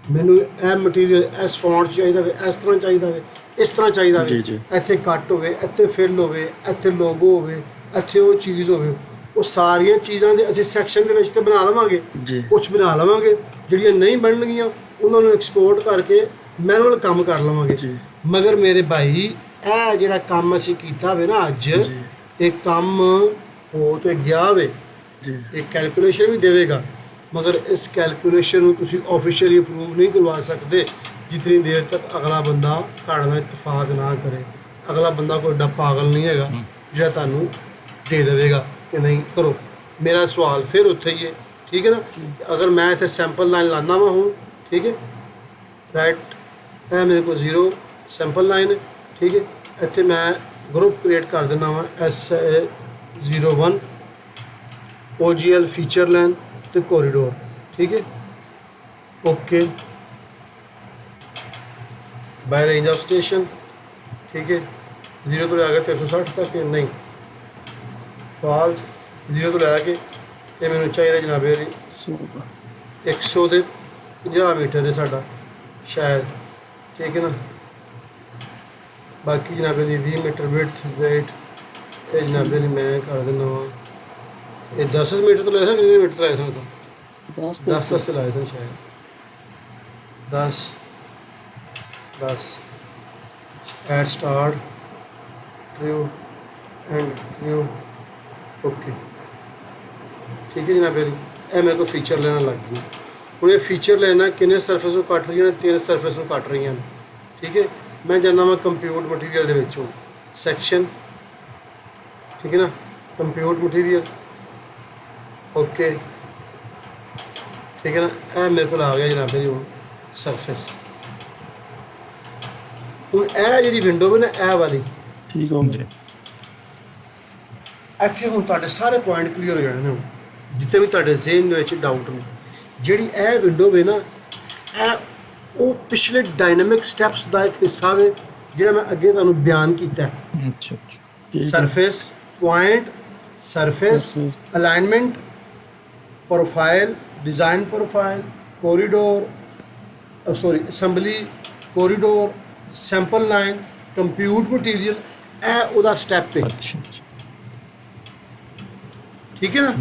ਮੈਨੂੰ ਇਹ ਮਟੀਰੀਅਲ ਇਸ ਫੌਂਟ ਚਾਹੀਦਾ ਵੇ, ਇਸ ਤਰ੍ਹਾਂ ਚਾਹੀਦਾ ਵੇ, ਇਸ ਤਰ੍ਹਾਂ ਚਾਹੀਦਾ ਵੇ, ਜੀ ਜੀ। ਇੱਥੇ ਕੱਟ ਹੋਵੇ, ਇੱਥੇ ਫਿਲ ਹੋਵੇ, ਇੱਥੇ ਲੋਗੋ ਹੋਵੇ, ਇੱਥੇ ਉਹ ਚੀਜ਼ ਹੋਵੇ। ਉਹ ਸਾਰੀਆਂ ਚੀਜ਼ਾਂ ਦੇ ਅਸੀਂ ਸੈਕਸ਼ਨ ਦੇ ਵਿੱਚ ਤੇ ਬਣਾ ਲਵਾਂਗੇ, ਜੀ ਕੁਝ ਬਣਾ ਲਵਾਂਗੇ। ਜਿਹੜੀਆਂ ਨਹੀਂ ਬਣਨਗੀਆਂ ਉਹਨਾਂ ਨੂੰ ਐਕਸਪੋਰਟ ਕਰਕੇ ਮੈਨੂਅਲ ਕੰਮ ਕਰ ਲਵਾਂਗੇ। ਜੀ ਮਗਰ ਮੇਰੇ ਭਾਈ, ਇਹ ਜਿਹੜਾ ਕੰਮ ਅਸੀਂ ਕੀਤਾ ਵੇ ਨਾ ਅੱਜ, ਜੀ ਇਹ ਕੰਮ ਹੋ ਤੇ ਗਿਆ ਵੇ, ਜੀ ਇਹ ਕੈਲਕੂਲੇਸ਼ਨ ਵੀ ਦੇਵੇਗਾ। ਮਗਰ ਇਸ ਕੈਲਕੂਲੇਸ਼ਨ ਨੂੰ ਤੁਸੀਂ ਆਫੀਸ਼ੀਅਲੀ ਅਪਰੂਵ ਨਹੀਂ ਕਰਵਾ ਸਕਦੇ ਜਿਤਨੀ ਦੇਰ ਤੱਕ ਅਗਲਾ ਬੰਦਾ ਤੁਹਾਡੇ ਨਾਲ ਇਤਫਾਕ ਨਾ ਕਰੇ। ਅਗਲਾ ਬੰਦਾ ਕੋਈ ਏਡਾ ਪਾਗਲ ਨਹੀਂ ਹੈਗਾ ਜਿਹੜਾ ਤੁਹਾਨੂੰ ਦੇ ਦੇਵੇਗਾ ਕਿ ਨਹੀਂ ਕਰੋ। ਮੇਰਾ ਸਵਾਲ ਫਿਰ ਉੱਥੇ ਹੀ ਹੈ, ਠੀਕ ਹੈ ਨਾ। ਅਗਰ ਮੈਂ ਇੱਥੇ ਸੈਂਪਲ ਲਾਈਨ ਲਾਨਾ ਵਾ ਹੁਣ, ਠੀਕ ਹੈ, ਰਾਈਟ, ਇਹ ਮੇਰੇ ਕੋਲ 0 ਸੈਂਪਲ ਲਾਈਨ, ਠੀਕ ਹੈ। ਇੱਥੇ ਮੈਂ ਗਰੁੱਪ ਕ੍ਰੀਏਟ ਕਰ ਦਿੰਦਾ ਵਾ SA01 OGL ਫੀਚਰ ਲਾਈਨ ਤੇ ਕੋਰੀਡੋਰ, ਠੀਕ ਹੈ। Okay, by range of station, ਠੀਕ ਹੈ। 0 ਤੋਂ ਲੈ ਕੇ 360 ਤੱਕ ਨਹੀਂ, ਫਾਲਸ 0 ਤੋਂ ਲੈ ਕੇ ਇਹ ਮੈਨੂੰ ਚਾਹੀਦਾ ਜਨਾਬ 100 ਦੇ 50 ਮੀਟਰ ਹੈ ਸਾਡਾ ਸ਼ਾਇਦ, ਠੀਕ ਹੈ ਨਾ। ਬਾਕੀ ਜਨਾਬ ਦੀ 20 ਮੀਟਰ ਵਿਡਥ ਵੇਟ, ਇਹ ਜਨਾਬ ਦੀ ਮੈਂ ਕਰ ਦਿੰਦਾ ਵਾ ਇਹ 10 ਮੀਟਰ ਤੋਂ ਲੈ ਸਕਦਾ, ਕਿੰਨੇ ਮੀਟਰ ਲਾਇਆ ਸਕਦਾ? 10 ਲਾਇਆ ਸੀ ਸ਼ਾਇਦ, 10 ਐਡ ਸਟਾਰਟ ਟ੍ਰਿਊ ਐਂਡ ਟ੍ਰਿਊ, ਓਕੇ, ਠੀਕ ਹੈ ਜਨਾਬ। ਇਹ ਮੇਰੇ ਕੋਲ ਫੀਚਰ ਲੈਣਾ ਲੱਗ ਗਈ। ਹੁਣ ਇਹ ਫੀਚਰ ਲੈਣਾ ਕਿੰਨੇ ਸਰਫੇਸ ਨੂੰ ਕੱਟ ਰਹੀਆਂ ਨੇ? 3 ਸਰਫੇਸ ਨੂੰ ਕੱਟ ਰਹੀਆਂ ਨੇ, ਠੀਕ ਹੈ। ਮੈਂ ਜਾਣਾ ਵਾ ਕੰਪਿਊਟ ਮਟੀਰੀਅਲ ਦੇ ਵਿੱਚੋਂ ਸੈਕਸ਼ਨ, ਠੀਕ ਹੈ ਨਾ, ਕੰਪਿਊਟ ਮਟੀਰੀਅਲ, ਓਕੇ, ਠੀਕ ਹੈ ਨਾ। ਇਹ ਮੇਰੇ ਕੋਲ ਆ ਗਿਆ ਜਨਾਬ ਜੀ ਹੁਣ ਸਰਫੇਸ। ਹੁਣ ਇਹ ਜਿਹੜੀ ਵਿੰਡੋ ਹੈ ਨਾ, ਇਹ ਵਾਲੀ, ਠੀਕ ਹੋ ਗਿਆ। ਇੱਥੇ ਹੁਣ ਤੁਹਾਡੇ ਸਾਰੇ ਪੁਆਇੰਟ ਕਲੀਅਰ ਹੋ ਜਾਣੇ ਨੇ ਹੁਣ, ਜਿੱਥੇ ਵੀ ਤੁਹਾਡੇ ਜ਼ਿਹਨ ਦੇ ਵਿੱਚ ਡਾਊਟ ਨੇ। ਜਿਹੜੀ ਇਹ ਵਿੰਡੋ ਵੇ ਨਾ, ਇਹ ਉਹ ਪਿਛਲੇ ਡਾਇਨਾਮਿਕ ਸਟੈਪਸ ਦਾ ਇੱਕ ਹਿੱਸਾ ਵੇ ਜਿਹੜਾ ਮੈਂ ਅੱਗੇ ਤੁਹਾਨੂੰ ਬਿਆਨ ਕੀਤਾ ਹੈ। ਅੱਛਾ ਅੱਛਾ ਠੀਕ ਹੈ। Surface point, surface Surface. Alignment, profile, design profile, corridor, sorry assembly, corridor, sample line, compute material, ਇਹ ਉਹਦਾ ਸਟੈਪ ਹੈ। ਅੱਛਾ ਅੱਛਾ ਠੀਕ ਹੈ ਨਾ।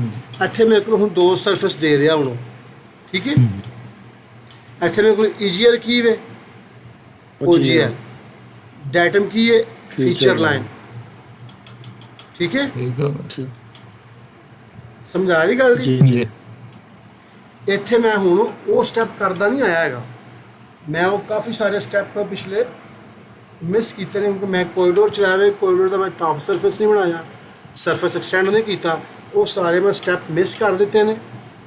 ਇੱਥੇ ਮੇਰੇ ਕੋਲ ਹੁਣ 2 ਸਰਫੇਸ ਦੇ ਰਿਹਾ ਹੁਣ, ਠੀਕ ਹੈ। ਇੱਥੇ ਮੇਰੇ ਕੋਲ EGL ਕੀ ਵੇ, OGL, ਡੈਟਮ ਕੀ ਹੈ, ਫੀਚਰ ਲਾਈਨ, ਠੀਕ ਹੈ। ਠੀਕ ਹੈ ਠੀਕ। ਸਮਝ ਆ ਰਹੀ ਗੱਲ ਦੀ। ਜੀ ਜੀ ਜੀ ਇੱਥੇ ਮੈਂ ਹੁਣ ਉਹ ਸਟੈਪ ਕਰਦਾ ਨਹੀਂ ਆਇਆ ਹੈਗਾ, ਮੈਂ ਉਹ ਕਾਫੀ ਸਾਰੇ ਸਟੈਪ ਪਿਛਲੇ ਮਿਸ ਕੀਤੇ ਨੇ, ਕਿਉਂਕਿ ਮੈਂ ਕੋਰੀਡੋਰ ਚਲਾਇਆ, ਕੋਰੀਡੋਰ ਦਾ ਮੈਂ ਟਾਪ ਸਰਫੇਸ ਨਹੀਂ ਬਣਾਇਆ, ਸਰਫੇਸ ਐਕਸਟੈਂਡ ਨਹੀਂ ਕੀਤਾ, ਉਹ ਸਾਰੇ ਮੈਂ ਸਟੈਪ ਮਿਸ ਕਰ ਦਿੱਤੇ ਨੇ,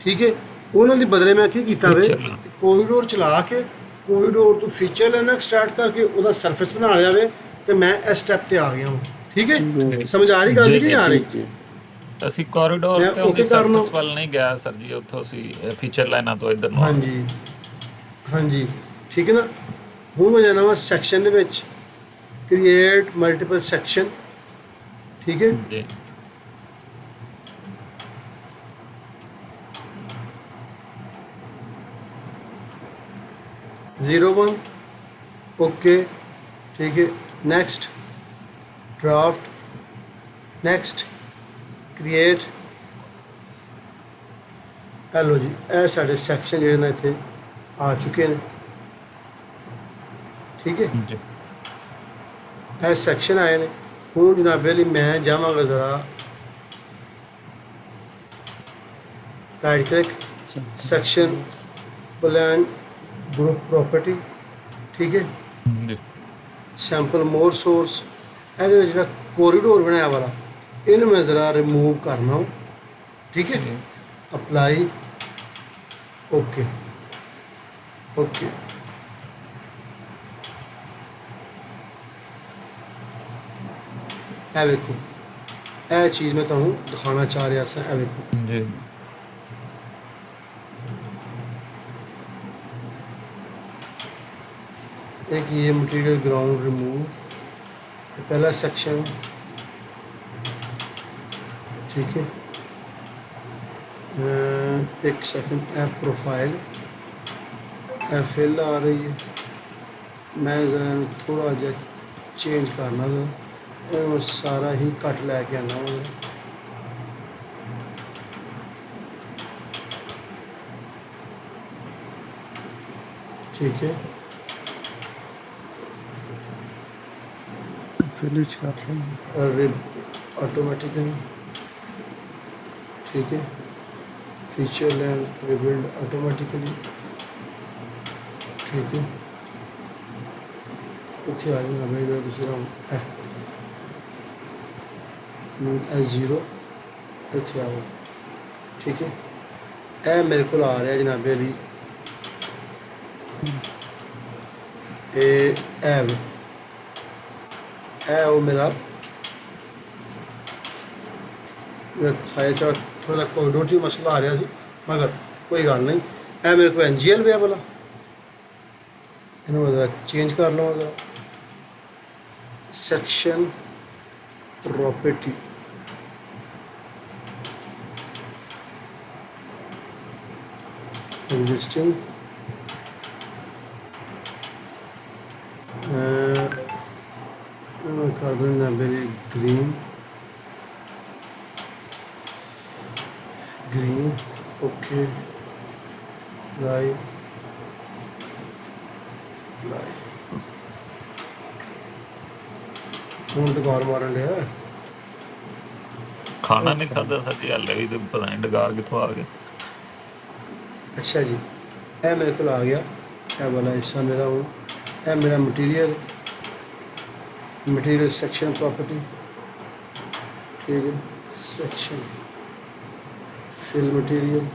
ਠੀਕ ਹੈ। ਉਹਨਾਂ ਦੇ ਬਦਲੇ ਮੈਂ ਕੀ ਕੀਤਾ ਵੇ, Feature line. ਕੋਰੀਡੋਰ ਚਲਾ ਕੇ ਕੋਰੀਡੋਰ ਤੋਂ ਫੀਚਰ ਲੈਣਾ ਸਟਾਰਟ ਕਰਕੇ ਉਹਦਾ ਸਰਫੇਸ ਬਣਾ ਲਿਆ ਵੇ, ਤੇ ਮੈਂ ਇਸ ਸਟੈਪ ਤੇ ਆ ਗਿਆ ਹਾਂ, ਠੀਕ ਹੈ। ਸਮਝ ਆ ਰਹੀ ਗੱਲ ਦੀ ਕਿ ਨਹੀਂ ਆ ਰਹੀ? ਜੀ ਅਸੀਂ ਕੋਰੀਡੋਰ ਮੈਂ ਤੇ ਉਹਦੀ okay ਕਰ ਲਊਂ। ਸਰਫੇਸ ਵੱਲ ਨਹੀਂ ਗਿਆ ਸਰ ਜੀ, ਉੱਥੋਂ ਅਸੀਂ ਫੀਚਰ ਲਾਈਨਾਂ ਤੋਂ ਇੱਧਰ ਨੂੰ ਆ ਗਏ। ਹਾਂਜੀ ਹਾਂਜੀ, ਠੀਕ ਹੈ ਨਾ। ਹੁਣ ਮੈਂ ਜਾਣਾ ਵਾ ਸੈਕਸ਼ਨ ਦੇ ਵਿੱਚ, ਕ੍ਰੀਏਟ ਮਲਟੀਪਲ ਸੈਕਸ਼ਨ, ਠੀਕ ਹੈ। ਜੀ 01 ओके, ठीक है। Next draft, next create. Hello जी, ਇਹ ਸਾਡੇ ਸੈਕਸ਼ਨ ਜਿਹੜੇ ਨੇ ਇੱਥੇ ਆ ਚੁੱਕੇ ਨੇ, ਠੀਕ ਹੈ। ਜੀ ਇਹ ਸੈਕਸ਼ਨ ਆਏ ਨੇ। ਹੁਣ ਜਨਾਬ ਲਈ ਮੈਂ ਜਾਵਾਂਗਾ ਜ਼ਰਾ right click, section plan, group property, ਠੀਕ ਹੈ। ਜੀ ਸੈਂਪਲ ਮੋਰ ਸੋਰਸ, ਇਹਦੇ ਵਿੱਚ ਜਿਹੜਾ ਕੋਰੀਡੋਰ ਬਣਾਇਆ ਵਾਲਾ, ਇਹਨੂੰ ਮੈਂ ਜ਼ਰਾ ਰਿਮੂਵ ਕਰਨਾ, ਠੀਕ ਹੈ। Apply, okay okay. ਇਹ ਵੇਖੋ, ਇਹ ਚੀਜ਼ ਮੈਂ ਤੁਹਾਨੂੰ ਦਿਖਾਉਣਾ ਚਾਹ ਰਿਹਾ ਸੀ, ਇਹ ਵੇਖੋ। ਜੀ एक ये मटेरियल ग्राउंड रिमूव, पहला सेक्शन, ठीक है। एक second, app profile, app file आ रही है, मैं ज़रा थोड़ा जा चेंज करना था, मैं सारा ही कट लैके आना हूँ, ठीक है। फिनिश कर रहे हैं। ऑटोमेटिकली, ठीक है। फीचर लैंड रिबिल्ड ऑटोमेटिकली, ठीक है। इतने आ जाएगा मेरे दूसरा S0 इतने आओ, ठीक है। ए मेरे को आ रहा है जनाबे अभी ए है वो मेरा खाए चा थोड़ा कोरिडोर च मसला आ रहा सी, मगर कोई गल नहीं। है मेरे को NGL वे बोला, इन्होंने ज़रा चेंज कर लवा ज़रा। सेक्शन प्रॉपर्टी, एग्जिस्टिंग, कर देना मेरी green, green, okay. Live live ਹੁਣ ਡਗਾਰ ਮਾਰਨ ਲਿਆ। ਖਾਣਾ ਨਹੀਂ ਖਾਦਾ ਸਰ ਜੀ ਹਾਲੇ ਵੀ, ਤੇ ਪਤਾ ਨਹੀਂ ਡਗਾਰ ਕਿੱਥੋਂ ਆ ਗਿਆ। अच्छा जी, ਇਹ ਮੇਰੇ ਕੋਲ ਆ ਗਿਆ, ਇਹ ਵਾਲਾ ਹਿੱਸਾ ਮੇਰਾ। ਹੁਣ ਇਹ ਮੇਰਾ ਮਟੀਰੀਅਲ, मटेरियल सेक्शन प्रॉपर्टी, ठीक है। Section fill material,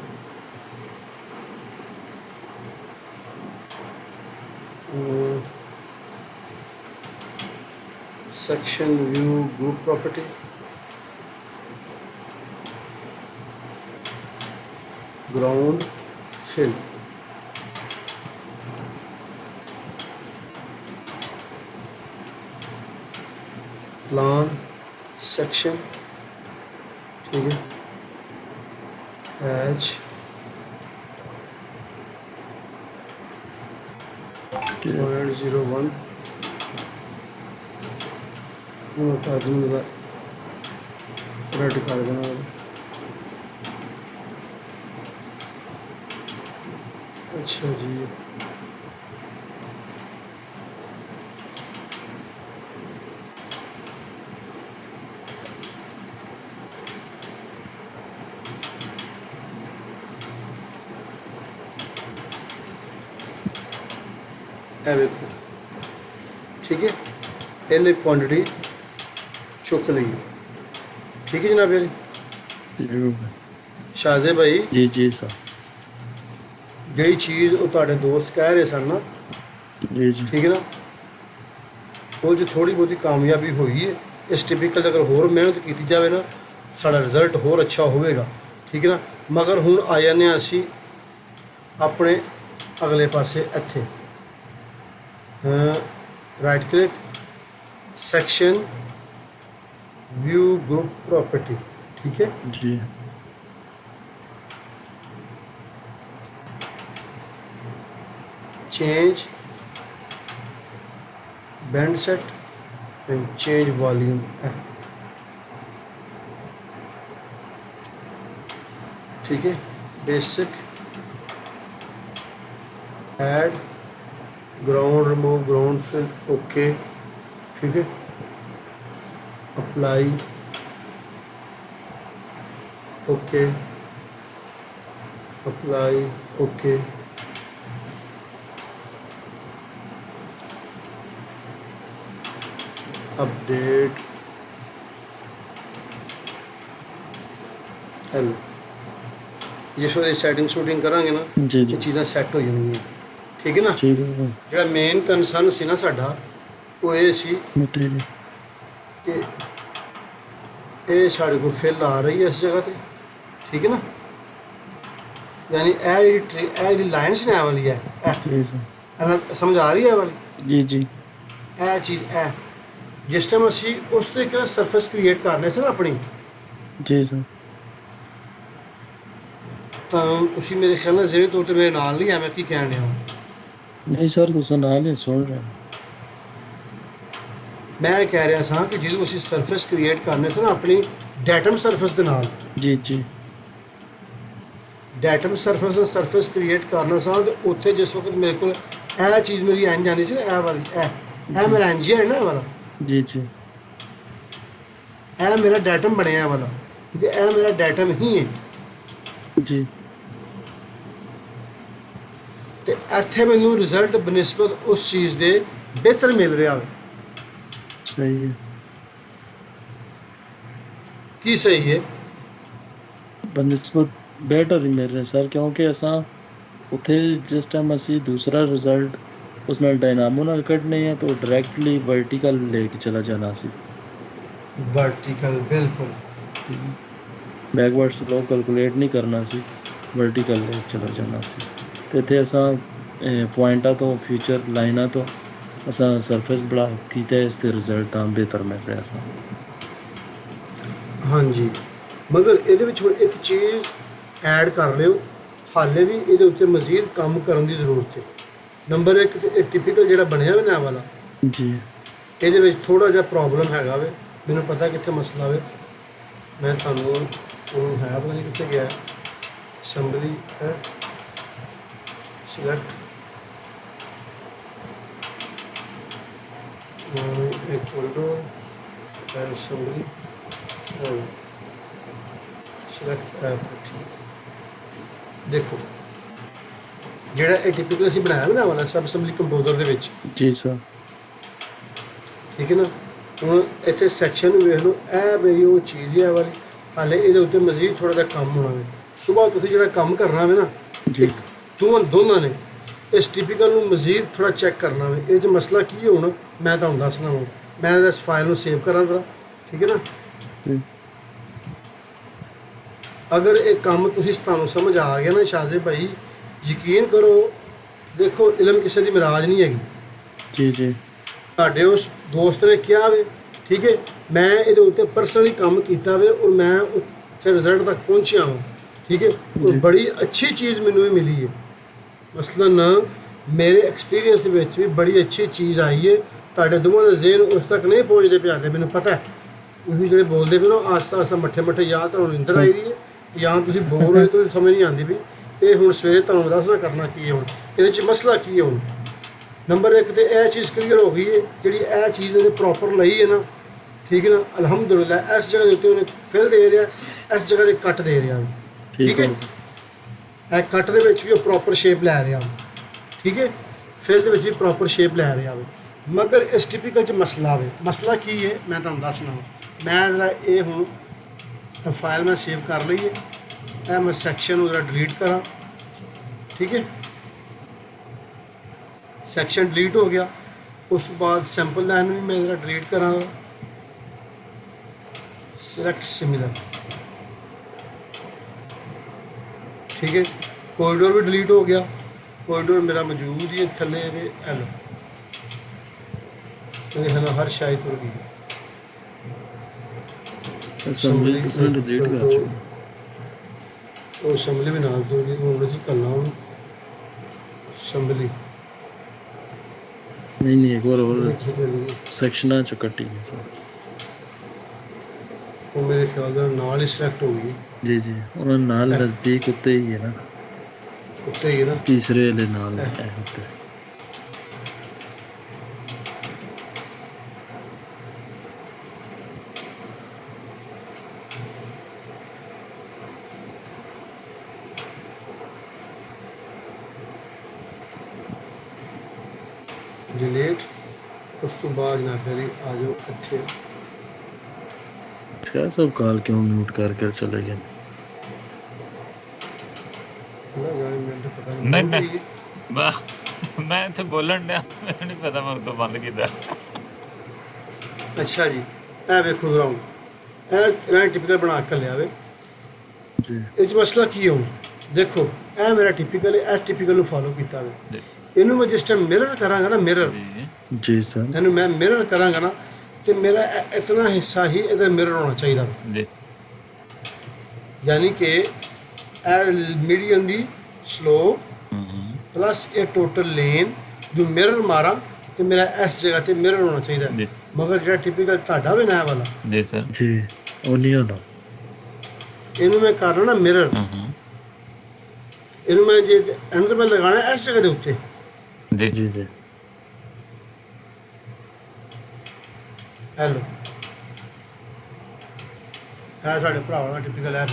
section view group property, ground fill, plan section, ठीक है, patch 0.01 मैं कर दूँगा रेड कर देना। अच्छा जी, ਇਹ ਵੇਖੋ, ठीक है, ਇਹਨੇ ਕੁਆਂਟੀਟੀ ਚੁੱਕ ਲਈ, ठीक है जनाब यारी शाहजे भाई। जी जी सर। ਜਿਹੜੀ ਚੀਜ਼ ਉਹ ਤੁਹਾਡੇ ਦੋਸਤ ਕਹਿ ਰਹੇ ਸਨ ਨਾ, जी जी ਠੀਕ ਹੈ ਨਾ, ਉਹ 'ਚ ਥੋੜੀ ਬਹੁਤੀ ਕਾਮਯਾਬੀ ਹੋਈ ਹੈ। ਇਸ ਟਿਪੀਕਲ ਅਗਰ ਹੋਰ ਮਿਹਨਤ ਕੀਤੀ ਜਾਵੇ ਨਾ, ਸਾਡਾ ਰਿਜ਼ਲਟ ਹੋਰ ਅੱਛਾ ਹੋਵੇਗਾ, ਠੀਕ ਹੈ ਨਾ। ਮਗਰ ਹੁਣ ਆ ਜਾਂਦੇ ਹਾਂ ਅਸੀਂ ਆਪਣੇ ਅਗਲੇ ਪਾਸੇ, ਇੱਥੇ right click, section, view group property, ठीक है, जी change band set and change volume, ठीक है, basic, add ground, remove ground fill, okay, ठीक है, apply, okay, apply, okay, update, hello, जिस वे सैटिंग शूटिंग करांगे ना, जी जी ये चीज़ां सैट हो जाएंगी, ठीक है ना। ठीक है जो मेन कंसर्न सी ना साडा, वो ये सी मटेरियल कि ये साढ़े को फिल आ रही है इस जगह पे, ठीक है ना, यानी ए लाइन्स ने वाली है, जी सर समझ आ रही है वाली जी जी ਇਹ ਚੀਜ਼ ਹੈ। ਜਿਸ ਟਾਈਮ ਅਸੀਂ ਉਸ ਤਰੀਕੇ ਨਾਲ ਸਰਫੇਸ ਕ੍ਰੀਏਟ ਕਰਨੇ ਸੀ ਨਾ ਆਪਣੀ, जी सर ਤਾਂ ਤੁਸੀਂ ਮੇਰੇ ਖਿਆਲ ਨਾਲ ਜਿਹੜੇ ਤੌਰ 'ਤੇ ਮੇਰੇ ਨਾਲ ਨਹੀਂ ਐਵੇਂ ਕੀ ਕਹਿਣ ਡਿਆ, नहीं सर तुम नाल ही सुन रहे ਮੈਂ ਇਹ ਕਹਿ ਰਿਹਾ ਸਾਂ ਕਿ ਜਦੋਂ ਅਸੀਂ ਸਰਫੇਸ ਕ੍ਰੀਏਟ ਕਰਨੇ ਸੀ ਨਾ ਆਪਣੀ ਡੈਟਮ ਸਰਫੇਸ ਦੇ ਨਾਲ, जी जी ਡੈਟਮ ਸਰਫੇਸ ਦਾ ਸਰਫੇਸ ਕ੍ਰੀਏਟ ਕਰਨਾ ਸਾਂ, ਤੇ ਉੱਥੇ ਜਿਸ ਵਕਤ ਮੇਰੇ ਕੋਲ ਇਹ ਚੀਜ਼ ਮੇਰੀ ਇੰਜ ਆਉਂਦੀ ਸੀ ਨਾ, ਇਹ ਵਾਲੀ ਇਹ ਮੇਰਾ ਇੰਜ ਹੈ ਨਾ, ਇਹ ਵਾਲਾ जी जी ਇਹ ਮੇਰਾ ਡੈਟਮ ਬਣਿਆ ਇਹ ਵਾਲਾ, ਕਿਉਂਕਿ ਇਹ ਮੇਰਾ ਡੈਟਮ ਹੀ ਹੈ। जी ਤੇ ਇੱਥੇ ਮੈਨੂੰ ਰਿਜ਼ਲਟ ਬਨਿਸਬਤ ਉਸ ਚੀਜ਼ ਦੇ ਬਿਹਤਰ ਮਿਲ ਰਿਹਾ ਹੈ। सही है ਕੀ ਸਹੀ ਹੈ? बनस्बत बेटर ही मिल रहे सर, क्योंकि असा उत्थे जिस टाइम असी दूसरा रिजल्ट उस नाल डायनामो नाल कढ़ने है तो डायरेक्टली वर्टिकल लेके चला जाना सी, वर्टिकल, बिल्कुल बैकवर्ड स्लो कैलकुलेट नहीं करना सी, वर्टिकल लेके चला जाना सी। तो इत्थे असा पॉइंटा तो फ्यूचर लाइना तो असा सरफेस बड़ा कीता इस ते रिजल्ट तां बेहतर मिल रहा सा। ਹਾਂਜੀ, ਮਗਰ ਇਹਦੇ ਵਿੱਚ ਹੁਣ ਇੱਕ ਚੀਜ਼ ਐਡ ਕਰ ਲਿਓ, ਹਾਲੇ ਵੀ ਇਹਦੇ ਉੱਤੇ ਮਜ਼ੀਦ ਕੰਮ ਕਰਨ ਦੀ ਜ਼ਰੂਰਤ ਹੈ। ਨੰਬਰ 1 ਤੇ ਇਹ ਟਿਪੀਕਲ ਜਿਹੜਾ ਬਣਿਆ ਹੋਇਆ ਨਾ ਵਾਲਾ, जी ਇਹਦੇ ਵਿੱਚ ਥੋੜਾ ਜਿਹਾ ਪ੍ਰੋਬਲਮ ਹੈਗਾ ਵੇ, ਮੈਨੂੰ ਪਤਾ ਕਿੱਥੇ ਮਸਲਾ ਵੇ, ਮੈਂ ਤੁਹਾਨੂੰ ਉਹ ਹੈ ਪਤਾ ਨਹੀਂ ਕਿੱਥੇ ਗਿਆ, ਅਸੈਂਬਲੀ ਹੈ, ਸਿਲੈਕਟ एक folder and assembly select app. देखो ਜਿਹੜਾ ਇਹ ਟਿਪੀਕਲ ਅਸੀਂ ਬਣਾਇਆ ਨਾ ਵਾਲਾ ਸਬ ਅਸੈਂਬਲੀ ਕੰਪੋਜ਼ਰ ਦੇ ਵਿੱਚ, जी सर ਠੀਕ ਹੈ ਨਾ। ਹੁਣ ਇੱਥੇ ਸੈਕਸ਼ਨ ਵੇਖ ਲਓ, ਇਹ ਮੇਰੀ ਉਹ ਚੀਜ਼ ਹੈ ਵਾਲੀ, ਹਾਲੇ ਇਹਦੇ ਉੱਤੇ ਮਜ਼ੀਦ ਥੋੜਾ ਜਿਹਾ ਕੰਮ ਹੋਣਾ ਵੇ। ਸੁਬਾਹ ਤੁਸੀਂ ਜਿਹੜਾ ਕੰਮ ਕਰਨਾ ਵੇ ਨਾ, जी ਦੋਨਾਂ ਨੇ ਇਸ ਟਿਪੀਕਲ ਨੂੰ ਮਜ਼ੀਦ ਥੋੜਾ ਚੈੱਕ ਕਰਨਾ ਵੇ। ਇਹ 'ਚ ਮਸਲਾ ਕੀ ਹੈ ਹੁਣ ਮੈਂ ਤੁਹਾਨੂੰ ਦੱਸਣਾ ਹੁਣ, ਮੈਂ ਇਸ ਫਾਈਲ ਨੂੰ ਸੇਵ ਕਰਾਂ ਜ਼ਰਾ, ਠੀਕ ਹੈ ਨਾ। ਅਗਰ ਇਹ ਕੰਮ ਤੁਹਾਨੂੰ ਸਮਝ ਆ ਗਿਆ ਨਾ ਸ਼ਾਜ਼ੇ ਭਾਈ, ਯਕੀਨ ਕਰੋ, ਦੇਖੋ ਇਲਮ ਕਿਸੇ ਦੀ ਮਿਰਾਜ ਨਹੀਂ ਹੈਗੀ। ਜੀ ਜੀ ਤੁਹਾਡੇ ਉਸ ਦੋਸਤ ਨੇ ਕਿਹਾ ਵੇ, ਠੀਕ ਹੈ, ਮੈਂ ਇਹਦੇ ਉੱਤੇ ਪਰਸਨਲੀ ਕੰਮ ਕੀਤਾ ਵੇ ਔਰ ਮੈਂ ਉੱਥੇ ਰਿਜ਼ਲਟ ਤੱਕ ਪਹੁੰਚਿਆ ਹਾਂ, ਠੀਕ ਹੈ, ਔਰ ਜੀ। ਬੜੀ ਅੱਛੀ ਚੀਜ਼ ਮੈਨੂੰ ਵੀ ਮਿਲੀ ਹੈ। ਮਸਲਨ ਮੇਰੇ ਐਕਸਪੀਰੀਅੰਸ ਦੇ ਵਿੱਚ ਵੀ ਬੜੀ ਅੱਛੀ ਚੀਜ਼ ਆਈ ਹੈ। ਤੁਹਾਡੇ ਦੋਵਾਂ ਦਾ ਜ਼ਿਹਨ ਉਸ ਤੱਕ ਨਹੀਂ ਪਹੁੰਚਦੇ ਪਿਆ ਹਾਲੇ, ਮੈਨੂੰ ਪਤਾ ਹੈ। ਤੁਸੀਂ ਜਿਹੜੇ ਬੋਲਦੇ ਪਏ ਨਾ ਆਸਤਾ ਆਸਤਾ ਮੱਠੇ ਮੱਠੇ, ਜਾਂ ਤੁਹਾਨੂੰ ਨਿੰਦਰ ਆਈ ਰਹੀ ਹੈ ਜਾਂ ਤੁਸੀਂ ਬੋਲ ਰਹੇ ਤੋਂ ਸਮਝ ਨਹੀਂ ਆਉਂਦੀ ਵੀ ਇਹ ਹੁਣ ਸਵੇਰੇ ਤੁਹਾਨੂੰ ਦੱਸਣਾ ਕਰਨਾ ਕੀ ਹੈ, ਹੁਣ ਇਹਦੇ 'ਚ ਮਸਲਾ ਕੀ ਹੈ। ਹੁਣ ਨੰਬਰ 1 ਤੇ ਇਹ ਚੀਜ਼ ਕਲੀਅਰ ਹੋ ਗਈ ਹੈ, ਜਿਹੜੀ ਇਹ ਚੀਜ਼ ਉਹਨੇ ਪ੍ਰੋਪਰ ਲਈ ਹੈ ਨਾ, ਠੀਕ ਹੈ ਨਾ, ਅਲਹਮਦੁਲਿਲਾ। ਇਸ ਜਗ੍ਹਾ ਦੇ ਉੱਤੇ ਉਹਨੇ ਫਿਲ ਦੇ ਰਿਹਾ, ਇਸ ਜਗ੍ਹਾ 'ਤੇ ਕੱਟ ਦੇ ਰਿਹਾ, ਠੀਕ ਹੈ। ਇਹ ਕੱਟ ਦੇ ਵਿੱਚ ਵੀ ਉਹ ਪ੍ਰੋਪਰ ਸ਼ੇਪ ਲੈ ਰਿਹਾ, ਠੀਕ ਹੈ, ਫਿਲ ਦੇ ਵਿੱਚ ਵੀ ਪ੍ਰੋਪਰ ਸ਼ੇਪ ਲੈ ਰਿਹਾ ਵੇ। ਮਗਰ ਇਸ ਟਿਪੀਕਲ 'ਚ ਮਸਲਾ ਵੇ। ਮਸਲਾ ਕੀ ਹੈ ਮੈਂ ਤੁਹਾਨੂੰ ਦੱਸਣਾ। ਮੈਂ ਜ਼ਰਾ ਇਹ ਹੁਣ ਫਾਈਲ ਮੈਂ ਸੇਵ ਕਰ ਲਈ ਹੈ, ਇਹ ਮੈਂ ਸੈਕਸ਼ਨ ਨੂੰ ਜ਼ਰਾ ਡਿਲੀਟ ਕਰਾਂ, ਠੀਕ ਹੈ। ਸੈਕਸ਼ਨ ਡਿਲੀਟ ਹੋ ਗਿਆ। ਉਸ ਤੋਂ ਬਾਅਦ ਸੈਂਪਲ ਲਾਈਨ ਵੀ ਮੈਂ ਜ਼ਰਾ ਡਿਲੀਟ ਕਰਾਂਗਾ। ਸਿਲੈਕਟ ਸਿਮਿਲਰ, ਠੀਕ ਹੈ। ਕੋਰੀਡੋਰ ਵੀ ਡਿਲੀਟ ਹੋ ਗਿਆ। ਕੋਰੀਡੋਰ ਮੇਰਾ ਮੌਜੂਦ ਹੀ ਹੈ ਥੱਲੇ ਇਹਦੇ, ਐਲੋ ਇਹਦੇ ਹਨਾ ਹਰ ਸ਼ਾਇਦ ਤੁਰ ਗਈ। ਅਸੈਂਬਲੀ ਤੁਸੀਂ ਡਿਲੀਟ ਕਰ ਚੁੱਕੇ। ਉਹ ਅਸੈਂਬਲੀ ਵੀ ਨਾਲ ਤੁਰ ਗਈ। ਹੁਣ ਅਸੀਂ ਕਰਨਾ ਹੁਣ ਅਸੈਂਬਲੀ ਨਹੀਂ ਇੱਕ ਵਾਰ ਹੋਰ ਸੈਕਸ਼ਨਾਂ ਚ ਕੱਟੀ ਹੈ ਸਰ। ਉਹ ਮੇਰੇ ਖਿਆਲ ਨਾਲ ਹੀ ਸਿਲੈਕਟ ਹੋ ਗਈ। ਜੀ ਜੀ ਉਹਨਾਂ ਨਾਲ ਨਜ਼ਦੀਕ ਉੱਤੇ ਹੀ ਹੈ ਨਾ, ਉੱਤੇ ਹੀ ਹੈ ਨਾ, ਤੀਸਰੇ ਵਾਲੇ ਨਾਲ ਹੈ ਉੱਤੇ। डिलीट। उस तो बाद ना फिर आ जाओ अच्छे। क्या सब कॉल क्यों म्यूट कर चले गए? मैं ਇੱਥੇ ਬੋਲਣ ਡਿਆ, ਮੈਨੂੰ ਨਹੀਂ ਪਤਾ ਮੈਂ ਉਦੋਂ ਬੰਦ ਕੀਤਾ। ਅੱਛਾ ਜੀ, ਇਹ ਵੇਖੋ ਜ਼ਰਾ ਹੁਣ ਇਹ ਟਿਪੀਕਲ ਬਣਾ ਕੇ ਲਿਆ ਵੇ ਜੀ। ਇਹ 'ਚ ਮਸਲਾ ਕੀ ਹੋਊ? ਦੇਖੋ ਇਹ ਮੇਰਾ ਟਿਪੀਕਲ ਹੈ, ਇਸ ਟਿਪੀਕਲ ਨੂੰ ਫਾਲੋ ਕੀਤਾ ਵੇ। ਇਹਨੂੰ ਮੈਂ ਜਿਸ ਟਾਈਮ ਮਿਰਰ ਕਰਾਂਗਾ ਨਾ, ਮਿਰਰ ਜੀ ਸਰ, ਇਹਨੂੰ ਮੈਂ ਮਿਰਰ ਕਰਾਂਗਾ ਨਾ, ਤੇ ਮੇਰਾ ਇਤਨਾ ਹਿੱਸਾ ਹੀ ਇਹਦਾ ਮਿਰਰ ਹੋਣਾ ਚਾਹੀਦਾ ਜੀ। ਯਾਨੀ ਕਿ ਇਹ ਮੀਡੀਅਨ ਦੀ ਸਲੋਪ ਪਲੱਸ ਇਹ ਟੋਟਲ ਲੇਨ ਜੋ ਮਿਰਰ ਮਾਰਾਂ ਤੇ ਮੇਰਾ ਇਸ ਜਗ੍ਹਾ ਤੇ ਮਿਰਰ ਹੋਣਾ ਚਾਹੀਦਾ। ਜੀ। ਮਗਰ ਜਿਹੜਾ ਟਿਪੀਕਲ ਤੁਹਾਡਾ ਵੀ ਨਾ ਵਾਲਾ ਜੀ ਸਰ ਜੀ, ਉਹ ਨਹੀਂ ਹੋਣਾ। ਇਹਨੂੰ ਮੈਂ ਕਰਨਾ ਨਾ ਮਿਰਰ, ਇਹਨੂੰ ਮੈਂ ਜੇ ਐਂਡ ਤੇ ਮੈਂ ਲਗਾਉਣਾ ਇਸ ਜਗ੍ਹਾ ਦੇ ਉੱਤੇ। ਜੀ ਜੀ ਜੀ ਹੈਲੋ, ਇਹ ਸਾਡੇ ਭਰਾਵਾਂ ਦਾ ਟਿਪੀਕਲ ਹੈ।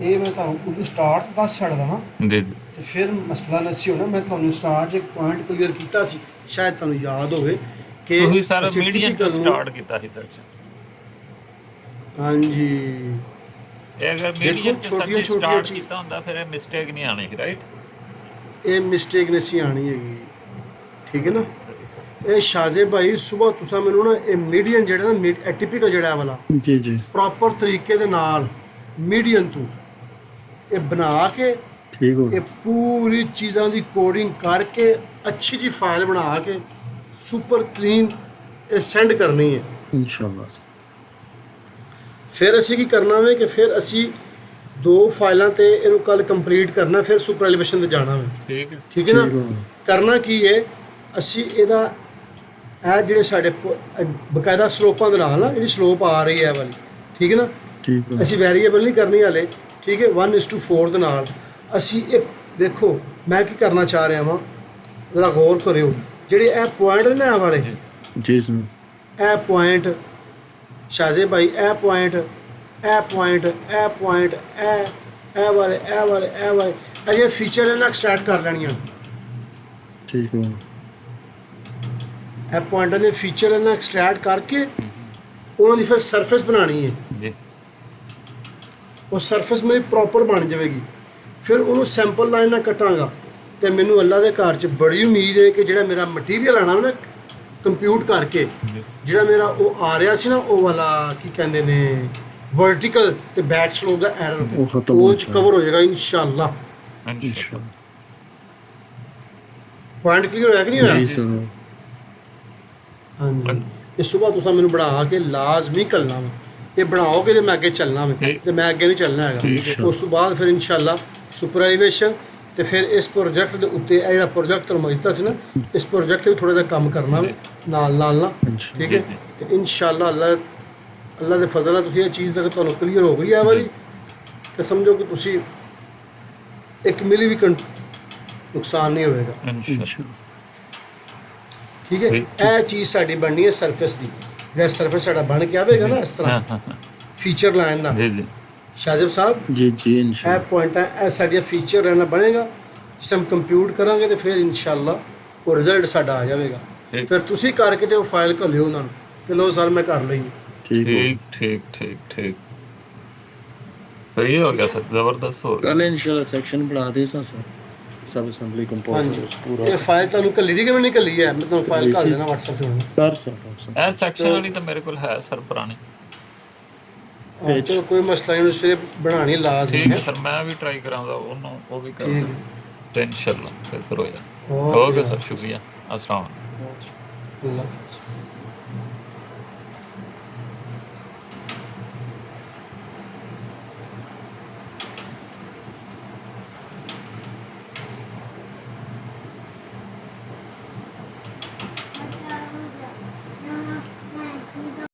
ਇਹ ਮੈਂ ਤੁਹਾਨੂੰ ਉਦੋਂ ਸਟਾਰਟ ਦੱਸ ਛੱਡਦਾ ਨਾ, ਜੀ ਤੇ ਫਿਰ ਮਸਲਾ ਨਸੀ ਹੋਣਾ। ਮੈਂ ਤੁਹਾਨੂੰ ਸਟਾਰਟ 'ਚ ਇੱਕ ਪੁਆਇੰਟ ਕਲੀਅਰ ਕੀਤਾ ਸੀ, ਸ਼ਾਇਦ ਤੁਹਾਨੂੰ ਯਾਦ ਹੋਵੇ ਕਿ ਤੁਸੀਂ ਸਰ ਅਸੀਂ ਮੀਡੀਅਮ ਤੋਂ typical ਨੂੰ- ਸਟਾਰਟ ਕੀਤਾ ਸੀ ਸੈਕਸ਼ਨ। ਹਾਂਜੀ, ਇਹ ਅਗਰ ਮੀਡੀਅਮ ਤੋਂ ਛੋਟੀਆਂ ਸਟਾਰਟ ਚੀਜ਼ਾਂ- ਕੀਤਾ ਹੁੰਦਾ ਫਿਰ ਇਹ ਮਿਸਟੇਕ ਨਹੀਂ ਆਣੀ, ਰਾਈਟ? ਇਹ ਮਿਸਟੇਕ ਨਹੀਂ ਆਣੀ ਹੈਗੀ, ਠੀਕ ਹੈ ਨਾ। ਇਹ ਸ਼ਾਜ਼ੇ ਭਾਈ ਸੁਬਹ ਤੁਸੀਂ ਮੈਨੂੰ ਨਾ ਇਹ ਮੀਡੀਅਮ ਜਿਹੜਾ ਨਾ ਟਿਪੀਕਲ ਜਿਹੜਾ ਇਹ ਵਾਲਾ ਜੀ ਜੀ ਪ੍ਰੋਪਰ ਤਰੀਕੇ ਦੇ ਨਾਲ ਮੀਡੀਅਮ ਤੋਂ ਇਹ ਬਣਾ ਕੇ ਠੀਕ ਹੋ ਇਹ ਪੂਰੀ ਚੀਜ਼ਾਂ ਦੀ ਕੋਡਿੰਗ ਕਰਕੇ ਅੱਛੀ ਜੀ ਫਾਈਲ ਬਣਾ ਕੇ ਸੁਪਰ ਕਲੀਨ ਇਹ ਸੈਂਡ ਕਰਨੀ ਹੈ ਇਨਸ਼ਾਅੱਲਾ। ਫਿਰ ਅਸੀਂ ਕੀ ਕਰਨਾ ਵੇ ਕਿ ਫਿਰ ਅਸੀਂ 2 ਫਾਈਲਾਂ ਤੇ ਇਹਨੂੰ ਕੱਲ ਕੰਪਲੀਟ ਕਰਨਾ, ਫਿਰ ਸੁਪਰ ਐਲੀਵੇਸ਼ਨ ਤੇ ਜਾਣਾ ਵੇ, ਠੀਕ ਹੈ। ਠੀਕ ਹੈ ਨਾ। ਕਰਨਾ ਕੀ ਹੈ, ਅਸੀਂ ਇਹਦਾ ਇਹ ਜਿਹੜੇ ਸਾਡੇ ਬਕਾਇਦਾ ਸਲੋਪਾਂ ਦੇ ਨਾਲ ਨਾ ਜਿਹੜੀ ਸਲੋਪ ਆ ਰਹੀ ਹੈ ਵਾਲੀ, ਠੀਕ ਹੈ ਨਾ, ਠੀਕ ਹੈ। ਅਸੀਂ ਵੈਰੀਏਬਲ ਨਹੀਂ ਕਰਨੀ ਹਾਲੇ, ਠੀਕ ਹੈ। 1:4 ਦੇ ਨਾਲ ਅਸੀਂ ਇਹ ਦੇਖੋ ਮੈਂ ਕੀ ਕਰਨਾ ਚਾਹ ਰਿਹਾ ਵਾਂ, ਜ਼ਰਾ ਗੌਰ ਕਰਿਓ। ਜਿਹੜੇ ਇਹ ਪੁਆਇੰਟ ਨੇ ਇਹ ਵਾਲੇ, ਜੀ ਸਰ, ਇਹ ਪੁਆਇੰਟ ਸ਼ਾਜ਼ੇ ਭਾਈ, ਇਹ ਪੁਆਇੰਟ, ਇਹ ਪੁਆਇੰਟ, ਇਹ ਪੁਆਇੰਟ, ਇਹ ਵਾਲੇ, ਇਹ ਵਾਲੇ, ਇਹ ਵਾਲੇ, ਅਜੇ ਫੀਚਰ ਇਹਨਾਂ ਐਕਸਟ੍ਰੈਕਟ ਕਰ ਲੈਣੀਆਂ। ਠੀਕ ਹੈ। ਇਹ ਪੁਆਇੰਟਾਂ ਦੇ ਫੀਚਰ ਇਹਨਾਂ ਐਕਸਟ੍ਰੈਕਟ ਕਰਕੇ ਉਹਨਾਂ ਦੀ ਫਿਰ ਸਰਫੇਸ ਬਣਾਉਣੀ ਹੈ। ਜੀ। ਉਹ ਸਰਫੇਸ ਮੇਰੀ ਪ੍ਰੋਪਰ ਬਣ ਜਾਵੇਗੀ। ਫਿਰ ਉਹਨੂੰ ਸੈਂਪਲ ਲਾਈਨ ਨਾਲ ਕੱਟਾਂਗਾ ਤੇ ਮੈਨੂੰ ਅੱਲਾ ਦੇ ਘਰ 'ਚ ਬੜੀ ਉਮੀਦ ਹੈ ਕਿ ਜਿਹੜਾ ਮੇਰਾ ਮਟੀਰੀਅਲ ਆਣਾ ਨਾ ਕੰਪਿਊਟ ਕਰਕੇ, ਜਿਹੜਾ ਮੇਰਾ ਉਹ ਆ ਰਿਹਾ ਸੀ ਨਾ, ਉਹ ਵਾਲਾ ਕੀ ਕਹਿੰਦੇ ਨੇ ਵਰਟੀਕਲ ਤੇ ਬੈਕ ਸਲੋਪ ਦਾ ਐਰਰ ਉਹ ਖਤਮ ਹੋ ਉਹ ਚ ਕਵਰ ਹੋ ਜਾਏਗਾ ਇਨਸ਼ਾਅੱਲਾ। ਇਨਸ਼ਾਅੱਲਾ। ਪੁਆਇੰਟ ਕਲੀਅਰ ਹੋਇਆ ਕਿ ਨਹੀਂ ਹੋਇਆ? ਜੀ ਸਰ। ਹਾਂਜੀ ਇਹ ਸੁਬਾਹ ਤੁਸੀਂ ਮੈਨੂੰ ਬਣਾ ਕੇ ਲਾਜ਼ਮੀ ਕਰਨਾ ਵਾ, ਇਹ ਬਣਾਓਗੇ ਤੇ ਮੈਂ ਅੱਗੇ ਚੱਲਣਾ ਵਾ, ਠੀਕ। ਤੇ ਮੈਂ ਅੱਗੇ ਨਹੀਂ ਚੱਲਣਾ ਠੀਕ ਹੈਗਾ। ਹੈ। ਉਸ ਤੋਂ ਬਾਅਦ ਫਿਰ ਇਨਸ਼ਾਅੱਲਾ ਸੁਪਰਵਾਈਜ਼ੇਸ਼ਨ ਤੇ ਫਿਰ ਇਸ ਪ੍ਰੋਜੈਕਟ ਦੇ ਉੱਤੇ ਇਹ ਜਿਹੜਾ ਪ੍ਰੋਜੈਕਟ ਤੁਹਾਨੂੰ ਦਿੱਤਾ ਸੀ ਨਾ, ਇਸ ਪ੍ਰੋਜੈਕਟ ਤੇ ਵੀ ਥੋੜਾ ਜਿਹਾ ਕੰਮ ਕਰਨਾ ਵਾ ਨਾਲ ਨਾਲ ਨਾ, ਠੀਕ ਹੈ। ਜੀ। ਤੇ ਇਨਸ਼ਾਅੱਲਾ ਅੱਲਾ ਦੇ ਫਜ਼ਲ ਨਾਲ ਤੁਸੀਂ ਇਹ ਚੀਜ਼ ਤੱਕ ਤੁਹਾਨੂੰ ਕਲੀਅਰ ਹੋ ਗਈ ਹੈ ਵਾਲੀ, ਤੇ ਸਮਝੋ ਕਿ ਤੁਸੀਂ 1 ਮਿਲੀ ਵੀ ਨੁਕਸਾਨ ਨਹੀਂ ਹੋਵੇਗਾ, ਇਨਸ਼ਾਅੱਲਾ। ਠੀਕ ਹੈ। ਠੀਕ। ਇਹ ਚੀਜ਼ ਸਾਡੀ ਬਣਨੀ ਹੈ ਸਰਫੇਸ ਦੀ, ਜਿਹੜਾ ਸਰਫੇਸ ਸਾਡਾ ਬਣ ਕੇ ਆਵੇਗਾ ਨਾ ਇਸ ਤਰ੍ਹਾਂ ਹਾਂ। ਫੀਚਰ ਲਾਈਨ ਨਾਲ। ਜੀ ਜੀ ਸ਼ਾਹਿਬ ਸਾਹਿਬ ਜੀ ਜੀ ਇਹ ਇਨਸ਼ਾਅੱਲਾ। ਪੁਆਇੰਟ ਹੈ, ਇਹ ਸਾਡੀਆਂ ਫੀਚਰ ਲਾਈਨ ਨਾਲ ਬਣੇਗਾ। ਜਿਸ ਟਾਈਮ ਕੰਪਿਊਟ ਕਰਾਂਗੇ ਤੇ ਫਿਰ ਇਨਸ਼ਾਅੱਲਾ ਉਹ ਰਿਜ਼ਲਟ ਸਾਡਾ ਆ ਜਾਵੇਗਾ। ਠੀਕ। ਫਿਰ ਤੁਸੀਂ ਕਰਕੇ ਤੇ ਉਹ ਫਾਈਲ ਘੱਲਿਓ ਉਹਨਾਂ ਨੂੰ ਕਿ ਲਓ ਸਰ ਮੈਂ ਕਰ ਲਈ। ਠੀਕ ਹੋ ਠੀਕ ਠੀਕ ਠੀਕ ਠੀਕ ਸਹੀ ਹੋ ਗਿਆ ਸਰ, ਜ਼ਬਰਦਸਤ ਹੋ ਗਿਆ। ਕੱਲ ਇਨਸ਼ਾਅੱਲਾ ਸੈਕਸ਼ਨ ਬਣਾ ਦੇ ਸਰ ਸਬ ਅਸੈਂਬਲੀ ਹਾਂਜੀ ਕੰਪੋਜ਼ਰ ਪੂਰਾ ਇਹ ਫਾਈਲ ਤੁਹਾਨੂੰ ਘੱਲੀ ਦੀ ਕਿਵੇਂ ਨਹੀਂ ਘੱਲੀ ਹੈ? ਮੈਂ ਤੁਹਾਨੂੰ ਫਾਈਲ ਘੱਲ ਦੇਣਾ WhatsApp ਤੇ ਹੁਣ। ਕਰ ਸਰ ਇਹ ਸੈਕਸ਼ਨ ਵਾਲੀ ਤਾਂ ਮੇਰੇ ਕੋਲ ਹੈ ਸਰ ਪੁਰਾਣੀ। ਹਾਂ, ਚਲੋ ਕੋਈ ਮਸਲਾ ਨਹੀਂ, ਉਹਨੂੰ ਸਵੇਰੇ ਬਣਾਉਣੀ ਲਾਜ਼ਮੀ ਠੀਕ ਹੈ। ਹੈ ਸਰ, ਮੈਂ ਵੀ ਟਰਾਈ ਕਰਾਂਗਾ ਉਹਨੂੰ, ਉਹ ਵੀ ਕਰ ਠੀਕ ਦਿੰਦਾ ਹੈ। ਤੇ ਇਨਸ਼ਾਅੱਲਾ ਬਿਹਤਰ ਹੋ ਜਾਏ। ਓਕੇ ਓਕੇ ਸਰ, ਸ਼ੁਕਰੀਆ। अस्सलाम वालेकुम। ਅੱਲਾਹ ਹਾਫਿਜ਼।